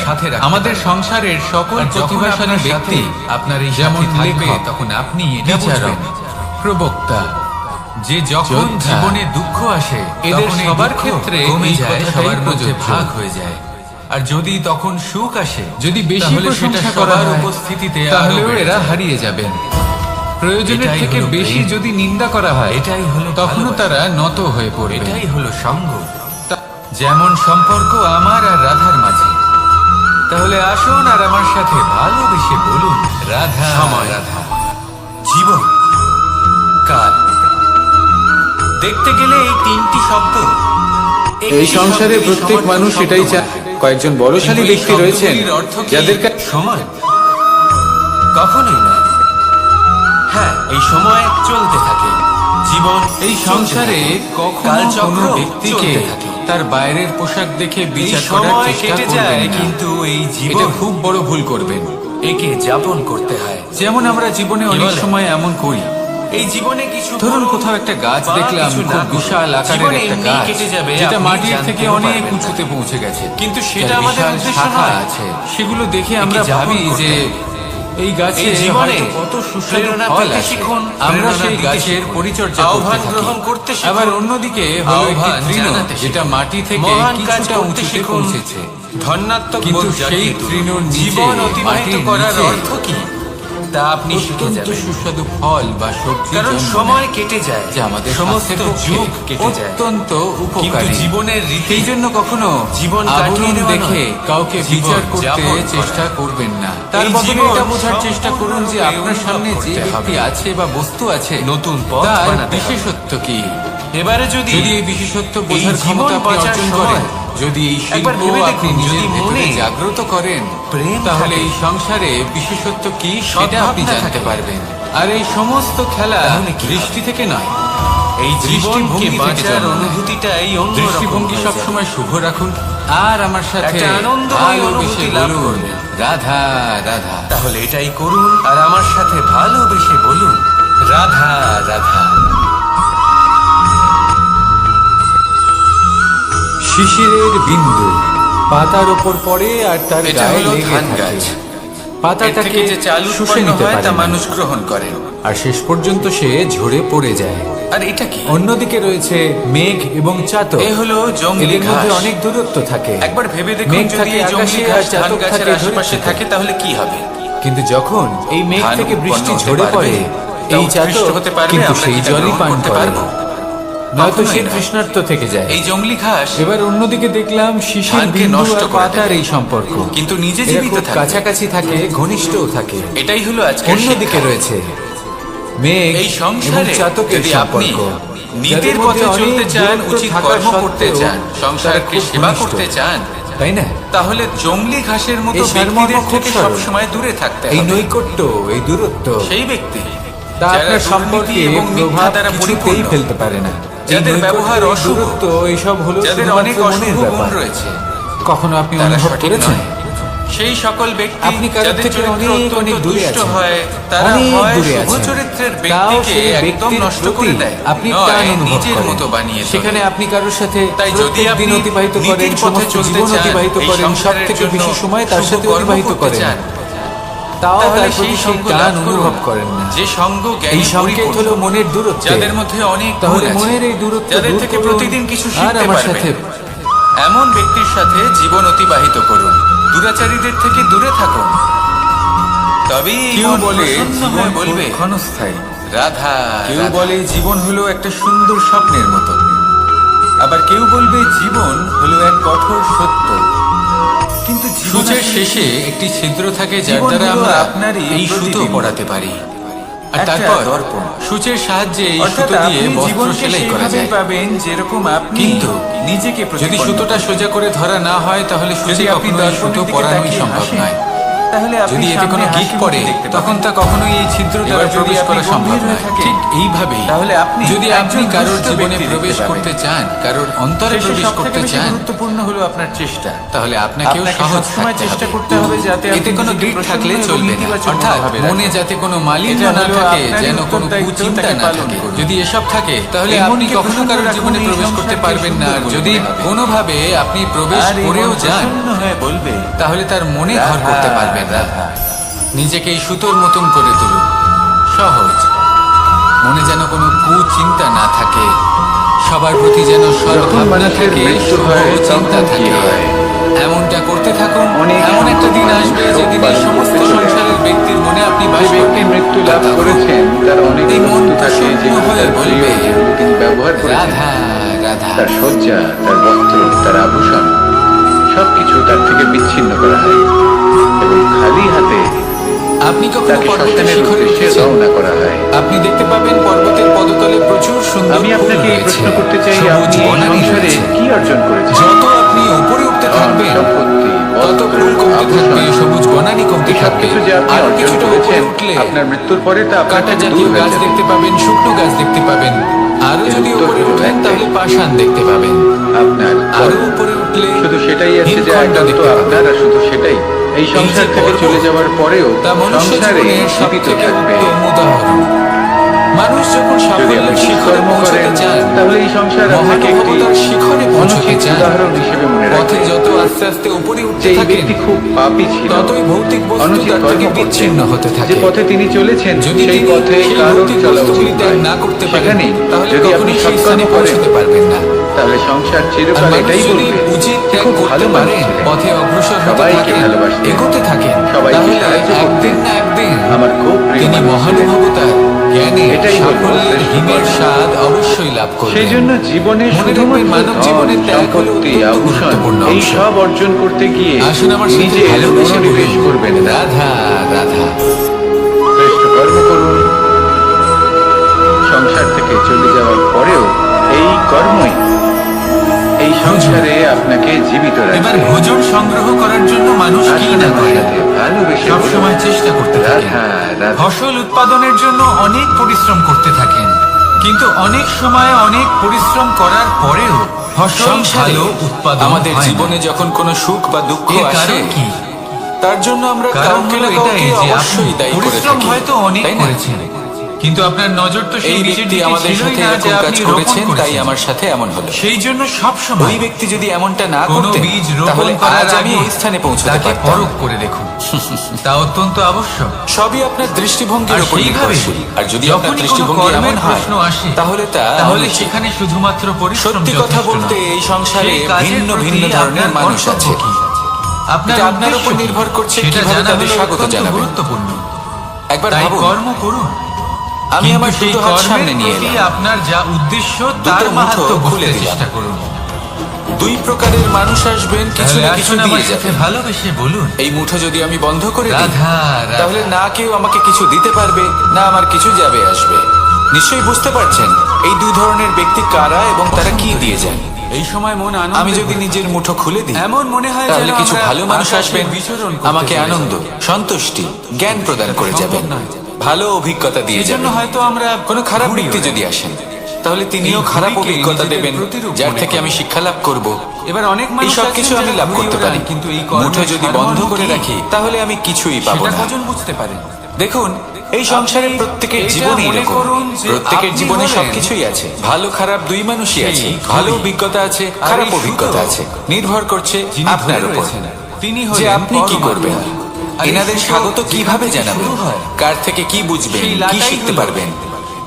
সাথে রাখতে আমাদের সংসারের সকল প্রতিভাশালী ব্যক্তি আপনার এই যেমন লেখে, তখন আপনি এটা বুঝবেন, প্রবক্তা, যে যখন জীবনে দুঃখ আসে এদের সবার ক্ষেত্রে কমে যায়, সবার মধ্যে ভাগ হয়ে যায়। আর যদি তখন সুখ আসে, যদি বেশি প্রশংসা করার উপস্থিতিতে, তাহলেও এরা হারিয়ে যাবেন। প্রয়োজনের থেকে বেশি যদি নিন্দা করা হয়, এটাই হলো তখনও তারা নত হয়ে পড়বে। এটাই হলো সঙ্গ, যেমন সম্পর্ক আমার আর রাধার মাঝে। তাহলে আসুন আর আমার সাথে ভালোবেসে বলুন, রাধা, রাধা। জীবন দেখতে গেলে এই তিনটি শব্দ এই সংসারে প্রত্যেক মানুষ এটাই চায়। কয়েকজন বলশালী ব্যক্তি রয়েছেন যাদের কাছে সময় কখনোই নয়। হ্যাঁ, এই সময় চলতে থাকে, জীবন এই সংসারে কখনো কালচক্র কোনো ব্যক্তিকে চলতে থাকে। তার বাইরের পোশাক দেখে এই বিচার করার সময় চেষ্টা কেটে করবেন যায়, না। কিন্তু এই এটা জীবন খুব বড় ভুল করবেন। একে যাপন করতে হয়। যেমন আমরা জীবনে অনেক বলেন? সময় এমন করি, এই জীবনে কিছু ধরুন করুন কোথাও একটা গাছ বা দেখলাম, কিছু না খুব করুন, বিশাল আকারের জীবনে একটা এমনিই গাছ কেটে যাবে, যেটা আপনি মাটির থেকে জানতেও অনেক পারবেন না। উঁচুতে পৌঁছে গেছে, কিন্তু সেটা যার আমাদের বিশাল উদ্দেশ্য শাখা নয়। আছে। সেগুলো দেখে আমরা একে যাপন ভাবি করতে যে হবে। এই গাছে এই জীবনে হয়তো কত সুস্বাদু প্রেরণা ফল পেতে আছে। শিখুন, আমরা প্রেরণা সেই দিতে গাছের শিখুন, পরিচর্যা আহ্বান করতে গ্রহণ থাকি। করতে শিখুন, আবার অন্যদিকে হলো একটি আহ্বান তৃণ, জানাতে যেটা শিখুন, মাটি থেকে মহান কাজ কিছুটা করতে উঁচুতে শিখুন, পৌঁছেছে। ধন্যাত্মক কিন্তু বোধ সেই জাগিয়ে তুলুন। তৃণর নিচে, জীবন অতিবাহিত মাটির করার নিচে অর্থ কি তা আপনি শিখে অত্যন্ত যাবেন। সুস্বাদু ফল বা সবজি কারণ জন্ম সময় নেয়, কেটে যায়, যা আমাদের সমস্ত স্বাস্থ্যের পক্ষে যুগ কেটে যায়, অত্যন্ত কিন্তু উপকারী। জীবনের রীতি সেই জন্য কখনো জীবন কাটিয়ে আবরণ দেওয়া দেখে নয়, কাউকে জীবন বিচার করতে যাপন করা। চেষ্টা করবেন না। তার এই বদলে জীবন এটা বোঝার চেষ্টা করুন যে সম্পূর্ণরূপে আপনার সামনে অনুভব যে করতে ব্যক্তি হবে। আছে বা বস্তু আছে, নতুন পথ তার বানাতে হবে। বিশেষত্ব কি। এবারে যদি যদি এই বিশেষত্ব বোঝার জীবন ক্ষমতা আপনি বাঁচার অর্জন সময় করেন, যদি এই একবার শিল্প ভেবে আপনি দেখুন, নিজের যদি ভেতরে মনে জাগ্রত করেন, প্রেম তাহলে থাকে, এই সংসারে বিশেষত্ব কি সেটা আপনি সদ্ভাবনা জানতে থাকে। পারবেন। আর এই সমস্ত খেলা তাহলে কি দৃষ্টি থেকে নয়, এই জীবনকে দৃষ্টিভঙ্গি থেকে বাঁচার জন্ম নেয়। অনুভূতিটাই অন্যরকম দৃষ্টিভঙ্গি হয়ে যায়। সবসময় শুভ রাখুন আর আমার সাথে একটা আনন্দময় ভালোবেসে অনুভূতি লাভ বলুন, করবেন। রাধা রাধা। তাহলে এটাই করুন আর আমার সাথে ভালোবেসে বলুন, রাধা রাধা। শিশিরের বিন্দু পাতার ওপর পড়ে আর তার এটা গায়ে হলো লেগে ধান থাকে। গাছ। পাতা এর তাকে থেকে যে চাল শুষে উৎপন্ন নিতে হয় পারে তা না। মানুষ গ্রহণ করে। আর শেষ পর্যন্ত সে ঝরে পড়ে যায়। আর এটা কি? অন্যদিকে রয়েছে মেঘ এবং চাতক। এ হলো জংলি এদের মধ্যে ঘাস। অনেক দূরত্ব থাকে। একবার ভেবে দেখুন, মেঘ যদি থাকে এই জংলি আকাশে ঘাস আর ধান চাতক গাছের থাকে আশেপাশে ধরিত্রীতে। থাকে তাহলে কি হবে? কিন্তু যখন এই মেঘ ধান থেকে বৃষ্টি উৎপন্ন হতে ঝরে পারবে? পড়ে, তা এই উৎকৃষ্ট চাতক হতে পারবে? কিন্তু আমরা সেই কি তা জলই গ্রহণ পান করতে করে, পারবো? নয়তো কখনোই সে না। তৃষ্ণার্ত থেকে যায়। এই জংলি ঘাস এবার অন্যদিকে দেখলাম শিশির ধানকে বিন্দু নষ্ট আর করে পাতার দেয়। এই সম্পর্ক, কিন্তু নিজে এরা জীবিত খুব থাকে। কাছাকাছি থাকে, ঘনিষ্ঠও থাকে। এটাই হলো আজকে অন্যদিকে রয়েছে মেঘ এই এবং সংসারে চাতকের যদি আপনি সম্পর্ক। নীতির যাদের পথে মধ্যে চলতে অনেক চান, দূরত্ব উচিত থাকা কর্ম করতে সত্ত্বেও চান, তারা সংসারকে খুব সেবা ঘনিষ্ঠ। করতে চান, তাই না? তাহলে জংলি ঘাসের মতো এই সারমর্ম ব্যক্তিদের খুব থেকে সরল। সবসময় দূরে থাকতে এই হবে। নৈকট্য, এই দূরত্ব, সেই ব্যক্তি তা যারা আপনার দুর্নীতি সম্পর্কে এবং মিথ্যা প্রভাব দ্বারা কিছুতেই পরিপূর্ণ, ফেলতে পারে না। এই যাদের নৈকট্য, ব্যবহার এই অশুভ, দূরত্ব, এইসব হলো যাদের অনেক শুধুমাত্র অশুভ মনের গুণ ব্যাপার। রয়েছে, কখনো আপনি তারা অনুভব সঠিক করেছেন? নয়। সেই সকল ব্যক্তি আপনি কারোর যাদের থেকে চরিত্র অনেক অত্যন্ত অনেক দূরে দুষ্ট আছেন, হয়, তারা অনেক হয় দূরে শুভ আছেন। চরিত্রের তাও ব্যক্তিকে সেই একদম ব্যক্তির নষ্ট প্রতি করে দেয়, আপনি নয় টান অনুভব নিজের করেন। মতো বানিয়ে তোলে। সেখানে আপনি কারোর সাথে তাই যদি প্রত্যেক আপনি দিন অতিবাহিত করেন, নীতির পথে সমস্ত চলতে জীবন চান, অতিবাহিত এই করেন, সব সংসারের থেকে জন্য বেশি সময় তার শুভ সাথে কর্ম অতিবাহিত করতে করেন, চান, তাও তাহলে তার সেই প্রতি সেই সঙ্গ টান লাভ করুন, অনুভব করেন না। যে সঙ্গ জ্ঞানী এই সংকেত পরিপূর্ণ, হলো মনের দূরত্ব। যাদের মধ্যে অনেক গুণ তাহলে আছে, মনের এই দূরত্ব যাদের দূর থেকে করুন প্রতিদিন কিছু আর শিখতে আমার পারবেন। সাথে এমন ব্যক্তির সাথে জীবন অতিবাহিত করুন, দুরাচারীদের থেকে দূরে থাকুন। তবেই কেউ মন বলে প্রসন্ন জীবন হয়ে বলবে, ক্ষণস্থায়ী, রাধা। কেউ রাধা। বলে জীবন হলো একটা সুন্দর স্বপ্নের মতো, আবার কেউ বলবে জীবন হলো এক কঠোর সত্য। কিন্তু সূচের শেষে একটি ছিদ্র থাকে যার জীবন দ্বারা হলো আমরা আপনারই এই সুতো প্রতিবিম্ব। পড়াতে পারি, আর একটা তারপর দর্পণ। সূচের সাহায্যে এই অর্থাৎ সুতো দিয়ে আপনি বস্ত্র জীবনকে সেলাই করা সেইভাবেই যায়। পাবেন যেরকম আপনি কিন্তু নিজেকে যদি প্রতিপন্ন সুতোটা করেন। সোজা করে ধরা না হয় তাহলে যদি সূচে আপনি কখনো এই দর্পণের সুতো দিকে পরানোই তাকিয়ে সম্ভব হাসেন, নয়। তাহলে আপনি যদি এতে সামনে কোনো গিক হাসি পড়ে মুখে দেখতে তখন পাবেন। তা কখনোই এই ছিদ্র দ্বারা এবার যদি প্রবেশ আপনি করা সম্ভব গম্ভীর হয়ে নয়। থাকেন, ঠিক এইভাবেই তাহলে আপনি যদি আপনি একজন কারোর দুষ্ট জীবনে ব্যক্তি প্রবেশ দেখতে করতে পাবেন। চান, কারোর অন্তরে শেষে প্রবেশ সবথেকে করতে বেশি চান, গুরুত্বপূর্ণ হলো আপনার চেষ্টা। তাহলে আপনাকেও আপনাকে সহজ সবসময় থাকতে চেষ্টা হবে। করতে হবে যাতে এতে আপনি কোনো নিজেকে গ্রিড প্রসন্ন থাকলে এবং চলবে না, ইতিবাচক অর্থাৎ মনোভাবে মনে রাখুন। যাতে কোনো মালিন্য এটা না হলো থাকে, আপনারই যেন কোনো উত্তরদায়িত্ব, কুচিন্তা তাকে না পালন থাকে। করুন। যদি এসব থাকে তাহলে এই আপনি মনকে কখনো প্রসন্ন কারোর রাখুন, জীবনে এই প্রবেশ করতে সংসারকে পারবেন না। আর সুন্দর যদি করে হবে। কোনোভাবে আপনি প্রবেশ আর এই করেও মন যান প্রসন্ন হয়ে বলবে, তাহলে তার মনে ঘর রাধা, করতে পারবেন না। রাধা। নিজেকে এই সুতোর মতন করে তুলুন, সহজ। মনে যেন কোনো কুচিন্তা না থাকে, সবার প্রতি যেন সদ্ভাবনা মানুষের থাকে, মৃত্যু শুভ হয়, চিন্তা তখন কি থাকে। হয়? এমনটা করতে থাকুন, অনেক এমন একটা দিন মানুষ আসবে শোক যেদিন এই পালন সমস্ত করতে চলে সংসারের ব্যক্তির মনে আপনি বাস যে ব্যক্তি করবেন। মৃত্যু লাভ তখন করেছেন তার অনেক এই মন বস্তু থাকে প্রসন্ন যেগুলো হয়ে তার প্রিয়, বলবে, যেগুলো তিনি ব্যবহার করেছেন। রাধা রাধা। তার শয্যা, তার বস্ত্র, তার আভূষণ সবকিছু তার থেকে বিচ্ছিন্ন করা হয় এবং খালি হাতে আপনি কখনো তাকে পর্বতের শ্মশানের শিখরে উদ্দেশ্যে উঠেছেন? রওনা করা হয়। আপনি দেখতে পাবেন পর্বতের পদতলে প্রচুর সুন্দর আমি ফুল আপনাকে এই রয়েছে। রয়েছে, প্রশ্ন করতে চাই, সবুজ আপনি এই বনানী সংসারে রয়েছে। কি অর্জন করেছেন? যত আপনি উপরে উঠতে থাকবেন, সম্পত্তি, তত বস্ত্র, ফুল কমতে থাকবে, আভূষণ, সবুজ বনানী কমতে এই থাকবে। সবকিছু যে আপনি আরো অর্জন কিছুটা উপরে করেছেন, উঠলে আপনার মৃত্যুর পরে তা আপনার কাঁটা থেকে জাতীয় দূর হয়ে গাছ যাবে। দেখতে পাবেন, শুকনো গাছ দেখতে পাবেন। আরো এর যদি উত্তর উপরে হলো উঠেন একটাই। তাহলে পাষাণ দেখতে পাবেন। আপনার আরো কর্ম। উপরে উঠলে শুধু সেটাই আছে যে হিমখণ্ড একান্ত দেখতে পাবেন। আপনার, আর শুধু সেটাই। এই সংসার যে থেকে কর্ম, চলে যাওয়ার পরেও তা মনুষ্য সংসারে জীবনের সব জীবিত থেকে থাকবে। উত্তম উদাহরণ। মানুষ যখন যদি আপনি সাফল্যের শিখরে কর্ম পৌঁছতে করেন, চান, তাহলে এই সংসার আপনাকে একটি মহানুভবতার শিখরে পৌঁছতে অনুচিত চান, উদাহরণ হিসেবে মনে পথে রাখবে। যত আস্তে আস্তে উপরে যে উঠতে এই থাকেন, ব্যক্তি খুব পাপী ছিল, ততই ভৌতিক বস্তু অনুচিত তার কর্ম থেকে করতেন। বিচ্ছিন্ন হতে থাকে। যে পথে তিনি চলেছেন যদি সেই তিনি পথে সেই কারোর ভৌতিক চলা উচিত বস্তুগুলি ত্যাগ নয়। না করতে পারেন, সেখানে তাহলে যদি আপনি কখনোই সেই স্থানে সৎকর্ম করেন, পৌঁছতে পারবেন না। তাহলে সংসার আর চিরকাল মানুষ এটাই যদি বলবে উচিত যে ত্যাগ খুব করতে ভালো মানুষ পারেন, ছিলেন। পথে অগ্রসর হতে সবাইকে থাকেন, ভালোবাসতেন, এগোতে থাকেন, সবাইকে তাহলে সাহায্য করতেন। একদিন না একদিন আমার খুব প্রিয় তিনি মানুষ ছিলেন। মহানুভবতার জ্ঞানে এটাই হলো সাফল্যের শ্রেষ্ঠ হিমের কর্ম। স্বাদ অবশ্যই লাভ করবেন। সেই জন্য জীবনে মনে রাখবেন, শুধুমাত্র মানব ধন, জীবনের ত্যাগ হলো সম্পত্তি, অত্যন্ত আভূষণ গুরুত্বপূর্ণ এই অংশ। সব অর্জন করতে গিয়ে আসুন আমার সাথে নিজে ভালোবেসে মনোনিবেশ বলুন, করবেন না। রাধা রাধা। শ্রেষ্ঠ কর্ম করুন। সংসার থেকে চলে যাওয়ার পরেও এই কর্মই এই সংসারে আপনাকে জীবিত এবার রাখবে। ভোজন সংগ্রহ করার জন্য মানুষ কি আসুন না আমার করে সাথে ভালোবেসে সব বলুন, সময় চেষ্টা করতে থাকেন। রাধা রাধা। ফসল উৎপাদনের জন্য অনেক পরিশ্রম করতে থাকেন, কিন্তু অনেক সময় অনেক পরিশ্রম করার পরেও ফসল সংসারে ভালো উৎপাদন আমাদের হয় না। জীবনে যখন কোনো সুখ বা দুঃখ এর আসে, কারণ কি? তার জন্য আমরা কারণ কাউকে হলো না এটাই কাউকে যে আপনি অবশ্যই দায়ী করে পরিশ্রম থাকি, হয়তো অনেক তাই না? করেছেন, কিন্তু আপনার নজর তো সেই এই বীজের ব্যক্তি দিকে আমাদের ছিলই সাথে না যে এরকম কাজ আপনি রোপণ করেছেন, তাই করেছেন। আমার সাথে এমন হলো। সেই জন্য সব ওই সময় ব্যক্তি যদি এমনটা না কোনো করতেন, বীজ রোপণ তাহলে করার আজ আমি আগে এই স্থানে পৌঁছতে তাকে পারতাম। পরখ করে দেখুন, তা অত্যন্ত আবশ্যক। সবই আপনার দৃষ্টিভঙ্গির আর উপর সেইভাবে নির্ভরশীল। আর যদি আপনার যখনই কোনো দৃষ্টিভঙ্গি কর্মের এমন হয়, প্রশ্ন আসে, তাহলে তাহলে অনুচিত। সেখানে শুধুমাত্র পরিশ্রম সত্যি কথা যথেষ্ট বলতে নয়। এই সংসারে সেই কাজের ভিন্ন প্রতি ভিন্ন ধরনের আপনার মানুষ কর্তব্য আছে। কি? আপনার এটা আপনার উদ্দেশ্য উপর কি? নির্ভর করছে সেটা কিভাবে জানা তাদের হলো স্বাগত অত্যন্ত জানাবেন। গুরুত্বপূর্ণ। একবার তাই ভাবুন, কর্ম করুন, আমি কিন্তু আমার সেই দুটো হাত কর্মের সামনে নিয়ে প্রতি এলাম, আপনার যা উদ্দেশ্য তার দুটো মুঠো মাহাত্ম্য খুলে বুঝতে দিলাম। চেষ্টা করুন। দুই প্রকারের মানুষ আসবেন, কিছু তাহলে না কিছু আসুন দিয়ে আমার সাথে যাবেন। ভালোবেসে বলুন, এই মুঠো যদি আমি বন্ধ করে দিই, রাধা রাধা। তাহলে না কেউ আমাকে কিছু দিতে পারবে, না আমার কিছু যাবে আসবে। নিশ্চয়ই বুঝতে পারছেন এই দুই ধরনের ব্যক্তি কারা এবং তারা কি দিয়ে যান। এই সময় মন আনন্দে আমি যদি ভরে নিজের মুঠো খুলে দিই, এমন মনে হয় তাহলে যেন কিছু আমরা ভালো মানুষ আকাশে আসবেন, বিচরণ করতে আমাকে চলেছি। আনন্দ, সন্তুষ্টি, জ্ঞান প্রদান করে সম্ভব যাবেন, নয়। ভালো অভিজ্ঞতা দিয়ে এই জন্য যাবেন। হয়তো আমরা কোনো খারাপ ঘুরি ব্যক্তি ওড়াই। যদি আসেন, তাহলে তিনিও এই খারাপ ঘুড়িকে অভিজ্ঞতা নিজেদের দেবেন, প্রতিরূপ যার মনে থেকে করি। আমি শিক্ষা লাভ করব। এবার অনেক এই মানুষ সব আছেন কিছু যারা আমি লাভ ঘুড়ি করতে ওড়ান, পারি, কিন্তু এই কর্মের মুঠো যদি সারমর্ম বন্ধ করে কি? রাখি, তাহলে আমি কিছুই পাবো সেটা না। কজন বুঝতে পারেন? দেখুন, এই সংসারে আপনি প্রত্যেকের এটা জীবনই মনে এরকম। করুন যে প্রত্যেকের আপনি জীবনে হলেন সবকিছুই আছে, ভালো খারাপ দুই মানুষই সেই আছে, ঘড়ি। ভালো অভিজ্ঞতা আছে, আর খারাপ এই সুতো অভিজ্ঞতা আছে, নির্ভর করছে যিনি আপনার ধরে উপর রয়েছেন, তিনি যে হলেন আপনি কি পরমাত্মা। করবেন। আর এই এনাদের সুতো স্বাগত যেখান কিভাবে থেকে জানাবেন, শুরু হয়, কার থেকে কি বুঝবেন, সেই কি লাটাই শিখতে হলো পারবেন,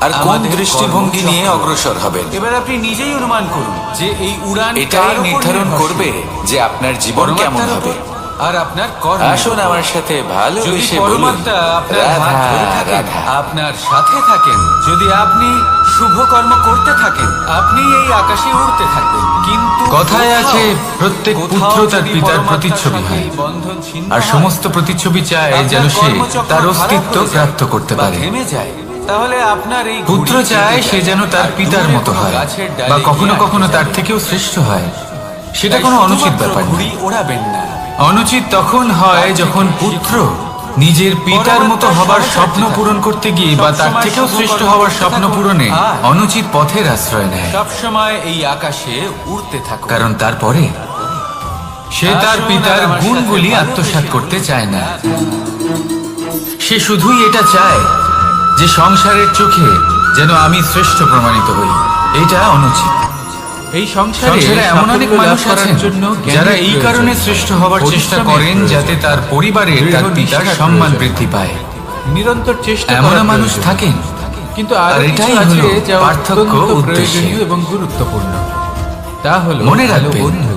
আর কোন আমাদের দৃষ্টিভঙ্গি নিয়ে কর্মচক্র। অগ্রসর হবেন, এবার আপনি নিজেই অনুমান করুন যে এই উড়ান এটাই কার উপর নির্ধারণ নির্ভরশীল? করবে যে আপনার জীবন কেমন পরমাত্মার হবে। উপর আর আপনার কর্ম। আসুন আমার সাথে যদি ভালোবেসে বলুন, পরমাত্মা আপনার হাত রাধা ধরে থাকেন, রাধা। আপনার সাথে থাকেন, যদি আপনি শুভ কর্ম করতে থাকেন, আপনি এই আকাশে উড়তে থাকবেন। কিন্তু কথায় কোথাও- আছে, প্রত্যেক কোথাও পুত্র তার যদি পিতার পরমাত্মার প্রতিচ্ছবি সাথে হয়, এই বন্ধন ছিন্ন আর হয়, সমস্ত প্রতিচ্ছবি চায় আপনার যেন সে কর্মচক্র তার খারাপ অস্তিত্ব হয়ে যায় প্রাপ্ত করতে বা পারে। থেমে যায়, তাহলে আপনার এই পুত্র ঘুড়ি চায় থেমে সে যায়। যেন তার আর পিতার দূরে মতো কোনো হয়, গাছের ডালে বা কখনো গিয়ে কখনো আটকে তার যাবে। থেকেও শ্রেষ্ঠ হয়। সেটা তাই কোনো অনুচিত শুধুমাত্র ব্যাপার না। ঘুড়ি ওড়াবেন না। অনুচিত তখন হয় যখন পুত্র নিজের পিতার মতো হবার স্বপ্ন পূরণ করতে গিয়ে বা তার থেকেও শ্রেষ্ঠ হওয়ার স্বপ্ন পূরণে অনুচিত পথের আশ্রয় নেয়, সবসময় এই আকাশে উড়তে থাকুন। কারণ তারপরে সে তার পিতার গুণগুলি আত্মসাৎ করতে চায় না। সে শুধুই এটা চায় যে সংসারের চোখে যেন আমি শ্রেষ্ঠ প্রমাণিত হই। এটা অনুচিত। এই সংসারে সংসারে এমন অনেক সাফল্য মানুষ লাভ করার আছেন জন্য যারা জ্ঞানের এই প্রয়োজন। কারণে শ্রেষ্ঠ হবার চেষ্টা পরিশ্রমের করেন প্রয়োজন। যাতে তার পরিবারে তার দৃঢ় পিতার নিষ্ঠার সম্মান প্রয়োজন। বৃদ্ধি পায়। নিরন্তর চেষ্টা এমন করার মানুষ প্রয়োজন। থাকেন, কিন্তু আর আরো এটাই কিছু আছে হলো যা পার্থক্য অত্যন্ত উদ্দেশ্যে। প্রয়োজনীয় এবং গুরুত্বপূর্ণ। তা হলো মনে ভালো রাখবেন, বন্ধু।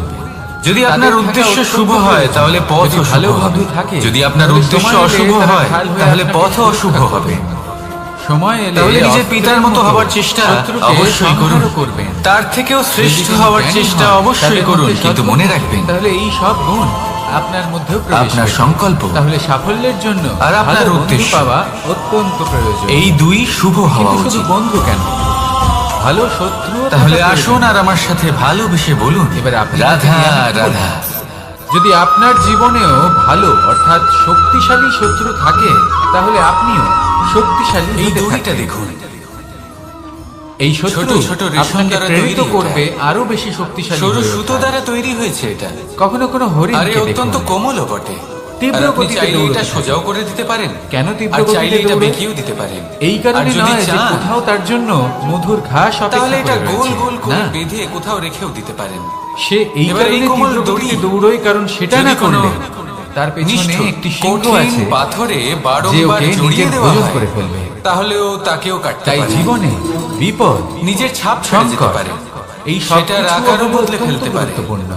যদি তাদের আপনার থাকা উদ্দেশ্য অত্যন্ত শুভ হয় প্রয়োজন। তাহলে যদি পথও ভালো শুভ বন্ধু হবে। থাকে, যদি আপনার তাহলে উদ্দেশ্য সময় এলে অশুভ তারা হয় ঢাল হয়ে তাহলে আপনাকে পথও অশুভ সুরক্ষা হবে। সময় এলে তাহলে নিজের অস্ত্রের পিতার মতো হবার চেষ্টা শত্রুকে অবশ্যই করুন, সংহারও করবেন। তার থেকেও শ্রেষ্ঠ যদি হওয়ার জ্ঞানী চেষ্টা হন, অবশ্যই তাদের করুন, মধ্যে কিন্তু সদ্গুণ মনে থাকে, রাখবেন তাহলে এই সব গুণ আপনার মধ্যেও প্রবেশ আপনার করবে। সংকল্প তাহলে সাফল্যের জন্য আর আপনার ভালো বন্ধু উদ্দেশ্য পাওয়া অত্যন্ত প্রয়োজন। এই দুই শুভ হওয়া কিন্তু শুধু উচিত। বন্ধু কেন, ভালো শত্রু তাহলে আসুন আর আমার সাথে ভালোবেসে বলুন, এবার আপনি রাধা আমাকে নিয়ে রাধা। যদি আপনার জীবনেও ভালো অর্থাৎ শক্তিশালী শত্রু থাকে তাহলে আপনিও শক্তিশালী এই হতে দড়িটা থাকবেন। দেখুন, এই শত্রু ছোট ছোট রেশম আপনাকে দ্বারা প্রেরিত তৈরি করবে এটা। আরো বেশি শক্তিশালী সরু হয়ে সুতো ওঠার। দ্বারা তৈরি হয়েছে এটা, কখনো কোনো হরিণ আর এ অত্যন্ত কোমলও বটে। তীব্র আর আপনি গতিতে চাইলে দৌড়তে এটা থাকে। সোজাও করে দিতে পারেন, কেন তীব্র আর গতিতে চাইলে এটা দৌড়ে? বেঁকিয়েও দিতে পারেন। এই কারণে আর যদি নয় যে চান, কোথাও তার জন্য মধুর ঘাস তাহলে অপেক্ষা এটা করে গোল রয়েছে। গোল করে না, বেঁধে কোথাও রেখেও দিতে পারেন। সে এই এবার এই কারণে কোমল তীব্র দড়ি গতিতে দৌড়োয় কারণ সেটা যদি না কোনো করলে তার পেছনে নিষ্ঠুর, একটি সিংহ কঠিন আছে পাথরে যে বারংবার ওকে জড়িয়ে নিজের দেওয়া ভোজন হয়, করে ফেলবে। তাহলেও তাকেও কাটতে তাই পারে। জীবনে বিপদ, নিজের ছাপ ছেড়ে যেতে সংকট, পারে, এই সব সেটার কিছু আকারও হলো বদলে অত্যন্ত ফেলতে পারে। গুরুত্বপূর্ণ।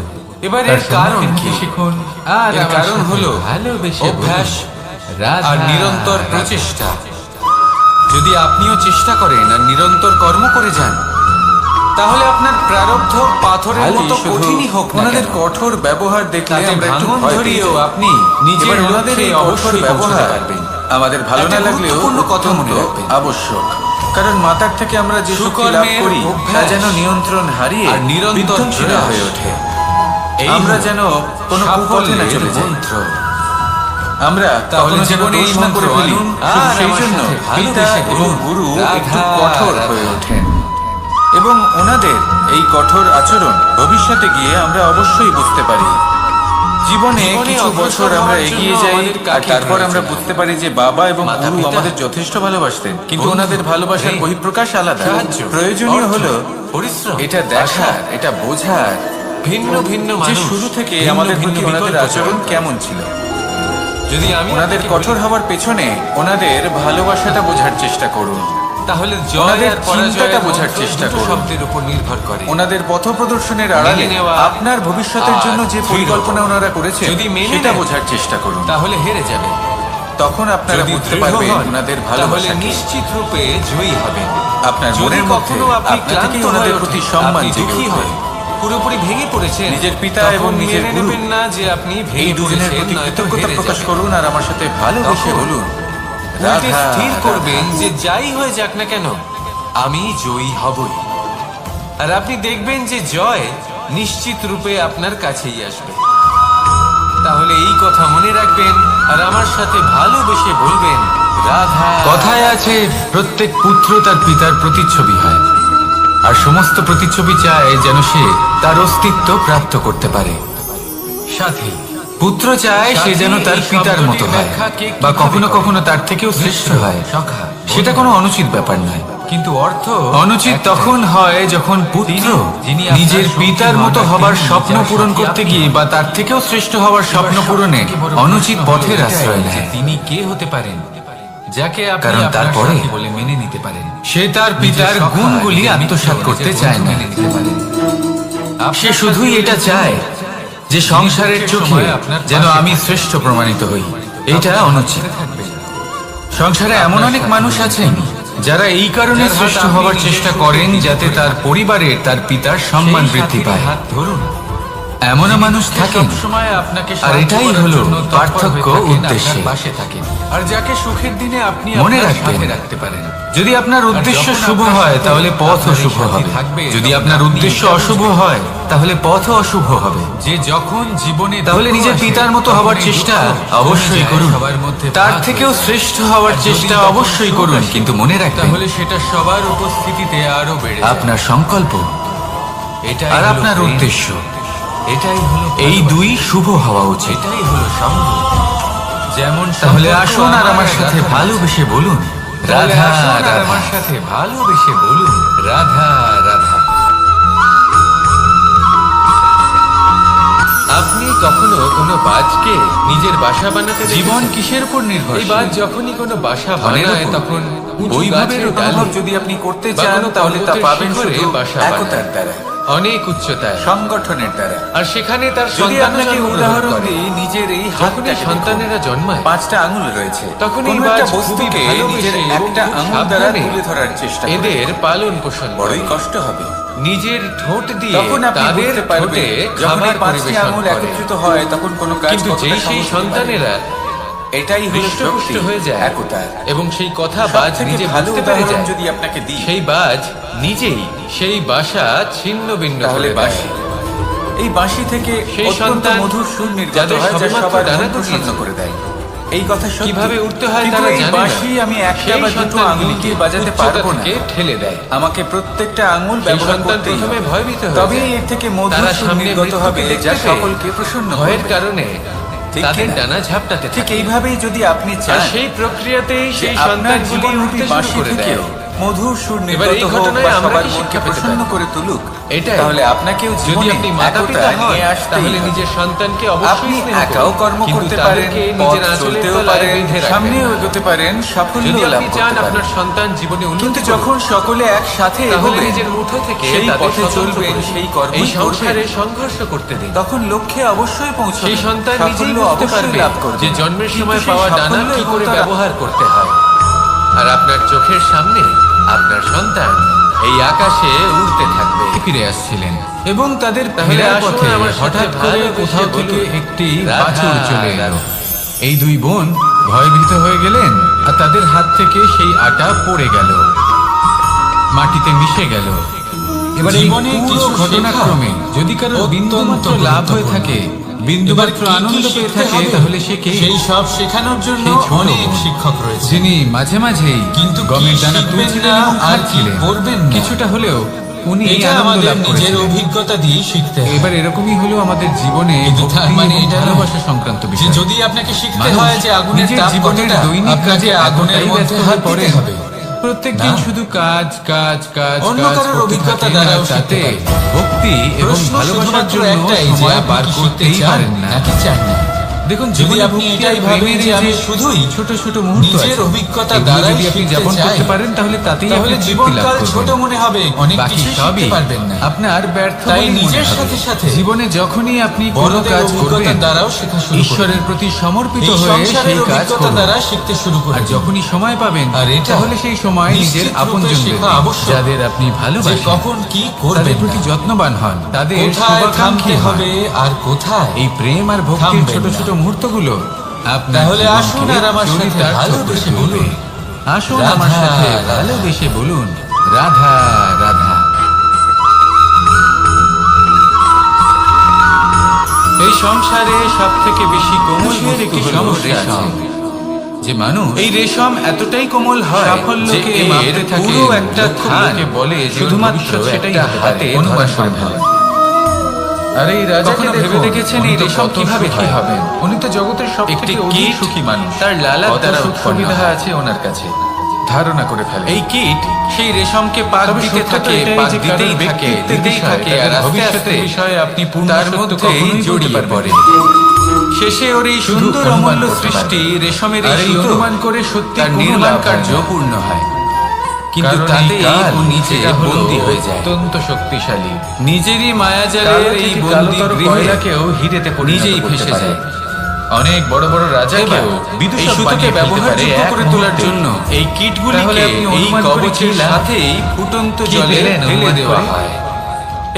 এবার তার এর কারণ সম্মুখীন কি? হতে শিখুন আর এর আমার কারণ সাথে হলো ভালোবেসে অভ্যাস বলুন, রাধা আর নিরন্তর রাধা। প্রচেষ্টা। যদি আপনিও চেষ্টা করেন আর নিরন্তর কর্ম করে যান, তাহলে আপনার প্রারব্ধ পাথরের খালি মতো শুধু কঠিনই হোক না ওনাদের কেন, কঠোর ব্যবহার দেখলে তাতে আমরা একটু ভাঙন ভয় পেয়ে ধরিয়েও যাই। আপনি নিজের এবার ওনাদের লক্ষ্যে এই কঠোর অবশ্যই পৌঁছতে ব্যবহার পারবেন। আমাদের ভালো একটা না লাগলেও গুরুত্বপূর্ণ কথা মনে অত্যন্ত রাখবেন। আবশ্যক, কারণ মাতার থেকে আমরা যে শক্তি লাভ সুকর্মের করি তা অভ্যাস যেন নিয়ন্ত্রণ হারিয়ে আর নিরন্তর বিধ্বংসী না প্রয়াস। হয়ে ওঠে। এই আমরা হলো যেন কোনো কুপথে না চলে যাই। মন্ত্র। আমরা তাহলে কখনো যেন জীবনে এই দোষ না করে মন্ত্র ফেলি, আনুন, শুধু আর সেই আমার জন্য সাথে পিতা ভালোবেসে এবং বলুন, গুরু একটু রাধা, কঠোর রাধা। হয়ে ওঠেন, এবং ওনাদের এই কঠোর আচরণ ভবিষ্যতে গিয়ে আমরা অবশ্যই বুঝতে পারি। জীবনে কিছু অগ্রসর বছর আমরা হওয়ার এগিয়ে জন্য যাই আমাদের আর কাকে তারপর আমরা প্রয়োজন? বুঝতে পারি যে বাবা এবং মাতা, গুরু পিতা, আমাদের যথেষ্ট ভালোবাসতেন, কিন্তু বন্ধু, ওনাদের ভালোবাসার প্রেম, বহিঃপ্রকাশ আলাদা। সাহায্য, প্রয়োজনীয় অর্থ, হলো পরিশ্রম, এটা দেখার, এটা বোঝার ভিন্ন ভিন্ন যে মানুষ, শুরু থেকে ভিন্ন আমাদের ভিন্ন প্রতি ওনাদের বিকল্প আচরণ চায়। কেমন ছিল। যদি আমি ওনাদের আপনাকে কঠোর বলি, হওয়ার পেছনে ওনাদের ভালোবাসাটা বোঝার চেষ্টা করুন, তাহলে জয় ওনাদের আর পরাজয়ের চিন্তাটা বোঝার মন্ত্র চেষ্টা দুটো করুন। শব্দের উপর নির্ভর করে। ওনাদের পথ প্রদর্শনের আড়ালে মেনে নেওয়া আপনার ভবিষ্যতের আর জন্য যে দৃঢ়। পরিকল্পনা ওনারা করেছেন যদি মেনে সেটা নেন, বোঝার চেষ্টা করুন। তাহলে হেরে যাবে। তখন আপনারা যদি বুঝতে দৃঢ় পারবেন হন, ওনাদের তাহলে ভালোবাসা কি। নিশ্চিত রূপে জয়ী হবেন। আপনার যদি মনের মধ্যে কখনো আপনি আপনা ক্লান্ত থেকেই ওনাদের হয়ে প্রতি ওঠেন, সম্মান আপনি জেগে দুঃখী ওঠে। হন, পুরোপুরি ভেঙে পড়েছেন, নিজের পিতা তখন এবং নিজের মেনে গুরু, নেবেন না যে আপনি এই ভেঙে দুজনের পড়েছেন, প্রতি নয়তো কৃতজ্ঞতা হেরে প্রকাশ যাবেন। করুন আর আমার সাথে ভালোবেসে তখন বলুন, উল্টে রাধা স্থির রাধা। করবেন যে যাই হয়ে যাক না কেন আমি জয়ী হবই। আর আপনি দেখবেন যে জয় নিশ্চিত রূপে আপনার কাছেই আসবে। তাহলে এই কথা মনে রাখবেন আর আমার সাথে ভালোবেসে বলবেন, রাধা। কথায় আছে প্রত্যেক পুত্র তার পিতার প্রতিচ্ছবি হয়, আর সমস্ত প্রতিচ্ছবি চায় যেন সে তার অস্তিত্ব প্রাপ্ত করতে পারে। সাথে পুত্র চায় সে যেন তার এই পিতার শব্দটির মতো হয়, ব্যাখ্যা কে বা কিভাবে কখনো করে? কখনো তার থেকেও শ্রেষ্ঠ হয়। সখা, সেটা কোনো অনুচিত ব্যাপার নয়, কিন্তু অর্থ অনুচিত একটাই। তখন হয় যখন পুত্র যিনি আপনার নিজের শক্তি পিতার হন, মতো আর হবার তিনি স্বপ্ন যার পূরণ শক্তি করতে আপনি। গিয়ে বা তার থেকেও শ্রেষ্ঠ হওয়ার স্বপ্ন পূরণে সবথেকে বড় অনুচিত প্রশ্ন পথের হলো আশ্রয় এটাই যে নেয়। তিনি কে হতে পারেন যাকে আপনি কারণ আপনার তারপরে সাথী বলে মেনে নিতে পারেন। সে তার পিতার নিজের সখা, গুণগুলি নিজের আত্মসাৎ মিত্র, করতে নিজের চায় বন্ধু না। মেনে নিতে পারেন। সে আপনার শুধুই সাথে এটা রয়েছে চায় যে সংসারের দুঃখের চোখে সময় আপনার যেন পাশে আমি থাকবে। শ্রেষ্ঠ প্রমাণিত হই। এটা আপনার অনুচিত। সাথে থাকবেন। সংসারে এমন আপনার অনেক সাথে মানুষ থাকবেন। আছেন যারা এই কারণে যার হাত শ্রেষ্ঠ আপনি হওয়ার নিজের চেষ্টা সুখে করেন নিজে যাতে ধরে তার রাখেন। পরিবারের তার পিতার সম্মান সেই বৃদ্ধি সাথীর পায়। হাত ধরুন। এমনও মানুষ থাকেন, সবসময় আপনাকে আর সাহায্য এটাই করার হলো জন্য তৎপর পার্থক্য হয়ে থাকেন, উদ্দেশ্যে। আপনার পাশে থাকেন। আর যাকে সুখের দিনে আপনি মনে আপনার রাখবেন, সাথে রাখতে পারেন। যদি আপনার উদ্দেশ্য যখন শুভ আপনার হয় সাথে তাহলে পথও আপনার এই শুভ সাথী হবে, থাকবে, যদি তখন আপনার আপনি উদ্দেশ্য এটা অশুভ বুঝবেন। হয় তাহলে পথও অশুভ হবে। যে যখন জীবনে তাহলে দুঃখ নিজের আসে, পিতার মতো তখন হবার এই চেষ্টা দুঃখ কমে অবশ্যই যায়, করুন। সবার মধ্যে তার ভাগ থেকেও হয়ে যায়। শ্রেষ্ঠ হওয়ার আর যদি চেষ্টা তখন অবশ্যই সুখ করুন, আসে, কিন্তু মনে রাখবেন তাহলে সেটা সবার উপস্থিতিতে আরো বেড়ে যায়। আপনার সংকল্প এটাই আর হলো আপনার প্রেম। উদ্দেশ্য, এটাই হলো এই ভালোবাসা। দুই শুভ হওয়া উচিত। এটাই হলো সঙ্গ। যেমন তাহলে সম্পর্ক আসুন আর আমার সাথে রাধা ভালোবেসে বলুন, তাহলে রাধা আসুন আর রাধা। আমার সাথে ভালোবেসে বলুন, রাধা রাধা। আপনি কখনো কোনো বাজকে নিজের বাসা বানাতে জীবন দেখেছেন? কিসের উপর এই নির্ভরশীল? বাজ যখনই কোনো বাসা ধনের বানায় উপর। তখন উঁচু বৈভবের গাছের ডালে অনুভব যদি আপনি করতে বা চান কোনো তাহলে তা পর্বতের পাবেন শিখরে শুধু বাসা বানায়। একতার দ্বারা, অনেক উচ্চতায়, সংগঠনের দ্বারা। আর সেখানে তার যদি সন্তান আপনাকে উদাহরণ দিই, নিজের এই যখন হাতটাকে এই সন্তানেরা দেখুন। জন্মায় 5টা আঙুল রয়েছে, তখন এই কোনো বাজ একটা খুবই বস্তুকে ভালোবেসে নিজের এবং একটা খুব আঙুল দ্বারা সাবধানে তুলে ধরার চেষ্টা করে। এদের পালন পোষণ করে। বড়ই কষ্ট হবে। নিজের ঠোঁট দিয়ে তখন আপনি তাদের বুঝতে পারবেন ঠোঁটে যখন খাবার এই 5টি পরিবেশন আঙুল করে। একত্রিত হয় তখন কোনো কাজ কিন্তু কতটা যেই সেই সহজ হতে পারে। সন্তানেরা এটাই হলো হৃষ্টপুষ্ট শক্তি, হয়ে যায় একতার। এবং সেই কথা বাজ সবথেকে নিজে ভালো বুঝতে পেরে উদাহরণ যায়। যদি আপনাকে দিই, সেই বাজ নিজেই সেই বাসা ছিন্ন ভিন্ন তাহলে করে বাঁশি। এই বাঁশি থেকে সেই অত্যন্ত সন্তান মধুর সুর নির্গত যাদের হয়, যা সবেমাত্র সবার ডানা মন প্রসন্ন গজিয়েছে। করে দেয়। এই কথা সত্যি। কিভাবে উঠতে হয় কিন্তু তারা এই জানে না। বাঁশি আমি একটা সেই বা দুটো আঙুল সন্তানগুলিকে দিয়ে বাজাতে উচ্চতা পারবো না। থেকে ঠেলে দেয়। আমাকে প্রত্যেকটা আঙুল সেই ব্যবহার সন্তান করতেই প্রথমে হবে। ভয়ভীত হয়ে তবেই যায়। এর থেকে মধুর তারা সুর সামনে নির্গত মৃত্যুকে হবে, দেখতে যা পেয়ে সকলকে প্রসন্ন ভয়ের করবে। কারণে ঠিক তাদের কিনা? ডানা ঝাপটাতে ঠিক থাকে। এইভাবেই যদি আপনি আর চান সেই প্রক্রিয়াতেই যে সেই আপনার সন্তানগুলি জীবনরূপী উঠতে শুরু বাঁশি করে দেয়। থেকেও মধুর সুর এবার এই নির্গত হোক ঘটনায় বা আমরা সবার কি মনকে শিক্ষা পেতে প্রসন্ন পারি? করে তুলুক, এটাই। তাহলে আপনাকেও যদি জীবনে আপনি মাতা একতা পিতা হন নিয়ে আসতেই তাহলে হবে। নিজের সন্তানকে অবশ্যই আপনি স্নেহ করুন। একাও কর্ম কিন্তু করতে পারেন, তাদেরকে পথ নিজের আঁচলের চলতেও তলায় পারেন, বেঁধে রাখবেন সামনেও না। এগোতে পারেন, সাফল্য যদি লাভ আপনি চান করতে আপনার পারেন। সন্তান জীবনে উন্নতি কিন্তু করুক, যখন সকলে একসাথে তাহলে এগোবেন, নিজের মুঠো থেকে সেই তাদের পথে স্বতন্ত্র চলবেন, করুন। সেই কর্মই এই সংসারে করবেন। সংঘর্ষ করতে দিন। তখন লক্ষ্যে অবশ্যই পৌঁছবেন, সেই সন্তান নিজেই সাফল্য বুঝতে অবশ্যই পারবে লাভ করবেন। যে জন্মের কিন্তু সময় সেই পাওয়া ডানা সাফল্য কি এবং করে তার ব্যবহার করতে হয়। আর আপনার চোখের সামনে আপনার সন্তান এই আকাশে উড়তে থাকবে। ফিরে আসছিলেন এবং তাদের তাহলে ফেরার আসুন পথে আমার সাথে হঠাৎ করে ভালোবেসে কোথাও বলুন, থেকে একটি রাধা, বাছুর চলে এলো। রাধা। এই দুই বোন ভয়ভীত হয়ে গেলেন আর তাদের হাত থেকে সেই আটা পড়ে গেল, মাটিতে মিশে গেল। এবার এই জীবনে পুরো কিছু ঘটনাক্রমে যদি কারো অত্যন্ত বিন্দুমাত্র লাভ হয়ে থাকে, বিন্দুমাত্র এবার কি কি আনন্দ পেয়ে শিখতে থাকে, হবে? তাহলে সে কে? সেই সব শেখানোর জন্য সেই ছোট অনেক বোন। শিক্ষক রয়েছে। যিনি মাঝে মাঝেই কিন্তু কি গমের দানা শিখবেন তুলছিলেন না এবং আর কি খাচ্ছিলেন। করবেন না? কিছুটা হলেও উনি এটা আনন্দ আমাদের লাভ নিজের করেছিলেন। অভিজ্ঞতা দিয়ে শিখতে হবে। এবার এরকমই হলো আমাদের জীবনে কিন্তু তার ভক্তি মানে এবং এটা নয় ভালোবাসা সংক্রান্ত যে বিষয়। যদি আপনাকে শিখতে মানুষ হয় যে আগুনের নিজের তাপ জীবনের কতটা, দৈনিক আপনাকে কাজে আগুনের এতটাই মধ্যে ব্যস্ত হাত হয়ে দিতে পড়েন, হবে। প্রত্যেকদিন না। শুধু কাজ কাজ কাজ অন্য কাজ কারোর করতে অভিজ্ঞতা থাকেন, দ্বারাও আর শিখতে তাতে পারেন। ভক্তি এবং প্রশ্ন ভালোবাসার শুধুমাত্র জন্য একটাই যে সময় আপনি বার কি শিখতে করতেই চান পারেন না। নাকি চান না। দেখুন, যদি জীবনে আপনি ভক্তি এটাই আর ভাবেন প্রেমের যে এই আমি যে শুধুই ছোট ছোট মুহূর্ত নিজের আছে, অভিজ্ঞতা এগুলো দ্বারাই যদি আপনি শিখতে যাপন চাই, করতে পারেন তাহলে তাতেই তাহলে আপনি তৃপ্তি লাভ জীবনকাল ছোট করবেন। মনে হবে, অনেক বাকি কিছু সবই শিখতে পারবেন না। আপনার ব্যর্থ তাই বলেই মনে নিজের হবে। সাথে সাথে জীবনে যখনই আপনি কোনো বড়দের কাজ অভিজ্ঞতা করবেন, দ্বারাও শেখা শুরু করুন। ঈশ্বরের প্রতি সমর্পিত এই হয়ে সংসারের সেই কাজ অভিজ্ঞতা করুন। দ্বারা শিখতে শুরু আর করুন। যখনই সময় পাবেন আর এটা তাহলে সেই সময় নিজের নিশ্চিত রূপে আপনজনদের শেখা দিন, আবশ্যক। যাদের আপনি যে ভালোবাসেন, কখন কি তাদের করবেন প্রতি না। যত্নবান হন, তাদের কোথায় শুভাকাঙ্ক্ষী থামতে হন। হবে আর কোথায় এই প্রেম আর ভক্তির থামবেন ছোট না। ছোট মুহূর্তগুলো আপনার তাহলে জীবনকে আসুন আর আমার সাথে চরিতার্থ করে ভালোবেসে তুলবে। বলুন, আসুন রাধা, আমার সাথে রাধা। ভালোবেসে বলুন, রাধা রাধা। এই সংসারে সব থেকে বেশি কোমল মানুষের একটি সমস্যা আছে যে মানুষ এই রেশম এতটাই কোমল হয় সাফল্যকে যে মাপতে এর থাকে, পুরো একটা লক্ষ থান লোকে বলে যে শুধুমাত্র ভবিষ্যৎ সেটাই একটা হতে হাতে পারে, অনুমান ধরা করে সম্ভব। ফেলে। আর এই রাজাকে কখনো ভেবে দেখুন, দেখেছেন উনি এই তো রেশম কত কিভাবে সুখী হয়? হবেন? উনি তো জগতের সব একটি থেকে অধিক কীট সুখী মানুষ। তার লালার কত দ্বারা সুখ উৎপন্ন সুবিধা হয়। আছে ওনার কাছে, ধারণা করে ফেলে। এই কীট সেই রেশমকে পাক তবে দিতে সত্যতা থাকে, এটাই পাক যে দিতেই কারোর থাকে, ব্যক্তিত্বের দিতেই বিষয়, থাকে, তাদের আর আস্তে ভবিষ্যতের আস্তে বিষয়ে আপনি পূর্ণ তার সত্য মধ্যেই কখনোই বলতে জড়িয়ে পারবেন পড়ে। না। শেষে ওর এই শুধু সুন্দর অনুমান অমূল্য করতে সৃষ্টি পারবেন। রেশমের আর এই এই সুতো অনুমান করে সত্যি তার কোনো নির্মাণ লাভ হয় কার্য না। পূর্ণ হয়, কিন্তু কারণ এই তাতেই কাল ও নিজে সেটা হলো বন্দী হয়ে যায়। অত্যন্ত শক্তিশালী। নিজেরই মায়াজালের কালো এই থেকে বন্দী কালোতর গৃহে কয়লাকেও হিরেতে পরিণত নিজেই করতে ফেসে পারে। যায়। অনেক বড় বড় রাজাকেও এবার বিদূষক এই সুতোকে বানিয়ে ফেলতে ব্যবহারযোগ্য পারে করে এক তোলার মুহূর্তে। জন্য এই তাহলে কীটগুলিকে আপনি এই অনুমান করে কবচের কি লাভ? সাথেই ফুটন্ত কি জলে পেলেন ফেলে অনুমান দেওয়া করে? হয়।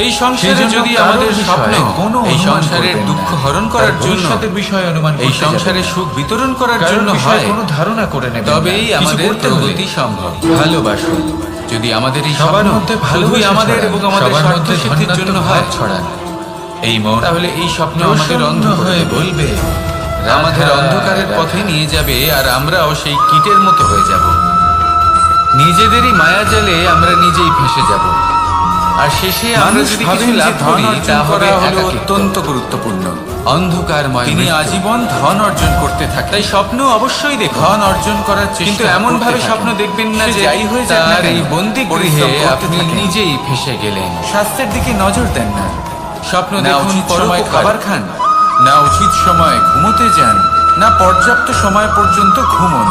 এই সংসারে সেজন্য যদি কারোর আমাদের বিষয়ে স্বপ্ন কোনো এই অনুমান সংসারের করবেন দুঃখ না। হরণ করার তার জন্য, ভবিষ্যতের বিষয়ে অনুমান এই করতে সংসারে যাবেন না। সুখ বিতরণ করার কারোর জন্য বিষয়ে হয়, কোনো ধারণা করে নেবেন না। তবেই কিছু আমাদের করতে হলে প্রগতি সম্ভব। ভালোবাসুন। যদি আমাদের এই সবার স্বপ্ন মধ্যে শুধুই ভালোবাসা আমাদের ছড়ান, এবং আমাদের সবার স্বার্থ মধ্যে সিদ্ধির জন্য ধনাত্মক হয়, ভাব ছড়ান। এই মন তাহলে এই স্বপ্ন আমাদের অন্ধ প্রসন্ন করে হয়ে দেবে। বলবে, আমাদের রাধা, অন্ধকারের রাধা। পথে নিয়ে যাবে, আর আমরাও সেই কীটের মতো হয়ে যাব। নিজেদেরই মায়াজালে আমরা নিজেই ফেঁসে যাব। আর শেষে আমরা মানুষ যদি ভাবেন কিছু যে লাভ ধন করি অর্জন তা হবে করা হলো অত্যন্ত অত্যন্ত গুরুত্বপূর্ণ। অন্ধকারময় তিনি মৃত্যু। আজীবন ধন অর্জন করতে থাকেন। তাই স্বপ্ন অবশ্যই দেখুন, ধন অর্জন করার চেষ্টা কিন্তু এমন ভাবে করতে স্বপ্ন থাকেন। দেখবেন না সে যে যাই হয়ে যাক না তার কেন, এই বন্দি গৃহে পরিশ্রম করতে আপনি থাকেন। নিজেই ফেসে গেলেন। স্বাস্থ্যের দিকে নজর দেন না। স্বপ্ন না দেখুন, উচিত সময় পরোপকার। খাবার খান, না উচিত সময় ঘুমোতে যান, না পর্যাপ্ত সময় পর্যন্ত ঘুমোন।